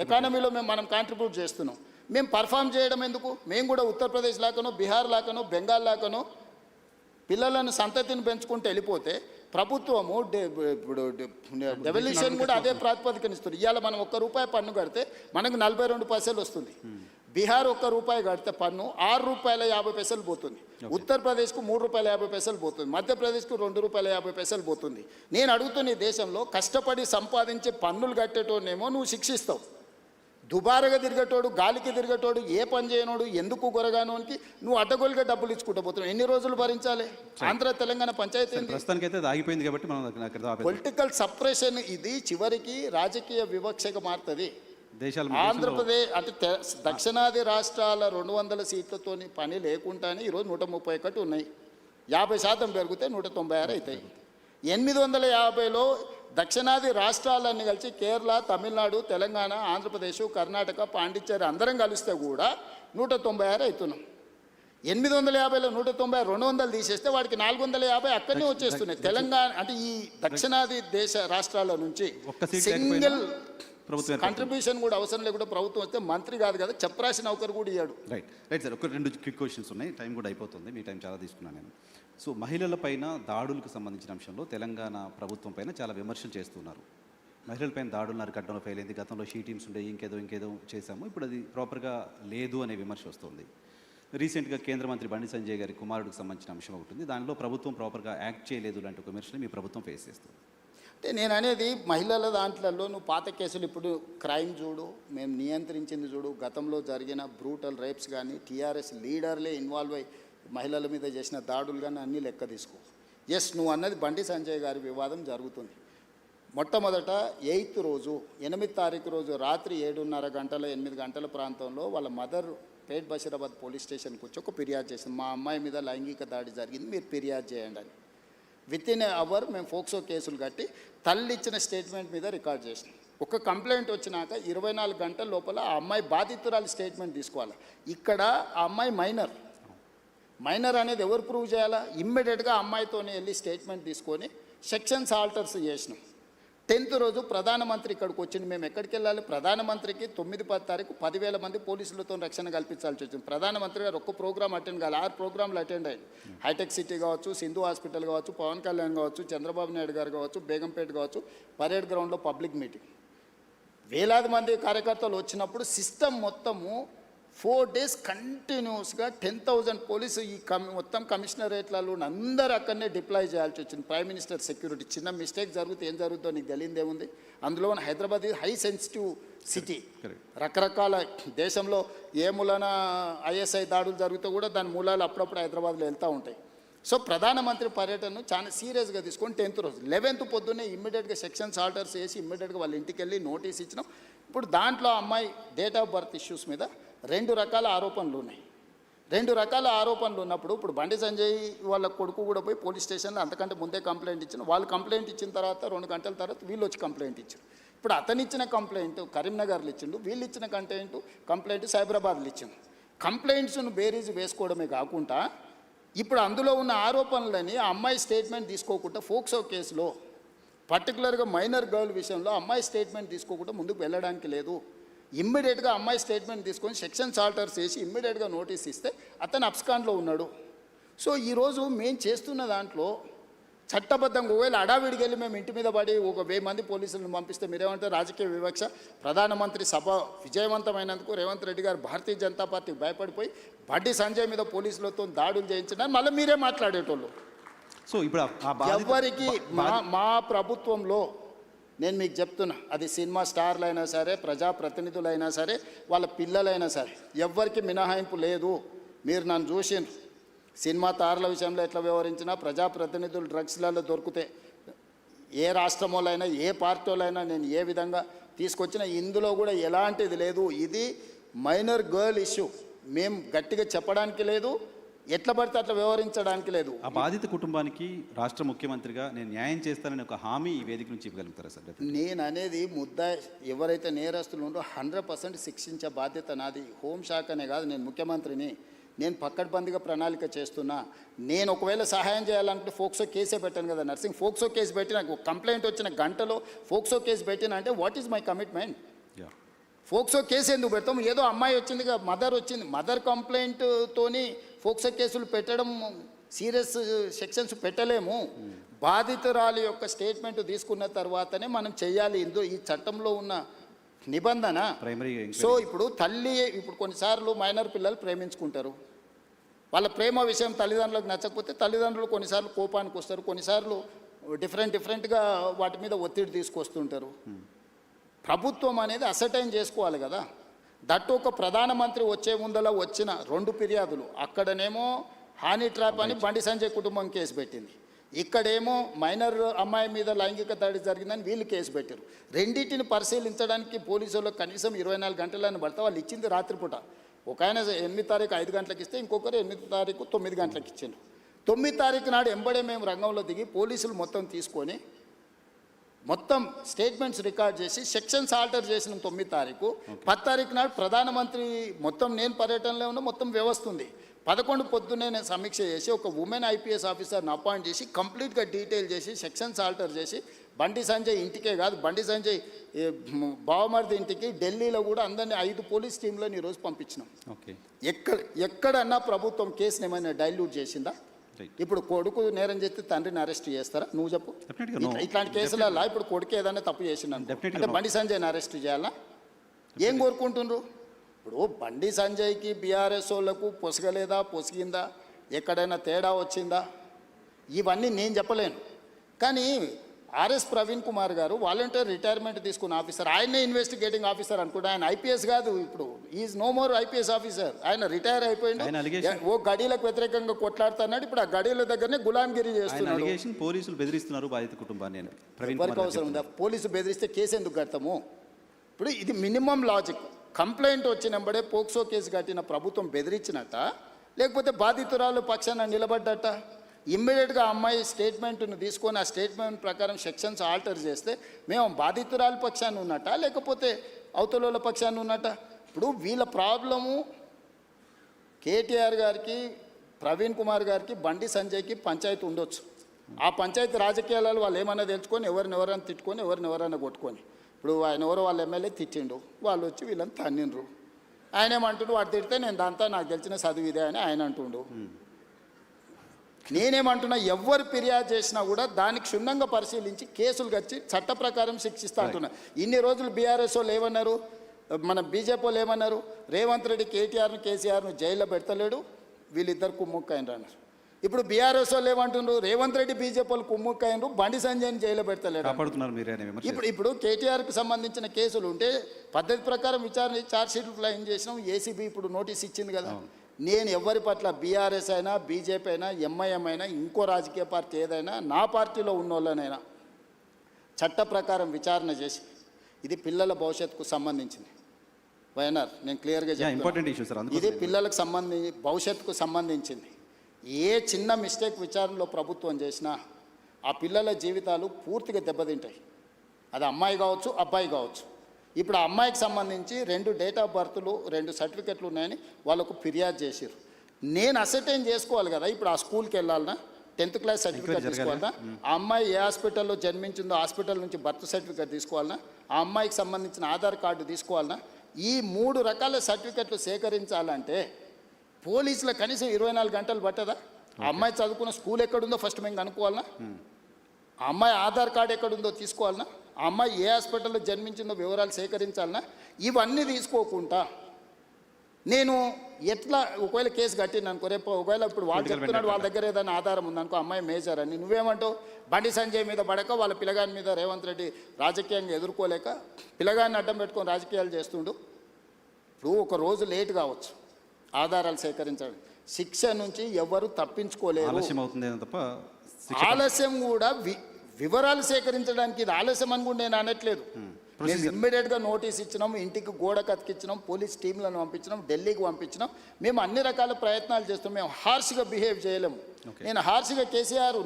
ఎకానమీలో మనం కాంట్రిబ్యూట్ చేస్తున్నాం. మేము పర్ఫామ్ చేయడం ఎందుకు? మేము కూడా ఉత్తరప్రదేశ్ లాగానో, బీహార్ లాగానో, బెంగాల్ లాగానో పిల్లలను సంతతిని పెంచుకుంటూ వెళ్ళిపోతే ప్రభుత్వము ఇప్పుడు డెవల్యూషన్ కూడా అదే ప్రాతిపదికనిస్తుంది. ఇవాళ మనం ₹1 పన్ను కడితే మనకు 42 పైసలు వస్తుంది. బీహార్ ₹1 కడితే పన్ను ₹6.50 పోతుంది, ఉత్తరప్రదేశ్కు ₹3.50 పోతుంది, మధ్యప్రదేశ్కు ₹2.50 పోతుంది. నేను అడుగుతున్న ఈ దేశంలో కష్టపడి సంపాదించే పన్నులు కట్టేటోనేమో నువ్వు శిక్షిస్తావు, దుబారగా తిరిగేటోడు, గాలికి తిరిగేటోడు, ఏ పని చేయనోడు, ఎందుకు గొరగానోనికి నువ్వు అడ్డగోలుగా డబ్బులు ఇచ్చుకుంటూ పోతున్నావు. ఎన్ని రోజులు భరించాలి? ఆంధ్ర తెలంగాణ పంచాయతీ ఆగిపోయింది కాబట్టి పొలిటికల్ సప్రెషన్ ఇది చివరికి రాజకీయ వివక్షగా మారుతుంది. ఆంధ్రప్రదేశ్ అంటే దక్షిణాది రాష్ట్రాల 200 సీట్లతోని పని లేకుండానే ఈరోజు 131 ఉన్నాయి, 50% పెరిగితే 196 అవుతాయి. 850లో దక్షిణాది రాష్ట్రాలన్నీ కలిసి కేరళ, తమిళనాడు, తెలంగాణ, ఆంధ్రప్రదేశ్, కర్ణాటక, పాండిచ్చేరి అందరం కలిస్తే కూడా 196 అవుతున్నాం. 850లో 190 200 తీసేస్తే వాడికి 450 అక్కడనే వచ్చేస్తున్నాయి. తెలంగాణ అంటే ఈ దక్షిణాది దేశ రాష్ట్రాల నుంచి సింగిల్ కంట్రిబ్యూషన్ కూడా అవసరం లేకుండా ప్రభుత్వం వస్తే మంత్రి కాదు కదా, చెప్పరాసిన ఒకరు కూడా ఇయ్యాడు. రైట్ సార్, ఒక 2 క్విక్ క్వశ్చన్స్ ఉన్నాయి, టైం కూడా అయిపోతుంది, మీ టైం చాలా తీసుకున్నాను నేను. సో మహిళల పైన దాడులకు సంబంధించిన అంశంలో తెలంగాణ ప్రభుత్వం పైన చాలా విమర్శలు చేస్తున్నారు. మహిళలపైన దాడులు అరికట్టడంలో ఫెయిల్ అయింది, గతంలో షీ టీమ్స్ ఉండే ఇంకేదో చేశాము, ఇప్పుడు అది ప్రాపర్గా లేదు అనే విమర్శ వస్తుంది. రీసెంట్గా కేంద్ర మంత్రి బండి సంజయ్ గారి కుమారుడికి సంబంధించిన అంశం ఒకటి ఉంది, దానిలో ప్రభుత్వం ప్రాపర్గా యాక్ట్ చేయలేదు లాంటి ఒక విమర్శలు మీ ప్రభుత్వం ఫేస్ చేస్తుంది. అంటే నేను అనేది మహిళల దాంట్లలో నువ్వు పాత కేసులు ఇప్పుడు క్రైమ్ చూడు, మేము నియంత్రించింది చూడు, గతంలో జరిగిన బ్రూటల్ రేప్స్ కానీ టీఆర్ఎస్ లీడర్లే ఇన్వాల్వ్ అయ్యి మహిళల మీద చేసిన దాడులు కానీ అన్నీ లెక్క తీసుకో. ఎస్, నువ్వు అన్నది బండి సంజయ్ గారి వివాదం జరుగుతుంది. మొట్టమొదట 8th రోజు 8వ తారీఖు రోజు రాత్రి 7:30 గంటల 8 గంటల ప్రాంతంలో వాళ్ళ మదర్ పేట్ బషీరాబాద్ పోలీస్ స్టేషన్కి వచ్చి ఒక ఫిర్యాదు చేసింది, మా అమ్మాయి మీద లైంగిక దాడి జరిగింది, మీరు ఫిర్యాదు చేయండి అని. వితిన్ అవర్ మేము ఫోక్సో కేసులు కట్టి తల్లి ఇచ్చిన స్టేట్మెంట్ మీద రికార్డ్ చేసినాం. ఒక కంప్లైంట్ వచ్చినాక 24 గంటల లోపల ఆ అమ్మాయి బాధితురాలి స్టేట్మెంట్ తీసుకోవాలి. ఇక్కడ ఆ అమ్మాయి మైనర్ అనేది ఎవరు ప్రూవ్ చేయాలా? ఇమ్మీడియట్గా అమ్మాయితోనే వెళ్ళి స్టేట్మెంట్ తీసుకొని సెక్షన్స్ ఆల్టర్స్ చేసినాం. 10th రోజు ప్రధానమంత్రి ఇక్కడికి వచ్చింది. మేము ఎక్కడికి వెళ్ళాలి? ప్రధానమంత్రికి 9-10 తారీఖు 10,000 మంది పోలీసులతో రక్షణ కల్పించాల్సి వచ్చింది. ప్రధానమంత్రి గారు ఒక్క ప్రోగ్రామ్ అటెండ్ కావాలి, 6 ప్రోగ్రాంలు అటెండ్ అయ్యారు. హైటెక్ సిటీ కావచ్చు, సింధు హాస్పిటల్ కావచ్చు, పవన్ కళ్యాణ్ కావచ్చు, చంద్రబాబు నాయుడు గారు కావచ్చు, బేగంపేట కావచ్చు, పరేడ్ గ్రౌండ్లో పబ్లిక్ మీటింగ్. వేలాది మంది కార్యకర్తలు వచ్చినప్పుడు సిస్టమ్ మొత్తము 4 days కంటిన్యూస్గా 10,000 పోలీసు ఈ మొత్తం కమిషనరేట్లలో అందరూ అక్కడనే డిప్లాయ్ చేయాల్సి వచ్చింది. Prime minister security. చిన్న మిస్టేక్ జరిగితే ఏం జరుగుతుందో నీకు తెలియదేముంది. అందులో హైదరాబాద్ హై సెన్సిటివ్ సిటీ. రకరకాల దేశంలో ఏ మూలన ఐఎస్ఐ దాడులు జరిగితే కూడా దాని మూలాలు అప్పుడప్పుడు హైదరాబాద్లో వెళ్తూ ఉంటాయి. సో ప్రధానమంత్రి పర్యటనను చాలా సీరియస్గా తీసుకొని 10th రోజు 11th పొద్దున్నే ఇమ్మీడియట్గా సెక్షన్స్ ఆర్డర్స్ చేసి ఇమ్మీడియట్గా వాళ్ళ ఇంటికి వెళ్ళి నోటీస్ ఇచ్చినాం. ఇప్పుడు దాంట్లో అమ్మాయి డేట్ ఆఫ్ బర్త్ ఇష్యూస్ మీద 2 రకాల ఆరోపణలు ఉన్నాయి. 2 రకాల ఆరోపణలు ఉన్నప్పుడు ఇప్పుడు బండి సంజయ్ వాళ్ళ కొడుకు కూడా పోయి పోలీస్ స్టేషన్లో అంతకంటే ముందే కంప్లైంట్ ఇచ్చిన. వాళ్ళు కంప్లైంట్ ఇచ్చిన తర్వాత 2 గంటల తర్వాత వీళ్ళు వచ్చి కంప్లైంట్ ఇచ్చారు. ఇప్పుడు అతను ఇచ్చిన కంప్లైంట్ కరీంనగర్లో ఇచ్చిండు, వీళ్ళు ఇచ్చిన కంప్లైంట్ సైబరాబాద్లో ఇచ్చిండు. కంప్లైంట్స్ను బేరీజ్ వేసుకోవడమే కాకుండా ఇప్పుడు అందులో ఉన్న ఆరోపణలని ఆ అమ్మాయి స్టేట్మెంట్ తీసుకోకుండా ఫోక్సో కేసులో పర్టికులర్గా మైనర్ గర్ల్ విషయంలో అమ్మాయి స్టేట్మెంట్ తీసుకోకుండా ముందుకు వెళ్ళడానికి లేదు. ఇమ్మీడియట్గా అమ్మాయి స్టేట్మెంట్ తీసుకొని సెక్షన్స్ ఆల్టర్స్ చేసి ఇమ్మీడియట్గా నోటీస్ ఇస్తే అతను అబ్స్కాండ్లో ఉన్నాడు. సో ఈరోజు మేము చేస్తున్న దాంట్లో చట్టబద్ధంగా ఒకవేళ అడావిడికి వెళ్ళి మేము ఇంటి మీద పడి 1,000 మంది పోలీసులను పంపిస్తే మీరేమంటే రాజకీయ వివక్ష. ప్రధానమంత్రి సభ విజయవంతమైనందుకు రేవంత్ రెడ్డి గారు భారతీయ జనతా పార్టీకి భయపడిపోయి బండి సంజయ్ మీద పోలీసులతో దాడులు చేయించడానికి మళ్ళీ మీరే మాట్లాడేటోళ్ళు. సో ఇప్పుడు ఎవరికి మా ప్రభుత్వంలో నేను మీకు చెప్తున్నా, అది సినిమా స్టార్లు అయినా సరే, ప్రజాప్రతినిధులైనా సరే, వాళ్ళ పిల్లలైనా సరే, ఎవ్వరికి మినహాయింపు లేదు. మీరు నన్ను చూసిండ్రు, సినిమా తారల విషయంలో ఎట్లా వ్యవహరించినా ప్రజాప్రతినిధులు డ్రగ్స్లలో దొరికితే ఏ రాష్ట్రం వాళ్ళైనా ఏ పార్టీ వాళ్ళైనా నేను ఏ విధంగా తీసుకొచ్చినా ఇందులో కూడా ఎలాంటిది లేదు. ఇది మైనర్ గర్ల్ ఇష్యూ. మేము గట్టిగా చెప్పడానికి లేదు, ఎట్లా పడితే అట్లా వ్యవహరించడానికి లేదు. ఆ బాధిత కుటుంబానికి రాష్ట్ర ముఖ్యమంత్రిగా నేను న్యాయం చేస్తానని ఒక హామీ ఈ వేదిక నుంచి ఇవ్వగలుగుతారా సార్? నేను అనేది ఎవరైతే నేరస్తులు ఉందో 100% శిక్షించే బాధ్యత నాది. హోంశాఖనే కాదు, నేను ముఖ్యమంత్రిని, నేను పక్కడ్బందీగా ప్రణాళిక చేస్తున్నా. నేను ఒకవేళ సహాయం చేయాలంటే ఫోక్సో కేసే పెట్టాను కదా నర్సింగ్. ఫోక్సో కేసు పెట్టి నాకు కంప్లైంట్ వచ్చిన గంటలో ఫోక్సో కేసు పెట్టినా అంటే what is my commitment? POCSO case ఎందుకు పెడతాం? ఏదో అమ్మాయి వచ్చింది, మదర్ వచ్చింది, మదర్ కంప్లైంట్తోని ఫోక్సో కేసులు పెట్టడం సీరియస్ సెక్షన్స్ పెట్టలేము. బాధితురాలి యొక్క స్టేట్మెంట్ తీసుకున్న తర్వాతనే మనం చేయాలి. ఈ చట్టంలో ఉన్న నిబంధన. సో ఇప్పుడు కొన్నిసార్లు మైనర్ పిల్లలు ప్రేమించుకుంటారు. వాళ్ళ ప్రేమ విషయం తల్లిదండ్రులకు నచ్చకపోతే తల్లిదండ్రులు కొన్నిసార్లు కోపానికి వస్తారు, కొన్నిసార్లు డిఫరెంట్గా వాటి మీద ఒత్తిడి తీసుకొస్తుంటారు. ప్రభుత్వం అనేది అసర్టైన్ చేసుకోవాలి కదా. దట్టు ఒక ప్రధానమంత్రి వచ్చే ముందల వచ్చిన 2 ఫిర్యాదులు, అక్కడనేమో హానీ ట్రాప్ అని బండి సంజయ్ కుటుంబం కేసు పెట్టింది, ఇక్కడేమో మైనర్ అమ్మాయి మీద లైంగిక దాడి జరిగిందని వీళ్ళు కేసు పెట్టారు. రెండింటిని పరిశీలించడానికి పోలీసులకు కనీసం 24 గంటలను పడితే వాళ్ళు ఇచ్చింది రాత్రిపూట. ఒక ఆయన 8వ తారీఖు 5 గంటలకు ఇస్తే ఇంకొకరు 8వ తారీఖు 9 గంటలకు ఇచ్చారు. 9వ తారీఖు నాడు ఎంబడే మేము రంగంలో దిగి పోలీసులు మొత్తం తీసుకొని మొత్తం స్టేట్మెంట్స్ రికార్డ్ చేసి సెక్షన్స్ ఆల్టర్ చేసిన 9 తారీఖు 10 తారీఖు నాడు ప్రధానమంత్రి మొత్తం నేను పర్యటనలో ఉన్న మొత్తం వ్యవస్థ ఉంది. 11 పొద్దున్నే నేను సమీక్ష చేసి ఒక ఉమెన్ ఐపీఎస్ ఆఫీసర్ని అపాయింట్ చేసి కంప్లీట్గా డీటెయిల్ చేసి సెక్షన్స్ ఆల్టర్ చేసి బండి సంజయ్ ఇంటికే కాదు, బండి సంజయ్ బావమరిది ఇంటికి ఢిల్లీలో కూడా అందరినీ 5 పోలీస్ టీంలను ఈరోజు పంపించినాం. ఓకే. ఎక్కడన్నా ప్రభుత్వం కేసుని ఏమైనా డైల్యూట్ చేసిందా? ఇప్పుడు కొడుకు నేరం చేస్తే తండ్రిని అరెస్ట్ చేస్తారా? నువ్వు చెప్పు. ఇట్లాంటి కేసులలో ఇప్పుడు కొడుకు ఏదైనా తప్పు చేసిండు అంటే బండి సంజయ్ని అరెస్ట్ చేయాలా? ఏం కోరుకుంటుండ్రు? ఇప్పుడు బండి సంజయ్కి బీఆర్ఎస్ వాళ్ళకు పొసగలేదా, పొసిగిందా, ఎక్కడైనా తేడా వచ్చిందా, ఇవన్నీ నేను చెప్పలేను. కానీ RS Praveen Kumar garu volunteer retirement తీసుకున్న ఆఫీసర్, ఆయనే ఇన్వెస్టిగేటింగ్ ఆఫీసర్ అనుకుంటే ఆయన ఐపీఎస్ కాదు, ఇప్పుడు is no more IPS officer. ఆయన రిటైర్ అయిపోయింది. ఓ గడీలకు వ్యతిరేకంగా కొట్లాడుతున్నాడు, ఇప్పుడు ఆ గడీల దగ్గరనే గులాంగిరి చేస్తున్నాడు. పోలీసులు బెదిరిస్తున్నారు బాధిత కుటుంబాన్ని. ఎవరికి అవసరం ఉందా? పోలీసు బెదిరిస్తే కేసు ఎందుకు కడతాము? ఇప్పుడు ఇది మినిమం లాజిక్. కంప్లైంట్ వచ్చినప్పుడే పోక్సో కేసు కట్టిన ప్రభుత్వం బెదిరించినట్ట, లేకపోతే బాధితురాలు పక్షాన నిలబడ్డట? ఇమ్మీడియట్గా అమ్మాయి స్టేట్మెంట్ను తీసుకొని ఆ స్టేట్మెంట్ ప్రకారం సెక్షన్స్ ఆల్టర్ చేస్తే మేము బాధితురాలు పక్షాన్ని ఉన్నట్ట, లేకపోతే అవతల పక్షాన్ని ఉన్నట్ట? ఇప్పుడు వీళ్ళ ప్రాబ్లము కేటీఆర్ గారికి, ప్రవీణ్ కుమార్ గారికి, బండి సంజయ్కి పంచాయతీ ఉండొచ్చు. ఆ పంచాయతీ రాజకీయాలలో వాళ్ళు ఏమన్నా తెలుసుకొని ఎవరైనా తిట్టుకొని ఎవరైనా కొట్టుకొని, ఇప్పుడు ఆయన ఎవరో వాళ్ళ ఎమ్మెల్యే తిట్టిండు, వాళ్ళు వచ్చి వీళ్ళని తన్నిండ్రు. ఆయన ఏమంటుండు, వాడు తిడితే నేను దాంతో నాకు తెలిసిన చదువు ఇదే అని ఆయన అంటుండు. నేనేమంటున్నా, ఎవరు ఫిర్యాదు చేసినా కూడా దానికి క్షుణ్ణంగా పరిశీలించి కేసులు కచ్చి చట్ట ప్రకారం శిక్షిస్తా అంటున్నా. ఇన్ని రోజులు బీఆర్ఎస్ వాళ్ళు ఏమన్నారు, మన బీజేపీ వాళ్ళు ఏమన్నారు, రేవంత్ రెడ్డి కేటీఆర్ను కేసీఆర్ను జైల్లో పెడతలేడు, వీళ్ళిద్దరు కుమ్ముక్కైనరు అన్నారు. ఇప్పుడు బీఆర్ఎస్ వాళ్ళు ఏమంటున్నారు, రేవంత్ రెడ్డి బీజేపీ వాళ్ళు కుమ్ముక్కైనరు, బండి సంజయ్ని జైల్లో పెడతలేడు. ఇప్పుడు కేటీఆర్కి సంబంధించిన కేసులు ఉంటే పద్ధతి ప్రకారం విచారణ ఛార్జ్షీట్లు క్లెయిమ్ చేసినాం. ఏసీబీ ఇప్పుడు నోటీస్ ఇచ్చింది కదా. నేను ఎవరి పట్ల బీఆర్ఎస్ అయినా, బీజేపీ అయినా, ఎంఐఎం అయినా, ఇంకో రాజకీయ పార్టీ ఏదైనా, నా పార్టీలో ఉన్న వాళ్ళనైనా చట్ట ప్రకారం విచారణ చేసి, ఇది పిల్లల భవిష్యత్తుకు సంబంధించింది. వైఎన్ఆర్ నేను క్లియర్గా చెప్తాను, ఇది పిల్లలకు భవిష్యత్తుకు సంబంధించింది. ఏ చిన్న మిస్టేక్ విచారణలో ప్రభుత్వం చేసినా ఆ పిల్లల జీవితాలు పూర్తిగా దెబ్బతింటాయి. అది అమ్మాయి కావచ్చు, అబ్బాయి కావచ్చు. ఇప్పుడు ఆ అమ్మాయికి సంబంధించి 2 డేట్ ఆఫ్ బర్త్లు 2 సర్టిఫికెట్లు ఉన్నాయని వాళ్ళకు ఫిర్యాదు చేశారు. నేను అసర్టైన్ చేసుకోవాలి కదా, ఇప్పుడు ఆ స్కూల్కి వెళ్ళాలన్నా, 10th క్లాస్ సర్టిఫికేట్ తీసుకోవాలన్నా, ఆ అమ్మాయి ఏ హాస్పిటల్లో జన్మించిందో హాస్పిటల్ నుంచి బర్త్ సర్టిఫికేట్ తీసుకోవాలన్నా, ఆ అమ్మాయికి సంబంధించిన ఆధార్ కార్డు తీసుకోవాలన్నా, ఈ 3 రకాల సర్టిఫికెట్లు సేకరించాలంటే పోలీసులకు కనీసం 24 గంటలు పట్టదా? ఆ అమ్మాయి చదువుకున్న స్కూల్ ఎక్కడుందో ఫస్ట్ మేము కనుక్కోవాలన్నా, ఆ అమ్మాయి ఆధార్ కార్డు ఎక్కడుందో తీసుకోవాలన్నా, ఆ అమ్మాయి ఏ హాస్పిటల్లో జన్మించిందో వివరాలు సేకరించాలన్నా, ఇవన్నీ తీసుకోకుండా నేను ఎట్లా ఒకవేళ కేసు కట్టిన అనుకో, రేపు ఒకవేళ ఇప్పుడు వాళ్ళు చెప్తున్నాడు వాళ్ళ దగ్గర ఏదైనా ఆధారం ఉందనుకో, అమ్మాయి మేజర్ అని, నువ్వేమంటావు? బండి సంజయ్ మీద పడక వాళ్ళ పిల్లగాని మీద రేవంత్ రెడ్డి రాజకీయంగా ఎదుర్కోలేక పిల్లగాన్ని అడ్డం పెట్టుకొని రాజకీయాలు చేస్తుండు. ఇప్పుడు ఒక రోజు లేట్ కావచ్చు ఆధారాలు సేకరించడం, శిక్ష నుంచి ఎవరు తప్పించుకోలేరు. ఆలస్యం కూడా వివరాలు సేకరించడానికి ఇది ఆలస్యం అని కూడా నేను అనట్లేదు. మేము ఇమ్మీడియట్గా నోటీస్ ఇచ్చినాం, ఇంటికి గోడ కతికిచ్చినాం, పోలీస్ టీంలను పంపించినాం, ఢిల్లీకి పంపించినాం. మేము అన్ని రకాల ప్రయత్నాలు చేస్తున్నాం. మేము హార్ష్గా బిహేవ్ చేయలేము. నేను హార్ష్గా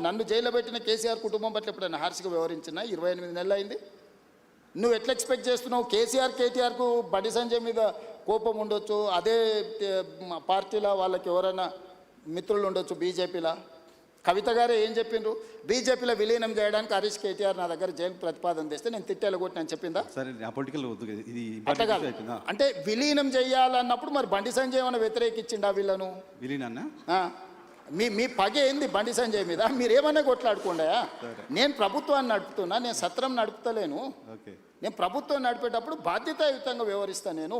నన్ను జైల్లో పెట్టిన కేసీఆర్ కుటుంబం పట్ల ఎప్పుడైనా హార్ష్గా వ్యవహరించిన 28 నెలలు అయింది. నువ్వు ఎట్లా ఎక్స్పెక్ట్ చేస్తున్నావు? కేటీఆర్కు బండి సంజయ్ మీద కోపం ఉండొచ్చు, అదే పార్టీలో వాళ్ళకి ఎవరైనా మిత్రులు ఉండొచ్చు, బీజేపీలో. కవిత గారే ఏం చెప్పిండ్రు, బీజేపీలో విలీనం చేయడానికి హరీష్ కేటీఆర్ నా దగ్గర జైలు ప్రతిపాదన తెస్తే నేను తిట్టేలా కొట్టి నేను చెప్పిందా? అట్లా కాదు. అంటే విలీనం చేయాలన్నప్పుడు మరి బండి సంజయ్ ఏమైనా వ్యతిరేకించిండా వీళ్ళను? మీ పగ ఏంది బండి సంజయ్ మీద? మీరు ఏమన్నా కొట్లాడుకోండా? నేను ప్రభుత్వాన్ని నడుపుతున్నా, నేను సత్రం నడుపుతలేను. నేను ప్రభుత్వం నడిపేటప్పుడు బాధ్యతాయుతంగా వ్యవహరిస్తాను. నేను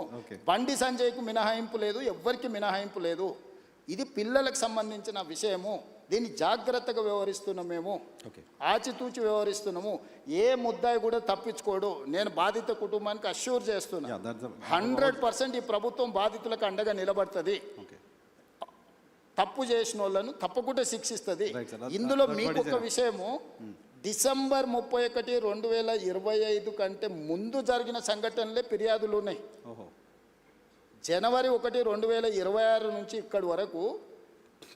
బండి సంజయ్కు మినహాయింపు లేదు, ఎవ్వరికి మినహాయింపు లేదు. ఇది పిల్లలకు సంబంధించిన విషయము. దీన్ని జాగ్రత్తగా వ్యవహరిస్తున్నాం, మేము ఆచితూచి వ్యవహరిస్తున్నాము. ఏ ముద్దాయి కూడా తప్పించుకోడు. నేను బాధిత కుటుంబానికి అష్యూర్ చేస్తున్నా, 100% ఈ ప్రభుత్వం బాధితులకు అండగా నిలబడుతుంది. తప్పు చేసిన వాళ్ళను తప్పకుండా శిక్షిస్తుంది. ఇందులో మీకు ఒక విషయము, డిసెంబర్ 31, 2025 కంటే ముందు జరిగిన సంఘటనలే ఫిర్యాదులు ఉన్నాయి. జనవరి 1, 2026 నుంచి ఇక్కడి వరకు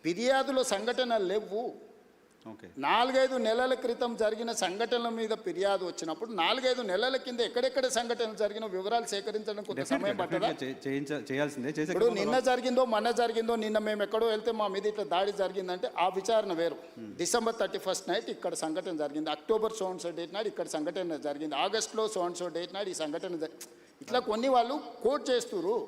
ఫిర్యాదుల సంఘటనలు లేవు. ఓకే 4-5 నెలల క్రితం జరిగిన సంఘటనల మీద ఫిర్యాదు వచ్చినప్పుడు 4-5 నెలల కింద ఎక్కడెక్కడ సంఘటనలు జరిగిన వివరాలు సేకరించడం కొంత సమయం పట్టదా? చేయాల్సిందే చేసే ఇప్పుడు నిన్న జరిగిందో మొన్న జరిగిందో, నిన్న మేము ఎక్కడో వెళ్తే మా మీద ఇట్లా దాడి జరిగిందంటే ఆ విచారణ వేరు. December 31st నైట్ ఇక్కడ సంఘటన జరిగింది, October so and so date నాడు ఇక్కడ సంఘటన జరిగింది, ఆగస్టులో so and so డేట్ నాడు ఈ సంఘటన ఇట్లా కొన్ని వాళ్ళు కోట్ చేస్తున్నారు.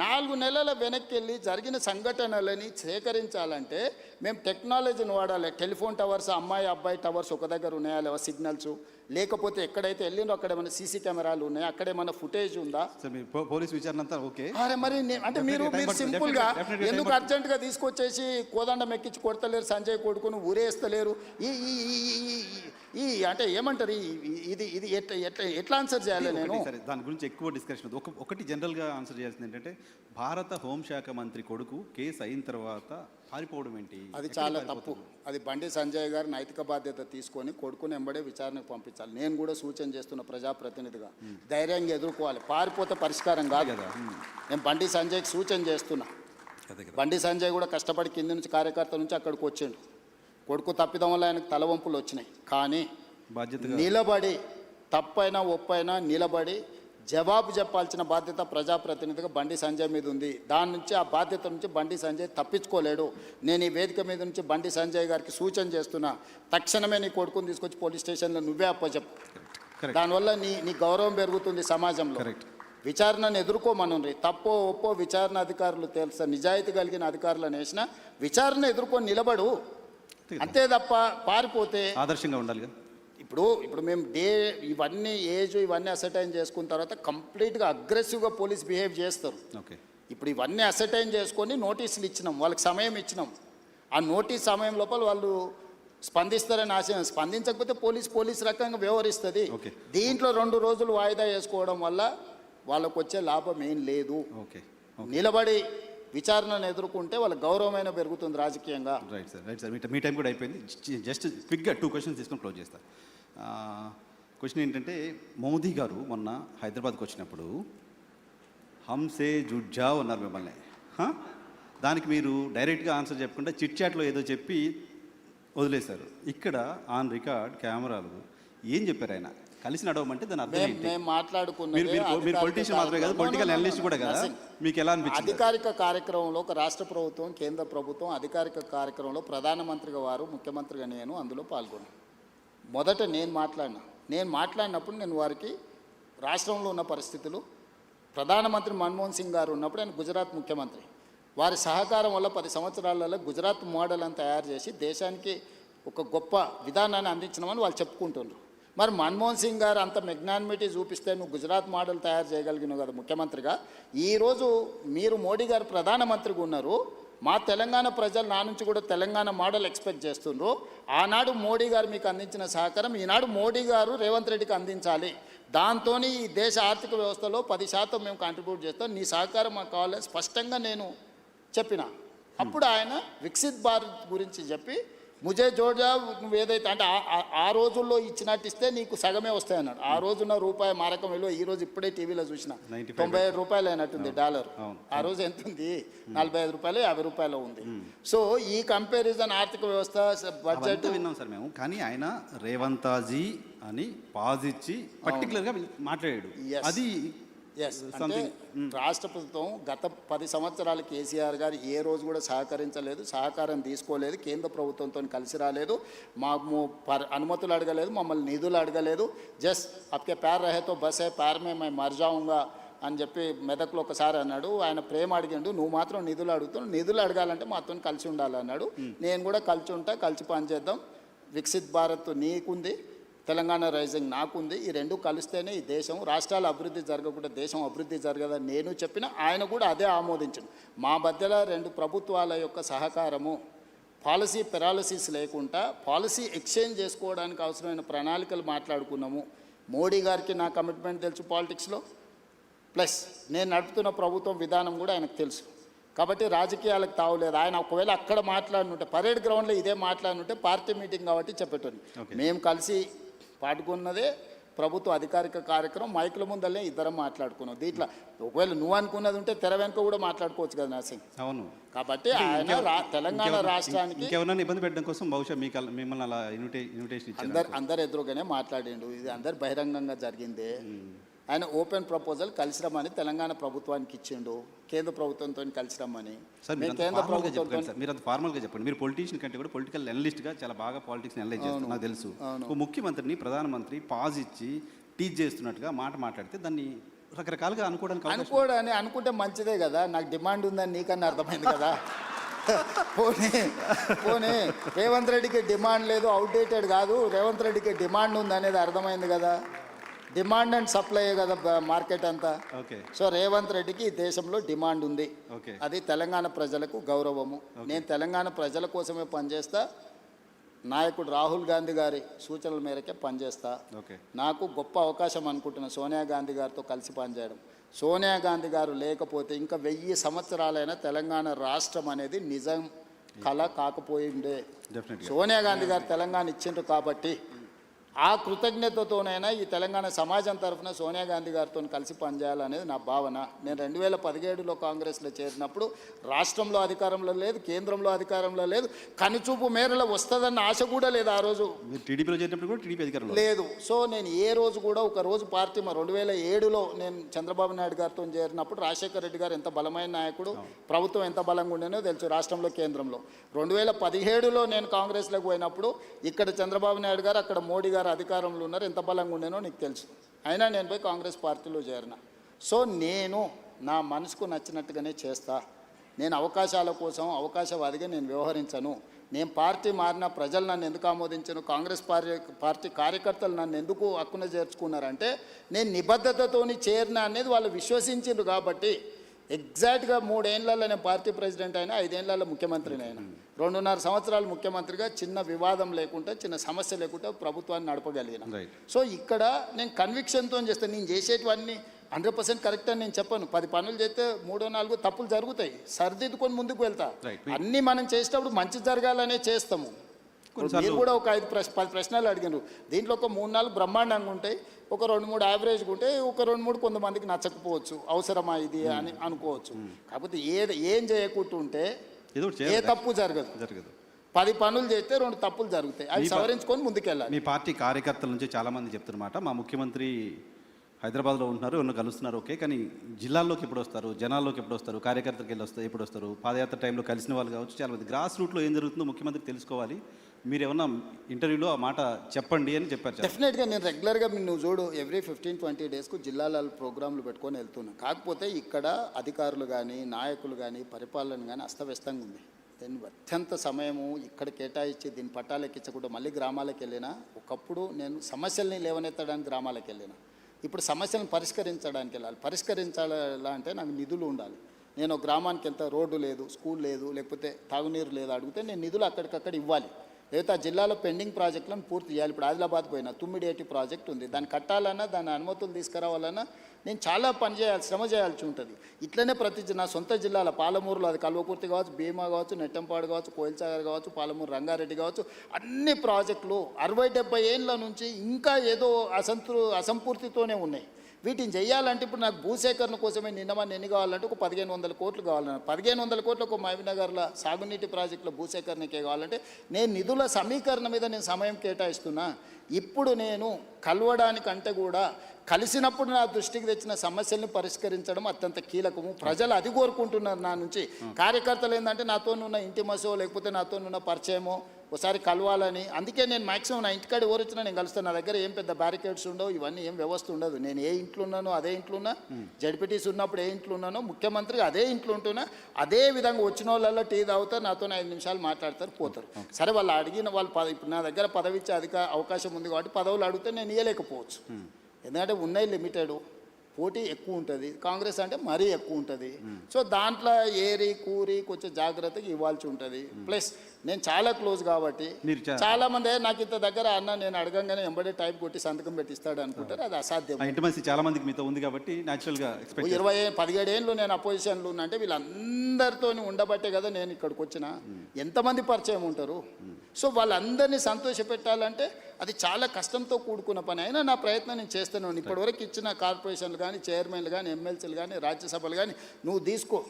4 నెలల వెనక్కి వెళ్ళి జరిగిన సంఘటనలని సేకరించాలంటే మేము టెక్నాలజీని వాడాలి. టెలిఫోన్ టవర్స్, అమ్మాయి అబ్బాయి టవర్స్ ఒక దగ్గర ఉన్నాయా లేవా సిగ్నల్స్, లేకపోతే ఎక్కడైతే వెళ్ళిందో అక్కడ ఏమైనా సీసీ కెమెరాలు ఉన్నాయా, అక్కడ ఏమైనా ఫుటేజ్ ఉందా? సార్ మీ పోలీస్ విచారణ అంతా ఓకే. అరే మరి అంటే మీరు సింపుల్గా ఎందుకు అర్జెంటుగా తీసుకొచ్చేసి కోదండం ఎక్కించి కొడతలేరు, సంజయ్ కొడుకును ఊరేస్తలేరు? ఈ ఈ అంటే ఏమంటారు, ఇది ఇది ఎట్లా ఆన్సర్ చేయాలి? నేను సరే దాని గురించి ఎక్కువ డిస్కషన్ ఒకటి జనరల్గా ఆన్సర్ చేయాల్సింది ఏంటంటే, భారత హోంశాఖ మంత్రి కొడుకు కేసు అయిన తర్వాత పారిపోవడం ఏంటి? అది చాలా తప్పు. అది బండి సంజయ్ గారు నైతిక బాధ్యత తీసుకొని కొడుకుని ఎంబడే విచారణకు పంపించాలి. నేను కూడా సూచన చేస్తున్న ప్రజాప్రతినిధిగా ధైర్యంగా ఎదుర్కోవాలి. పారిపోతే పరిష్కారం కాదు కదా. నేను బండి సంజయ్కి సూచన చేస్తున్నా. బండి సంజయ్ కూడా కష్టపడి కింద నుంచి కార్యకర్త నుంచి అక్కడికి వచ్చిండు. కొడుకు తప్పిదం వల్ల ఆయనకు తలవంపులు వచ్చినాయి. కానీ బాధ్యత నిలబడి తప్పైనా ఒప్పైనా నిలబడి జవాబు చెప్పాల్సిన బాధ్యత ప్రజాప్రతినిధిగా బండి సంజయ్ మీద ఉంది. దాని నుంచి ఆ బాధ్యత నుంచి బండి సంజయ్ తప్పించుకోలేడు. నేను ఈ వేదిక మీద నుంచి బండి సంజయ్ గారికి సూచన చేస్తున్నా, తక్షణమే నీ కొడుకుని తీసుకొచ్చి పోలీస్ స్టేషన్లో నువ్వే అప్పచెప్పు. దానివల్ల నీ గౌరవం పెరుగుతుంది సమాజంలో. విచారణను ఎదుర్కోమనుండ్రి. తప్పో ఒప్పో విచారణ అధికారులు తెలుసా, నిజాయితీ కలిగిన అధికారులను వేసిన విచారణ ఎదుర్కొని నిలబడు. అంతే తప్ప పారిపోతే ఆదర్శంగా ఉండాలి. ఇప్పుడు మేము ఇవన్నీ ఏజ్ ఇవన్నీ అసర్టైన్ చేసుకున్న తర్వాత కంప్లీట్గా అగ్రెసివ్గా పోలీస్ బిహేవ్ చేస్తారు. ఓకే, ఇప్పుడు ఇవన్నీ అసర్టైన్ చేసుకొని నోటీసులు ఇచ్చినాం, వాళ్ళకి సమయం ఇచ్చినాం. ఆ నోటీస్ సమయం లోపల వాళ్ళు స్పందిస్తారని ఆశ, స్పందించకపోతే పోలీస్ రకంగా వ్యవహరిస్తుంది. దీంట్లో 2 రోజులు వాయిదా వేసుకోవడం వల్ల వాళ్ళకు వచ్చే లాభం ఏం లేదు. నిలబడి విచారణను ఎదుర్కొంటే వాళ్ళ గౌరవమైన పెరుగుతుంది రాజకీయంగా. రైట్ సార్ మీ టైం కూడా అయిపోయింది. జస్ట్ క్విక్గా 2 క్వశ్చన్స్ తీసుకొని క్లోజ్ చేస్తాను. క్వశ్చన్ ఏంటంటే, మోదీ గారు మొన్న హైదరాబాద్కి వచ్చినప్పుడు హంసే జుడ్జావ్ అన్నారు మిమ్మల్ని. దానికి మీరు డైరెక్ట్గా ఆన్సర్ చెప్పకుండా చిట్ చాట్లో ఏదో చెప్పి వదిలేశారు. ఇక్కడ ఆన్ రికార్డ్ కెమెరాలు ఏం చెప్పారు ఆయన? కలిసి నడవమంటే దాని అర్థం ఏంటి? మేము మాట్లాడుకున్నది మీరు పొలిటీషియన్ మాత్రమే కదా, పొలిటికల్ అనలిస్ట్ కూడా కదా. మీకు ఎలా అనిపించింది? అధికారిక కార్యక్రమంలో ఒక రాష్ట్ర ప్రభుత్వం, కేంద్ర ప్రభుత్వం అధికారిక కార్యక్రమంలో ప్రధానమంత్రిగా వారు, ముఖ్యమంత్రిగా నేను అందులో పాల్గొన్నాను. మొదట నేను మాట్లాడినప్పుడు నేను వారికి రాష్ట్రంలో ఉన్న పరిస్థితులు, ప్రధానమంత్రి మన్మోహన్ సింగ్ గారు ఉన్నప్పుడు ఆయన గుజరాత్ ముఖ్యమంత్రి, వారి సహకారం వల్ల 10 సంవత్సరాలలో గుజరాత్ మోడల్ అని తయారు చేసి దేశానికి ఒక గొప్ప విధానాన్ని అందించినామని వాళ్ళు చెప్పుకుంటున్నారు. మరి మన్మోహన్ సింగ్ గారు అంత మెగ్నానిమిటీ చూపిస్తే నువ్వు గుజరాత్ మోడల్ తయారు చేయగలిగినావు కదా ముఖ్యమంత్రిగా. ఈరోజు మీరు మోడీ గారు ప్రధానమంత్రిగా ఉన్నారు. మా తెలంగాణ ప్రజలు నా నుంచి కూడా తెలంగాణ మోడల్ ఎక్స్పెక్ట్ చేస్తున్నారు. ఆనాడు మోడీ గారు మీకు అందించిన సహకారం ఈనాడు మోడీ గారు రేవంత్ రెడ్డికి అందించాలి. దాంతో ఈ దేశ ఆర్థిక వ్యవస్థలో 10% మేము కాంట్రిబ్యూట్ చేస్తాం, నీ సహకారం మాకు కావాలని స్పష్టంగా నేను చెప్పిన. అప్పుడు ఆయన వికసిత్ భారత్ గురించి చెప్పి ముజే జోజా నువ్వు ఏదైతే అంటే ఆ రోజుల్లో ఇచ్చినట్టు ఇస్తే నీకు సగమే వస్తాయన్నాడు. ఆ రోజున్న రూపాయి మారకం విలువ ఈ రోజు ఇప్పుడే టీవీలో చూసిన 97 రూపాయలు అయినట్టుంది డాలర్. ఆ రోజు ఎంత ఉంది? 45 రూపాయలు 50 రూపాయలు ఉంది. సో ఈ కంపారిజన్ ఆర్థిక వ్యవస్థ బడ్జెట్ విన్నాం సార్ మేము. కానీ ఆయన రేవంతాజీ అని పాజిచ్చి పర్టికులర్గా మాట్లాడాడు. అది అంటే రాష్ట్ర ప్రభుత్వం గత 10 సంవత్సరాలు కేసీఆర్ గారు ఏ రోజు కూడా సహకరించలేదు, సహకారం తీసుకోలేదు, కేంద్ర ప్రభుత్వంతో కలిసి రాలేదు, మాకు అనుమతులు అడగలేదు, మమ్మల్ని నిధులు అడగలేదు. జస్ట్ అప్కే ప్యార్ రహేతో బస్ హై ప్యార్ మే మై మర్ జాऊंगा అని చెప్పి మెదక్లో ఒకసారి అన్నాడు. ఆయన ప్రేమ అడిగిండు, నువ్వు మాత్రం నిధులు అడుగుతున్నావు, నిధులు అడగాలంటే మాతో కలిసి ఉండాలన్నాడు. నేను కూడా కలిసి ఉంటా, కలిసి పనిచేద్దాం. వికసిత్ భారత్ నీకుంది, తెలంగాణ రైజింగ్ నాకుంది. ఈ 2 కలిస్తేనే ఈ దేశం, రాష్ట్రాల అభివృద్ధి జరగకుండా దేశం అభివృద్ధి జరగదని నేను చెప్పిన, ఆయన కూడా అదే ఆమోదించను. మా మధ్యలో 2 ప్రభుత్వాల యొక్క సహకారము, పాలసీ పెరాలసిస్ లేకుండా పాలసీ ఎక్స్చేంజ్ చేసుకోవడానికి అవసరమైన ప్రణాళికలు మాట్లాడుకున్నాము. మోడీ గారికి నా కమిట్మెంట్ తెలుసు పాలిటిక్స్లో, ప్లస్ నేను నడుపుతున్న ప్రభుత్వం విధానం కూడా ఆయనకు తెలుసు. కాబట్టి రాజకీయాలకు తావులేదు. ఆయన ఒకవేళ అక్కడ మాట్లాడినుంటే, పరేడ్ గ్రౌండ్లో ఇదే మాట్లాడినుంటే పార్టీ మీటింగ్ కాబట్టి చెప్పేటోని. మేము కలిసి పాటుకున్నదే ప్రభుత్వ అధికారిక కార్యక్రమం మైకుల ముందలే ఇద్దరం మాట్లాడుకున్నాం. దీంట్లో ఒకవేళ నువ్వు అనుకున్నది ఉంటే తెర వెనుక కూడా మాట్లాడుకోవచ్చు కదా నర్సింగ్. అవును. కాబట్టి ఆయన తెలంగాణ రాష్ట్రానికి ఇంకెవరైనా ఇబ్బంది పెట్టడం కోసం బహుశా మిమ్మల్ని అలా ఇన్విటేషన్ ఇచ్చారు. అందరు ఎదురుగానే మాట్లాడిండు. ఇది అందరు బహిరంగంగా జరిగిందే. ఆయన ఓపెన్ ప్రపోజల్ కలిసి రమ్మని తెలంగాణ ప్రభుత్వానికి ఇచ్చిండు, కేంద్ర ప్రభుత్వంతో కలిసి రమ్మని. కేంద్ర ప్రభుత్వంతో మీరు అంత ఫార్మల్గా చెప్పండి. మీరు పొలిటీషియన్ కంటే కూడా పొలిటికల్ అనలిస్ట్గా చాలా బాగా పాలిటిక్స్ అనలైజ్ చేస్తారు, నాకు తెలుసు. ఒక ముఖ్యమంత్రిని ప్రధానమంత్రి పాజ్ ఇచ్చి టీచ్ చేస్తున్నట్టుగా మాట్లాడితే దాన్ని రకరకాలుగా అనుకుంటే మంచిదే కదా. నాకు డిమాండ్ ఉందని నీకన్నా అర్థమైంది కదా. పోనీ రేవంత్ రెడ్డికి డిమాండ్ లేదు, అవుట్డేటెడ్ కాదు, రేవంత్ రెడ్డికి డిమాండ్ ఉంది అనేది అర్థమైంది కదా. డిమాండ్ అండ్ సప్లై కదా మార్కెట్ అంతా. సో రేవంత్ రెడ్డికి ఈ దేశంలో డిమాండ్ ఉంది, అది తెలంగాణ ప్రజలకు గౌరవము. నేను తెలంగాణ ప్రజల కోసమే పనిచేస్తా, నాయకుడు రాహుల్ గాంధీ గారి సూచనల మేరకే పనిచేస్తా. నాకు గొప్ప అవకాశం అనుకుంటున్నా సోనియా గాంధీ గారితో కలిసి పనిచేయడం. సోనియా గాంధీ గారు లేకపోతే ఇంకా 1000 సంవత్సరాలైనా తెలంగాణ రాష్ట్రం అనేది నిజం కళ కాకపోయిండే. సోనియా గాంధీ గారు తెలంగాణ ఇచ్చిండ్రు కాబట్టి ఆ కృతజ్ఞతతోనైనా ఈ తెలంగాణ సమాజం తరఫున సోనియా గాంధీ గారితో కలిసి పనిచేయాలనేది నా భావన. నేను 2017లో కాంగ్రెస్లో చేరినప్పుడు రాష్ట్రంలో అధికారంలో లేదు, కేంద్రంలో అధికారంలో లేదు, కనుచూపు మేరలో వస్తుందన్న ఆశ కూడా లేదు ఆ రోజు. టీడీపీలో చేరినప్పుడు కూడా టీడీపీ అధికారంలో లేదు. సో నేను ఏ రోజు కూడా ఒక రోజు పార్టీ 2007లో నేను చంద్రబాబు నాయుడు గారితో చేరినప్పుడు రాజశేఖర రెడ్డి గారు ఎంత బలమైన నాయకుడు, ప్రభుత్వం ఎంత బలంగా ఉండేనో తెలుసు రాష్ట్రంలో కేంద్రంలో. 2017లో నేను కాంగ్రెస్లోకి పోయినప్పుడు ఇక్కడ చంద్రబాబు నాయుడు గారు, అక్కడ మోడీ గారు అధికారంలో ఉన్నారు, ఎంత బలంగా ఉండేనో నీకు తెలుసు. అయినా నేను పోయి కాంగ్రెస్ పార్టీలో చేరిన. సో నేను నా మనసుకు నచ్చినట్టుగానే చేస్తా. నేను అవకాశాల కోసం అవకాశవాదిగా నేను వ్యవహరించను. నేను పార్టీ మారిన ప్రజలు నన్ను ఎందుకు ఆమోదించను, కాంగ్రెస్ పార్టీ కార్యకర్తలు నన్ను ఎందుకు హక్కున చేర్చుకున్నారంటే నేను నిబద్ధతతోని చేరిన అనేది వాళ్ళు విశ్వసించారు కాబట్టి. ఎగ్జాక్ట్గా 3 ఏళ్లలో నేను పార్టీ ప్రెసిడెంట్ అయినా, 5 ఏళ్లలో ముఖ్యమంత్రిని అయినా, 2.5 సంవత్సరాలు ముఖ్యమంత్రిగా చిన్న వివాదం లేకుండా, చిన్న సమస్య లేకుండా ప్రభుత్వాన్ని నడపగలిగిన. సో ఇక్కడ నేను కన్విక్షన్తో చేస్తాను. నేను చేసేటివన్నీ 100% కరెక్ట్ అని నేను చెప్పను. 10 పనులు చేస్తే 3-4 తప్పులు జరుగుతాయి, సరిదిద్దుకొని ముందుకు వెళ్తా. అన్నీ మనం చేసేటప్పుడు మంచి జరగాలనే చేస్తాము. మీరు కూడా ఒక 10 ప్రశ్నలు అడిగినారు. దీంట్లో ఒక 3-4 బ్రహ్మాండంగా ఉంటాయి, ఒక 2-3 యావరేజ్గా ఉంటాయి, ఒక 2-3 కొంతమందికి నచ్చకపోవచ్చు, అవసరమా ఇది అని అనుకోవచ్చు. కాకపోతే ఏం చేయకుంటుంటే ఏ తప్పు జరగదు. 10 పనులు చేస్తే 2 తప్పులు జరుగుతాయి, అవి సవరించుకొని ముందుకెళ్ళాలి. మీ పార్టీ కార్యకర్తల నుంచి చాలామంది చెప్తున్నమాట, మా ముఖ్యమంత్రి హైదరాబాద్లో ఉంటున్నారు, ఎవరు కలుస్తున్నారు, ఓకే, కానీ జిల్లాల్లోకి ఎప్పుడు వస్తారు, జనాల్లోకి ఎప్పుడు వస్తారు, కార్యకర్తలకు ఎప్పుడు వస్తారు, పాదయాత్ర టైంలో కలిసిన వాళ్ళు కావచ్చు, చాలామంది గ్రాస్ రూట్లో ఏం జరుగుతుందో ముఖ్యమంత్రి తెలుసుకోవాలి, మీరు ఏమన్నా ఇంటర్వ్యూలో ఆ మాట చెప్పండి అని చెప్పారు. డెఫినెట్గా నేను రెగ్యులర్గా నువ్వు చూడు ఎవ్రీ 15-20 డేస్కు జిల్లాల ప్రోగ్రాంలు పెట్టుకొని వెళ్తున్నాను. కాకపోతే ఇక్కడ అధికారులు కానీ, నాయకులు కానీ, పరిపాలన కానీ అస్తవ్యస్తంగా ఉంది. దీన్ని అత్యంత సమయము ఇక్కడ కేటాయించి దీన్ని పట్టాలెక్కించకుండా మళ్ళీ గ్రామాలకు వెళ్ళినా. ఒకప్పుడు నేను సమస్యల్ని లేవనెత్తడానికి గ్రామాలకు వెళ్ళినా, ఇప్పుడు సమస్యలను పరిష్కరించడానికి వెళ్ళాలి. పరిష్కరించాలా అంటే నాకు నిధులు ఉండాలి. నేను గ్రామానికి వెళ్తే రోడ్డు లేదు, స్కూల్ లేదు, లేకపోతే తాగునీరు లేదు అడిగితే నేను నిధులు అక్కడికక్కడ ఇవ్వాలి. లేకపోతే ఆ జిల్లాలో పెండింగ్ ప్రాజెక్టులను పూర్తి చేయాలి. ఇప్పుడు ఆదిలాబాద్ పోయినా తుమ్మిడేటి ప్రాజెక్ట్ ఉంది, దాన్ని కట్టాలన్నా, దాని అనుమతులు తీసుకురావాలన్నా నేను చాలా శ్రమ చేయాల్సి ఉంటుంది. ఇట్లనే నా సొంత జిల్లాల పాలమూరులో అది కల్వకుర్తి కావచ్చు, భీమా కావచ్చు, నెట్టంపాడు కావచ్చు, కోయిల్సాగర్ కావచ్చు, పాలమూరు రంగారెడ్డి కావచ్చు, అన్ని ప్రాజెక్టులు 60-70 ఏళ్ళ నుంచి ఇంకా ఏదో అసంపూర్తితోనే ఉన్నాయి. వీటిని చేయాలంటే ఇప్పుడు నాకు భూసేకరణ కోసమే ఎన్ని కావాలంటే ఒక 1500 కోట్లు కావాలన్నారు. 1500 కోట్లు ఒక మహబూబ్నగర్లో సాగునీటి ప్రాజెక్టుల భూసేకరణకే కావాలంటే నేను నిధుల సమీకరణ మీద నేను సమయం కేటాయిస్తున్నా. ఇప్పుడు నేను కలవడానికంటే కూడా కలిసినప్పుడు నా దృష్టికి తెచ్చిన సమస్యల్ని పరిష్కరించడం అత్యంత కీలకము. ప్రజలు అది కోరుకుంటున్నారు నా నుంచి. కార్యకర్తలు ఏంటంటే నాతోనున్న ఇంటిమసో లేకపోతే నాతోనున్న పరిచయమో ఒకసారి కలవాలని. అందుకే నేను మ్యాక్సిమం నా ఇంటికాడ ఎవరు వచ్చినా నేను కలుస్తాను. నా దగ్గర ఏం పెద్ద బ్యారికేడ్స్ ఉండవు, ఇవన్నీ ఏం వ్యవస్థ ఉండదు. నేను ఏ ఇంట్లో ఉన్నానో అదే ఇంట్లో ఉన్నా, జడ్పీటీసీ ఉన్నప్పుడు ఏ ఇంట్లో ఉన్నానో, ముఖ్యమంత్రిగా అదే ఇంట్లో ఉంటున్నా. అదే విధంగా వచ్చిన వాళ్ళల్లో టీ తాగుతారు, నాతో 5 నిమిషాలు మాట్లాడతారు, పోతారు. సరే వాళ్ళు అడిగిన వాళ్ళు ఇప్పుడు నా దగ్గర పదవి ఇచ్చే అవకాశం ఉంది కాబట్టి పదవులు అడిగితే నేను ఇవ్వలేకపోవచ్చు. ఎందుకంటే ఉన్నాయి లిమిటెడ్, పోటీ ఎక్కువ ఉంటుంది. కాంగ్రెస్ అంటే మరీ ఎక్కువ ఉంటుంది. సో దాంట్లో ఏరి కూరి కొంచెం జాగ్రత్తగా ఇవ్వాల్సి ఉంటుంది. ప్లస్ నేను చాలా క్లోజ్ కాబట్టి చాలామంది నాకు ఇంత దగ్గర అన్న నేను అడగంగానే ఎంబడే టైప్ కొట్టి సంతకం పెట్టిస్తాడు అనుకుంటారు. అది అసాధ్యం. చాలా మందికి మీతో ఉంది కాబట్టి న్యాచురల్గా 17 ఏళ్ళు నేను అపోజిషన్లో ఉన్నా అంటే వీళ్ళందరితో ఉండబట్టే కదా నేను ఇక్కడికి వచ్చిన. ఎంతమంది పరిచయం ఉంటారు. సో వాళ్ళందరినీ సంతోషపెట్టాలంటే అది చాలా కష్టంతో కూడుకున్న పని. అయినా నా ప్రయత్నం నేను చేస్తూనే ఉన్నాను. ఇప్పటివరకు ఇచ్చిన కార్పొరేషన్లు కానీ, చైర్మన్లు కానీ, ఎమ్మెల్సీలు కానీ, రాజ్యసభలు కానీ నువ్వు తీసుకో.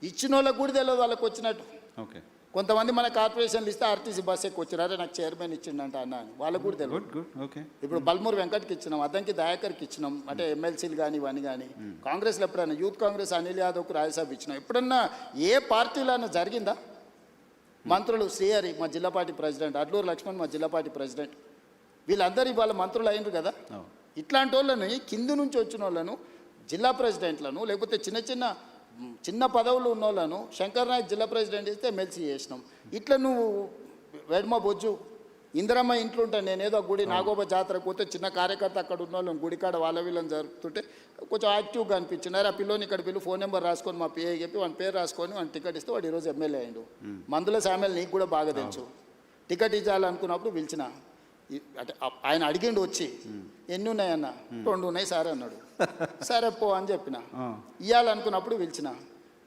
ఇచ్చిన వాళ్ళకు కూడా తెలియదు వాళ్ళకి వచ్చినట్టు. ఓకే. కొంతమంది మన కార్పొరేషన్లు ఇస్తే ఆర్టీసీ బస్ ఎక్కువ వచ్చారు, నాకు చైర్మన్ ఇచ్చిండంట అన్న అని వాళ్ళకు కూడా తెలియదు. Good good. ఓకే. ఇప్పుడు బల్మూరు వెంకట్కి ఇచ్చినాం, అద్దంకి దయాకర్కి ఇచ్చినాం, అంటే ఎమ్మెల్సీలు కానీ ఇవన్నీ కానీ. కాంగ్రెస్లో ఎప్పుడైనా యూత్ కాంగ్రెస్ అనిల్ యాదవ్కు రాజ్యసభ ఇచ్చినాం. ఎప్పుడన్నా ఏ పార్టీలో అయినా జరిగిందా? మంత్రులు శ్రీహరి మా జిల్లా పార్టీ ప్రెసిడెంట్, అడ్లూరు లక్ష్మణ్ మా జిల్లా పార్టీ ప్రెసిడెంట్, వీళ్ళందరూ ఇవాళ మంత్రులు అయినరు కదా. ఇట్లాంటి వాళ్ళని కింది నుంచి వచ్చిన వాళ్ళను, జిల్లా ప్రెసిడెంట్లను, లేకపోతే చిన్న పదవులు ఉన్న వాళ్ళను శంకర్ నాయక్ జిల్లా ప్రెసిడెంట్ ఇస్తే ఎమ్మెల్సీ చేసినాం. ఇట్లా నువ్వు వెడ్మ బొజ్జు ఇందిరమ్మ ఇంట్లో ఉంటాను నేను, ఏదో గుడి నాగోబ జాతరకు పోతే చిన్న కార్యకర్త అక్కడ ఉన్న వాళ్ళని గుడికాడ వాళ్ళ వీళ్ళని జరుపుతుంటే కొంచెం యాక్టివ్గా అనిపించినారు. ఆ పిల్లోని ఇక్కడ పిల్లు ఫోన్ నెంబర్ రాసుకొని మా పిఏ చెప్పి వాని పేరు రాసుకొని వాని టికెట్ ఇస్తే వాడు ఈరోజు ఎమ్మెల్యే అయ్యిండు. మందుల సామెల్ నీకు కూడా బాగా తెలుసు. టికెట్ ఇవ్వాలనుకున్నప్పుడు పిలిచిన, అంటే ఆయన అడిగిండు వచ్చి ఎన్ని ఉన్నాయన్న, 2 ఉన్నాయి సార్ అన్నాడు. సరే పో అని చెప్పిన. ఇవ్వాలనుకున్నప్పుడు పిలిచిన,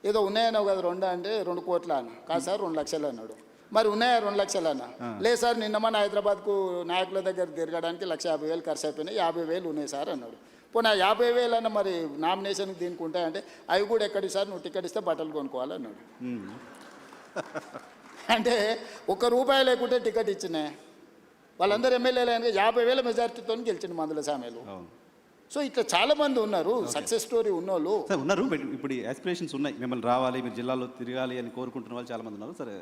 ఏదో ఉన్నాయన్నావు కదా 2 అంటే 2 కోట్ల అన్న. కాదు సార్ 2 లక్షలు అన్నాడు. మరి ఉన్నాయా 2 లక్షలు అన్న? లేదు సార్ నిన్న మన హైదరాబాద్కు నాయకుల దగ్గర తిరగడానికి 1,50,000 ఖర్చు అయిపోయినాయి, 50,000 ఉన్నాయి సార్ అన్నాడు. పోనీ 50,000 అన్న మరి నామినేషన్కి దీనికి ఉంటాయంటే అవి కూడా ఎక్కడికి సార్, నువ్వు టికెట్ ఇస్తే బట్టలు కొనుక్కోవాలన్నాడు. అంటే ₹1 లేకుంటే టికెట్ ఇచ్చినా వాళ్ళందరూ ఎమ్మెల్యేలు అయినా 50,000 మెజార్టీతో గెలిచిండు మందుల సామెలు. సో ఇట్లా చాలా మంది ఉన్నారు, సక్సెస్ స్టోరీ ఉన్నోళ్ళు ఉన్నారు. ఇప్పుడు ఆస్పిరేషన్స్ ఉన్నాయి, మిమ్మల్ని రావాలి, మీరు జిల్లాలో తిరగాలి అని కోరుకుంటున్న వాళ్ళు చాలా మంది ఉన్నారు. సరే,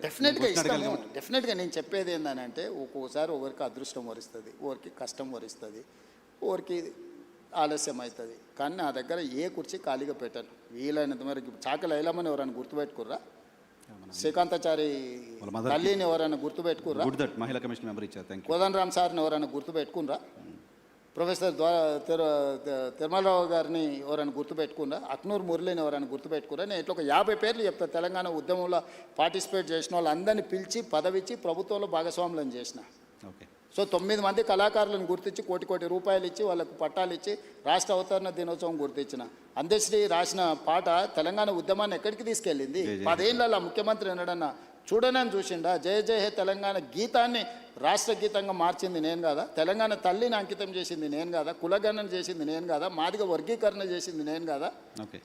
డెఫినెట్గా నేను చెప్పేది ఏంటంటే ఒక్కోసారి ఒకరికి అదృష్టం వరిస్తుంది, ఒకరికి కష్టం వరిస్తుంది, ఒకరికి ఆలస్యం అవుతుంది. కానీ నా దగ్గర ఏ కుర్చీ ఖాళీగా పెట్టాను. వీలైనంత మేరకు చాకలి ఐలమ్మని ఎవరైనా గుర్తుపెట్టుకుర్రా? శ్రీకాంతాచారి తల్లిని ఎవరైనా గుర్తుపెట్టుకుర్రా? మహిళా కమిషన్ మెంబర్ ఇచ్చారు. కోదండరామ్ సార్ని ఎవరైనా గుర్తుపెట్టుకున్నారా? ప్రొఫెసర్ తిరుమలరావు గారిని ఎవరైనా గుర్తుపెట్టుకున్నా? అక్నూరు మురళిని ఎవరైనా గుర్తుపెట్టుకున్నా? నేను ఇట్లా ఒక 50 పేర్లు చెప్తాను. తెలంగాణ ఉద్యమంలో పార్టిసిపేట్ చేసిన వాళ్ళందరినీ పిలిచి పదవిచ్చి ప్రభుత్వంలో భాగస్వాములను చేసిన. ఓకే. సో 9 మంది కళాకారులను గుర్తించి కోటి రూపాయలు ఇచ్చి వాళ్ళకు పట్టాలు ఇచ్చి రాష్ట్ర అవతరణ దినోత్సవం గుర్తించిన. అందశ్రీ రాసిన పాట తెలంగాణ ఉద్యమాన్ని ఎక్కడికి తీసుకెళ్ళింది? 10 ఏళ్ళ ముఖ్యమంత్రి ఎన్నడన్నా చూడనని చూసిండా? జయ జయ హే తెలంగాణ గీతాన్ని రాష్ట్ర గీతంగా మార్చింది నేను కదా? తెలంగాణ తల్లిని అంకితం చేసింది నేను కదా? కులగణన చేసింది నేను కదా? మాదిగ వర్గీకరణ చేసింది నేను కదా?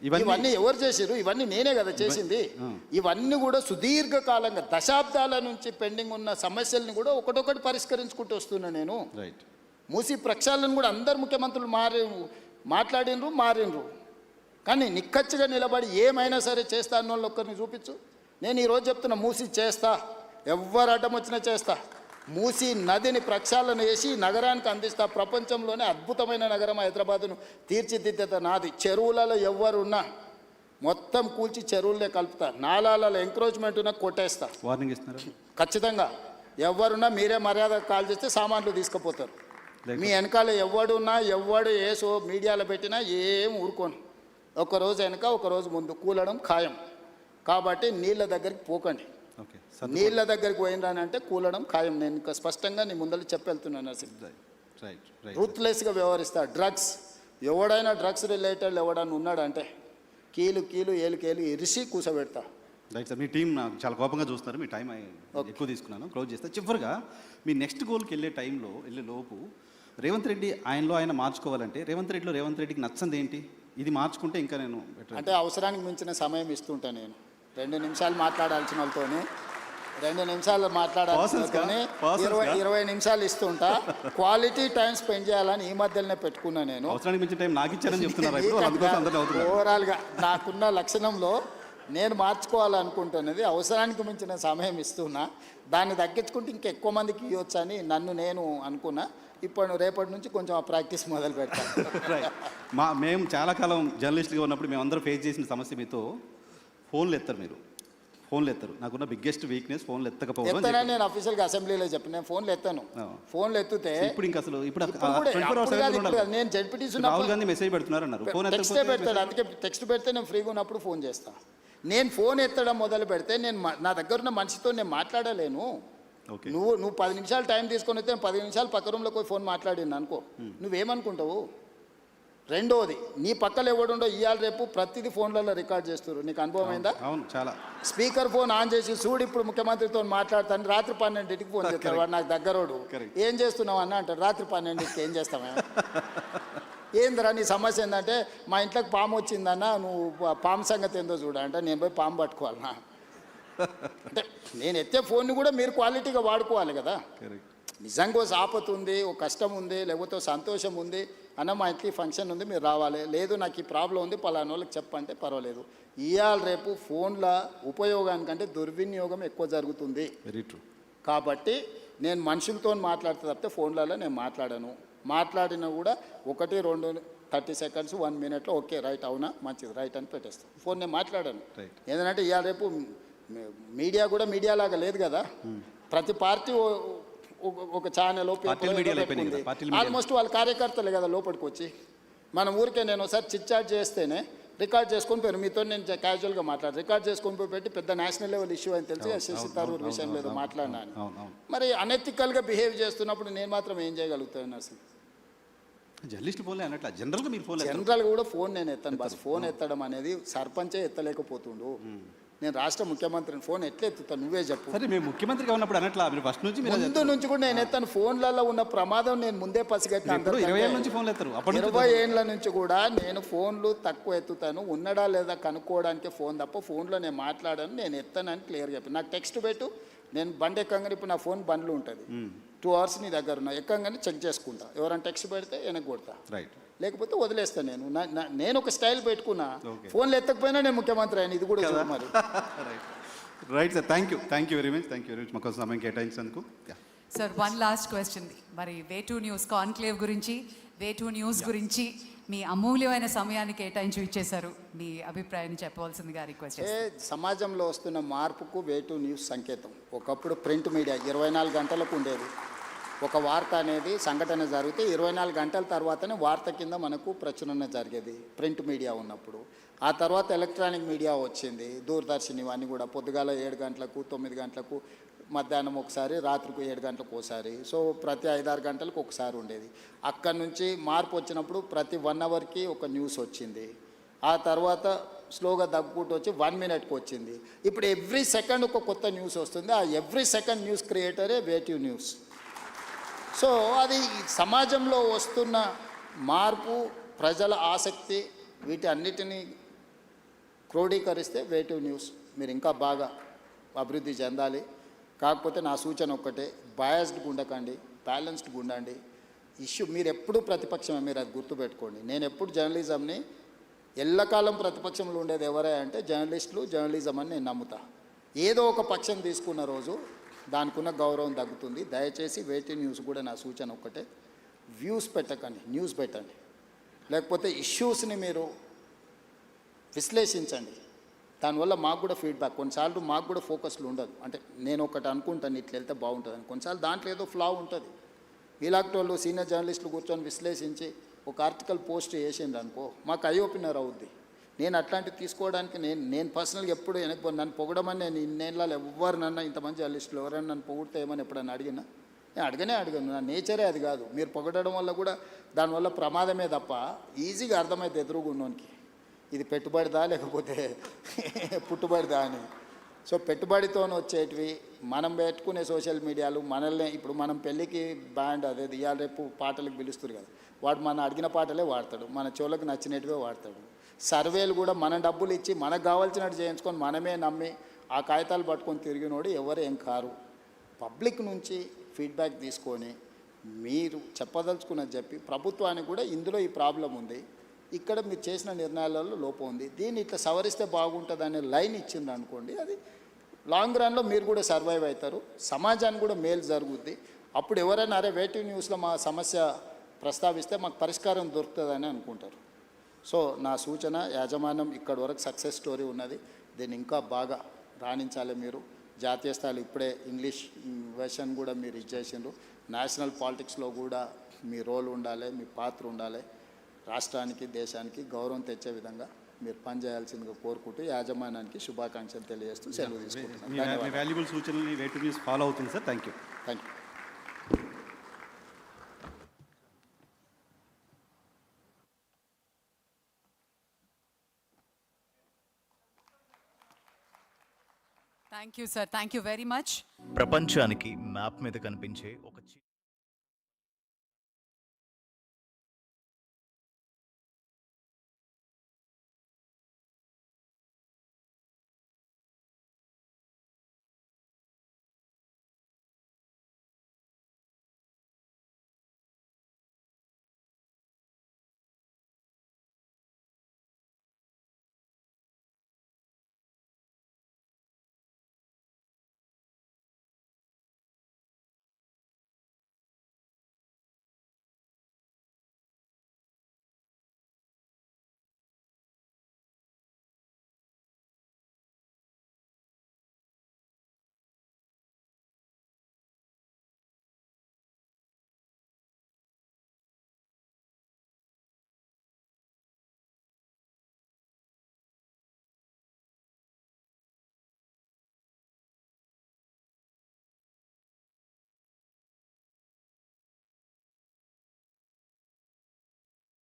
ఇవన్నీ ఎవరు చేసిరు? ఇవన్నీ నేనే కదా చేసింది. ఇవన్నీ కూడా సుదీర్ఘకాలంగా దశాబ్దాల నుంచి పెండింగ్ ఉన్న సమస్యల్ని కూడా ఒకటొకటి పరిష్కరించుకుంటూ వస్తున్నా నేను. మూసి ప్రక్షాళన కూడా అందరు ముఖ్యమంత్రులు మారినరు. కానీ నిక్కచ్చిగా నిలబడి ఏమైనా సరే చేస్తా అన్న వాళ్ళు ఒక్కరిని చూపించు. నేను ఈరోజు చెప్తున్నా, మూసి చేస్తా, ఎవరు అడ్డం వచ్చినా చేస్తా. మూసి నదిని ప్రక్షాళన చేసి నగరానికి అందిస్తా. ప్రపంచంలోనే అద్భుతమైన నగరం హైదరాబాదును తీర్చిదిద్దేత నాది. చెరువులలో ఎవరున్నా మొత్తం కూల్చి చెరువులనే కలుపుతా. నాలాలలో ఎంక్రోచ్మెంట్ ఉన్నా కొట్టేస్తా. వార్నింగ్ ఇస్తున్నారు ఖచ్చితంగా. ఎవరున్నా మీరే మర్యాద కాల్ చేస్తే సామాన్లు తీసుకుపోతారు. మీ వెనకాల ఎవడు ఏసో మీడియాలో పెట్టినా ఏం ఊరుకోను. ఒకరోజు వెనక ఒకరోజు ముందు కూలడం ఖాయం. కాబట్టి నీళ్ళ దగ్గరికి పోకండి. నీళ్ళ దగ్గరికి పోయినానంటే కూలడం ఖాయం. నేను ఇంకా స్పష్టంగా నీ ముందర చెప్పెళ్తున్నాను. రూత్లెస్గా వ్యవహరిస్తా. డ్రగ్స్ ఎవడైనా డ్రగ్స్ రిలేటెడ్ ఎవడన్నా ఉన్నాడంటే కీలు ఏలు ఇరిసి కూసబెడతా. రైట్ సార్, మీ టీం నాకు చాలా కోపంగా చూస్తున్నారు. మీ టైం ఎక్కువ తీసుకున్నాను, క్లోజ్ చేస్తా. చివరిగా మీ నెక్స్ట్ గోల్కి వెళ్ళే లోపు రేవంత్ రెడ్డి ఆయన మార్చుకోవాలంటే రేవంత్ రెడ్డికి నచ్చంది ఏంటి? ఇది మార్చుకుంటే ఇంకా నేను అంటే అవసరానికి మించిన సమయం ఇస్తుంటా. నేను 2 నిమిషాలు మాట్లాడాల్సిన వాళ్ళతోనే 2 నిమిషాలు మాట్లాడాల్సిన 20 నిమిషాలు ఇస్తుంటా. క్వాలిటీ టైం స్పెండ్ చేయాలని ఈ మధ్యలోనే పెట్టుకున్నా నేను. అవసరానికి మించిన టైం నాకు ఇచ్చారని చెప్తున్నారు. ఓవరాల్గా నాకున్న లక్షణంలో నేను మార్చుకోవాలనుకుంటున్నది అవసరానికి మించిన సమయం ఇస్తున్నా. దాన్ని తగ్గించుకుంటే ఇంకెక్కువ మందికి ఇవ్వచ్చు అని నేను అనుకున్నా. ఇప్పుడు రేపటి నుంచి కొంచెం ఆ ప్రాక్టీస్ మొదలు పెడతాను. మేము చాలా కాలం జర్నలిస్ట్గా ఉన్నప్పుడు మేమందరం ఫేస్ చేసిన సమస్య, మీతో ఫోన్లు ఎత్తారు. నాకున్న బిగ్గెస్ట్ వీక్నెస్ ఫోన్లు ఎత్తకపోవడం. నేను అఫీషియల్గా అసెంబ్లీలో చెప్పిన నేను ఫోన్లు ఎత్తాను. ఫోన్లు ఎత్తితే ఇప్పుడు ఇంకా అసలు నేను జడ్పీటీసీ రాహుల్ గాంధీ మెసేజ్ పెడుతున్నారు అన్నారు. టెక్స్ట్ పెడతాడు. అందుకే టెక్స్ట్ పెడితే నేను ఫ్రీగా ఉన్నప్పుడు ఫోన్ చేస్తాను. నేను ఫోన్ ఎత్తడం మొదలు పెడితే నా దగ్గర ఉన్న మనిషితో నేను మాట్లాడలేను. నువ్వు 10 నిమిషాలు టైం తీసుకొని వస్తే 10 నిమిషాలు పక్క రూమ్లోకి పోయి ఫోన్ మాట్లాడినా అనుకో, నువ్వేమనుకుంటావు? రెండోది నీ పక్కన ఎవడుండో ఇవాళ రేపు ప్రతిదీ ఫోన్లలో రికార్డ్ చేస్తారు. నీకు అనుభవం అయిందా? అవును, చాలా. స్పీకర్ ఫోన్ ఆన్ చేసి చూడు ఇప్పుడు ముఖ్యమంత్రితో మాట్లాడతాను, రాత్రి 12ంటికి ఫోన్ చేస్తాడు వాడు, నాకు దగ్గరోడు. ఏం చేస్తున్నావు అన్న అంటాడు, రాత్రి 12ంటికి ఏం చేస్తావా? ఏందిరా నీ సమస్య ఏంటంటే మా ఇంట్లోకి పాము వచ్చిందన్న, నువ్వు పాము సంగతి ఏందో చూడ అంటే నేను పోయి పాము పట్టుకోవాలన్నా. అంటే నేను ఎత్తే ఫోన్ని కూడా మీరు క్వాలిటీగా వాడుకోవాలి కదా. నిజంగా ఓ ఆపత్తు ఉంది, ఓ కష్టం ఉంది, లేకపోతే ఓ సంతోషం ఉంది అన్న, మా ఇంటికి ఫంక్షన్ ఉంది మీరు రావాలి, లేదు నాకు ఈ ప్రాబ్లం ఉంది పలానా వాళ్ళకి చెప్పంటే పర్వాలేదు. ఇవాళ రేపు ఫోన్ల ఉపయోగానికంటే దుర్వినియోగం ఎక్కువ జరుగుతుంది. Very true. కాబట్టి నేను మనుషులతో మాట్లాడితే తప్పితే ఫోన్లలో నేను మాట్లాడను. మాట్లాడినా కూడా 1, 2, 30 సెకండ్స్ 1 మినిట్లో ఓకే రైట్ అవునా మంచిది రైట్ అని పెట్టేస్తాను. ఫోన్ నేను మాట్లాడాను. ఏంటంటే ఇవాళ రేపు మీడియా కూడా మీడియా లాగా లేదు కదా. ప్రతి పార్టీ ఒక ఛానల్ ఆల్మోస్ట్ వాళ్ళ కార్యకర్తలే కదా లోపలికి వచ్చి. మన ఊరికే నేను ఒకసారి చిట్చాట్ చేస్తేనే రికార్డ్ చేసుకొని పోయాను, మీతో నేను క్యాజువల్గా మాట్లాడు రికార్డ్ చేసుకొని పోయి పెట్టి పెద్ద నేషనల్ లెవెల్ ఇష్యూ అని తెలిసి శశి తరూర్ విషయంలో ఏదో మాట్లాడినాను. మరి అనెథికల్గా బిహేవ్ చేస్తున్నప్పుడు నేను మాత్రం ఏం చేయగలుగుతాను? అసలు జర్నలిస్టులు ఫోన్లే అన్నట్ల జనరల్గా మీరు ఫోన్ జనరల్గా కూడా ఫోన్ నేను ఎత్తాను బస్. ఫోన్ ఎత్తడం అనేది సర్పంచే ఎత్తలేకపోతుండు. నేను రాష్ట్ర ముఖ్యమంత్రిని ఫోన్ ఎట్లా ఎత్తుతాను నువ్వే చెప్పు. సరే మేము ముఖ్యమంత్రిగా ఉన్నప్పుడు అన్నట్లా మీరు ఫస్ట్ నుంచి ముందు నుంచి కూడా నేను ఎత్తాను. ఫోన్లలో ఉన్న ప్రమాదం నేను ముందే పసిగట్టిన. 20 ఏళ్ళ నుంచి ఫోన్లు ఎత్తారు. 20 ఏళ్ళ నుంచి కూడా నేను ఫోన్లు తక్కువ ఎత్తుతాను. ఉన్నడా లేదా కనుక్కోవడానికి ఫోన్ తప్ప ఫోన్లో నేను మాట్లాడాను, నేను ఎత్తానని క్లియర్గా చెప్పాను. నాకు టెక్స్ట్ పెట్టు, నేను బండి ఎక్కంగానే ఇప్పుడు నా ఫోన్ బండ్లు ఉంటుంది 2 అవర్స్ నీ దగ్గర ఉన్నా ఎక్కంగానే చెక్ చేసుకుంటా, ఎవరైనా టెక్స్ట్ పెడితే వెనక్కి కొడతా, రైట్, లేకపోతే వదిలేస్తాను. నేను ఒక స్టైల్ పెట్టుకున్నా, ఫోన్లు ఎత్తకపోయినా నేను ముఖ్యమంత్రి అయిన ఇది కూడా చూడు మరి. Right sir, thank you very much మాకు సమయం కేటాయించినందుకు. Sir, one last question. మరి వే2 న్యూస్ కాన్క్లేవ్ గురించి, వే2 న్యూస్ గురించి మీ అమూల్యమైన సమయాన్ని కేటాయించి ఇచ్చేశారు. మీ అభిప్రాయాన్ని చెప్పవలసిందిగా రిక్వెస్ట్ చేస్తాను. సమాజంలో వస్తున్న మార్పుకు వే2 న్యూస్ సంకేతం. ఒకప్పుడు ప్రింట్ మీడియా 24 గంటలకు ఉండేది. ఒక వార్త అనేది సంఘటన జరిగితే 24 గంటల తర్వాతనే వార్త కింద మనకు ప్రచురణ జరిగేది ప్రింట్ మీడియా ఉన్నప్పుడు. ఆ తర్వాత ఎలక్ట్రానిక్ మీడియా వచ్చింది, దూరదర్శన్ ఇవన్నీ కూడా పొద్దుగాల 7 గంటలకు 9 గంటలకు, మధ్యాహ్నం ఒకసారి, రాత్రికి 7 గంటలకు ఒకసారి, సో ప్రతి 5-6 గంటలకు ఒకసారి ఉండేది. అక్కడి నుంచి మార్పు వచ్చినప్పుడు ప్రతి 1 అవర్కి ఒక న్యూస్ వచ్చింది. ఆ తర్వాత స్లోగా తగ్గుకుంటూ వచ్చి 1 మినిట్కి వచ్చింది. ఇప్పుడు ఎవ్రీ సెకండ్ ఒక కొత్త న్యూస్ వస్తుంది. ఆ ఎవ్రీ సెకండ్ న్యూస్ క్రియేటరే వే2 న్యూస్. సో అది సమాజంలో వస్తున్న మార్పు, ప్రజల ఆసక్తి, వీటి అన్నిటినీ క్రోడీకరిస్తే వే2 న్యూస్ మీరు ఇంకా బాగా అభివృద్ధి చెందాలి. కాకపోతే నా సూచన ఒక్కటే, బయాస్డ్గా ఉండకండి, బ్యాలెన్స్డ్గా ఉండండి. ఇష్యూ మీరు ఎప్పుడు ప్రతిపక్షమే, మీరు అది గుర్తుపెట్టుకోండి. నేను ఎప్పుడు జర్నలిజంని ఎల్లకాలం ప్రతిపక్షంలో ఉండేది ఎవరే అంటే జర్నలిస్టులు, జర్నలిజం అని నేను నమ్ముతా. ఏదో ఒక పక్షం తీసుకున్న రోజు దానికి ఉన్న గౌరవం తగ్గుతుంది. దయచేసి వే2 న్యూస్ కూడా నా సూచన ఒక్కటే, వ్యూస్ పెట్టకండి, న్యూస్ పెట్టండి. లేకపోతే ఇష్యూస్ని మీరు విశ్లేషించండి. దానివల్ల మాకు కూడా ఫీడ్బ్యాక్, కొన్నిసార్లు మాకు కూడా ఫోకస్లు ఉండదు. అంటే నేను ఒకటి అనుకుంటాను ఇట్లా వెళ్తే బాగుంటుందని, కొన్నిసార్లు దాంట్లో ఏదో ఫ్లా ఉంటుంది. ఇలాంటి వాళ్ళు సీనియర్ జర్నలిస్టులు కూర్చొని విశ్లేషించి ఒక ఆర్టికల్ పోస్ట్ చేసిండ్రు అనుకో, మాకు ఐ ఓపెనర్ అవుద్ది. నేను అట్లాంటివి తీసుకోవడానికి నేను పర్సనల్గా ఎప్పుడు వెనక్కి నన్ను పొగడమని నేను ఇన్నేళ్ళలో ఎవరినన్నా ఇంతమంది జర్నలిస్టులు ఎవరైనా నన్ను పొగిడితే ఏమని ఎప్పుడన్నా అడిగినా నేను అడగను. నా నేచరే అది కాదు. మీరు పొగడడం వల్ల కూడా దానివల్ల ప్రమాదమే తప్ప ఈజీగా అర్థమైతే ఎదురుగున్నోనికి ఇది పెట్టుబడిదా లేకపోతే పుట్టుబడిదా అని. సో పెట్టుబడితో వచ్చేటివి మనం పెట్టుకునే సోషల్ మీడియాలు మనల్ని, ఇప్పుడు మనం పెళ్ళికి బ్యాండ్ అదే ఇవాళ రేపు పాటలకు పిలుస్తారు కదా, వాడు మన అడిగిన పాటలే వాడతాడు, మన చెవులకు నచ్చినట్టువే వాడతాడు. సర్వేలు కూడా మన డబ్బులు ఇచ్చి మనకు కావాల్సినట్టు చేయించుకొని మనమే నమ్మి ఆ కాగితాలు పట్టుకొని తిరిగినోడు ఎవరు ఏం కారు. పబ్లిక్ నుంచి ఫీడ్బ్యాక్ తీసుకొని మీరు చెప్పదలుచుకున్నది చెప్పి ప్రభుత్వానికి కూడా ఇందులో ఈ ప్రాబ్లం ఉంది, ఇక్కడ మీరు చేసిన నిర్ణయాలలో లోపం ఉంది, దీన్ని ఇట్లా సవరిస్తే బాగుంటుంది అనే లైన్ ఇచ్చింది అనుకోండి, అది లాంగ్ రన్లో మీరు కూడా సర్వైవ్ అవుతారు, సమాజానికి కూడా మేలు జరుగుద్ది. అప్పుడు ఎవరైనా అరే వే2 న్యూస్లో మా సమస్య ప్రస్తావిస్తే మాకు పరిష్కారం దొరుకుతుందని అనుకుంటారు. సో నా సూచన, యాజమాన్యం ఇక్కడి వరకు సక్సెస్ స్టోరీ ఉన్నది, దీన్ని ఇంకా బాగా రాణించాలి. మీరు జాతీయ స్థాయిలో ఇప్పుడే ఇంగ్లీష్ వెర్షన్ కూడా మీరు ఇచ్చేసిండ్రు. నేషనల్ పాలిటిక్స్లో కూడా మీ రోల్ ఉండాలి, మీ పాత్ర ఉండాలి. రాష్ట్రానికి, దేశానికి గౌరవం తెచ్చే విధంగా మీరు పనిచేయాల్సిందిగా కోరుకుంటూ యాజమాన్యానికి శుభాకాంక్షలు తెలియజేస్తూ సెలవు తీసుకుంటున్నాను. వాల్యుబుల్ సూచనలు వే2 న్యూస్ ఫాలో అవుతుంది sir. Thank you. Thank you sir, thank you very much. ప్రపంచానికి మ్యాప్ మీద కనిపించే ఒక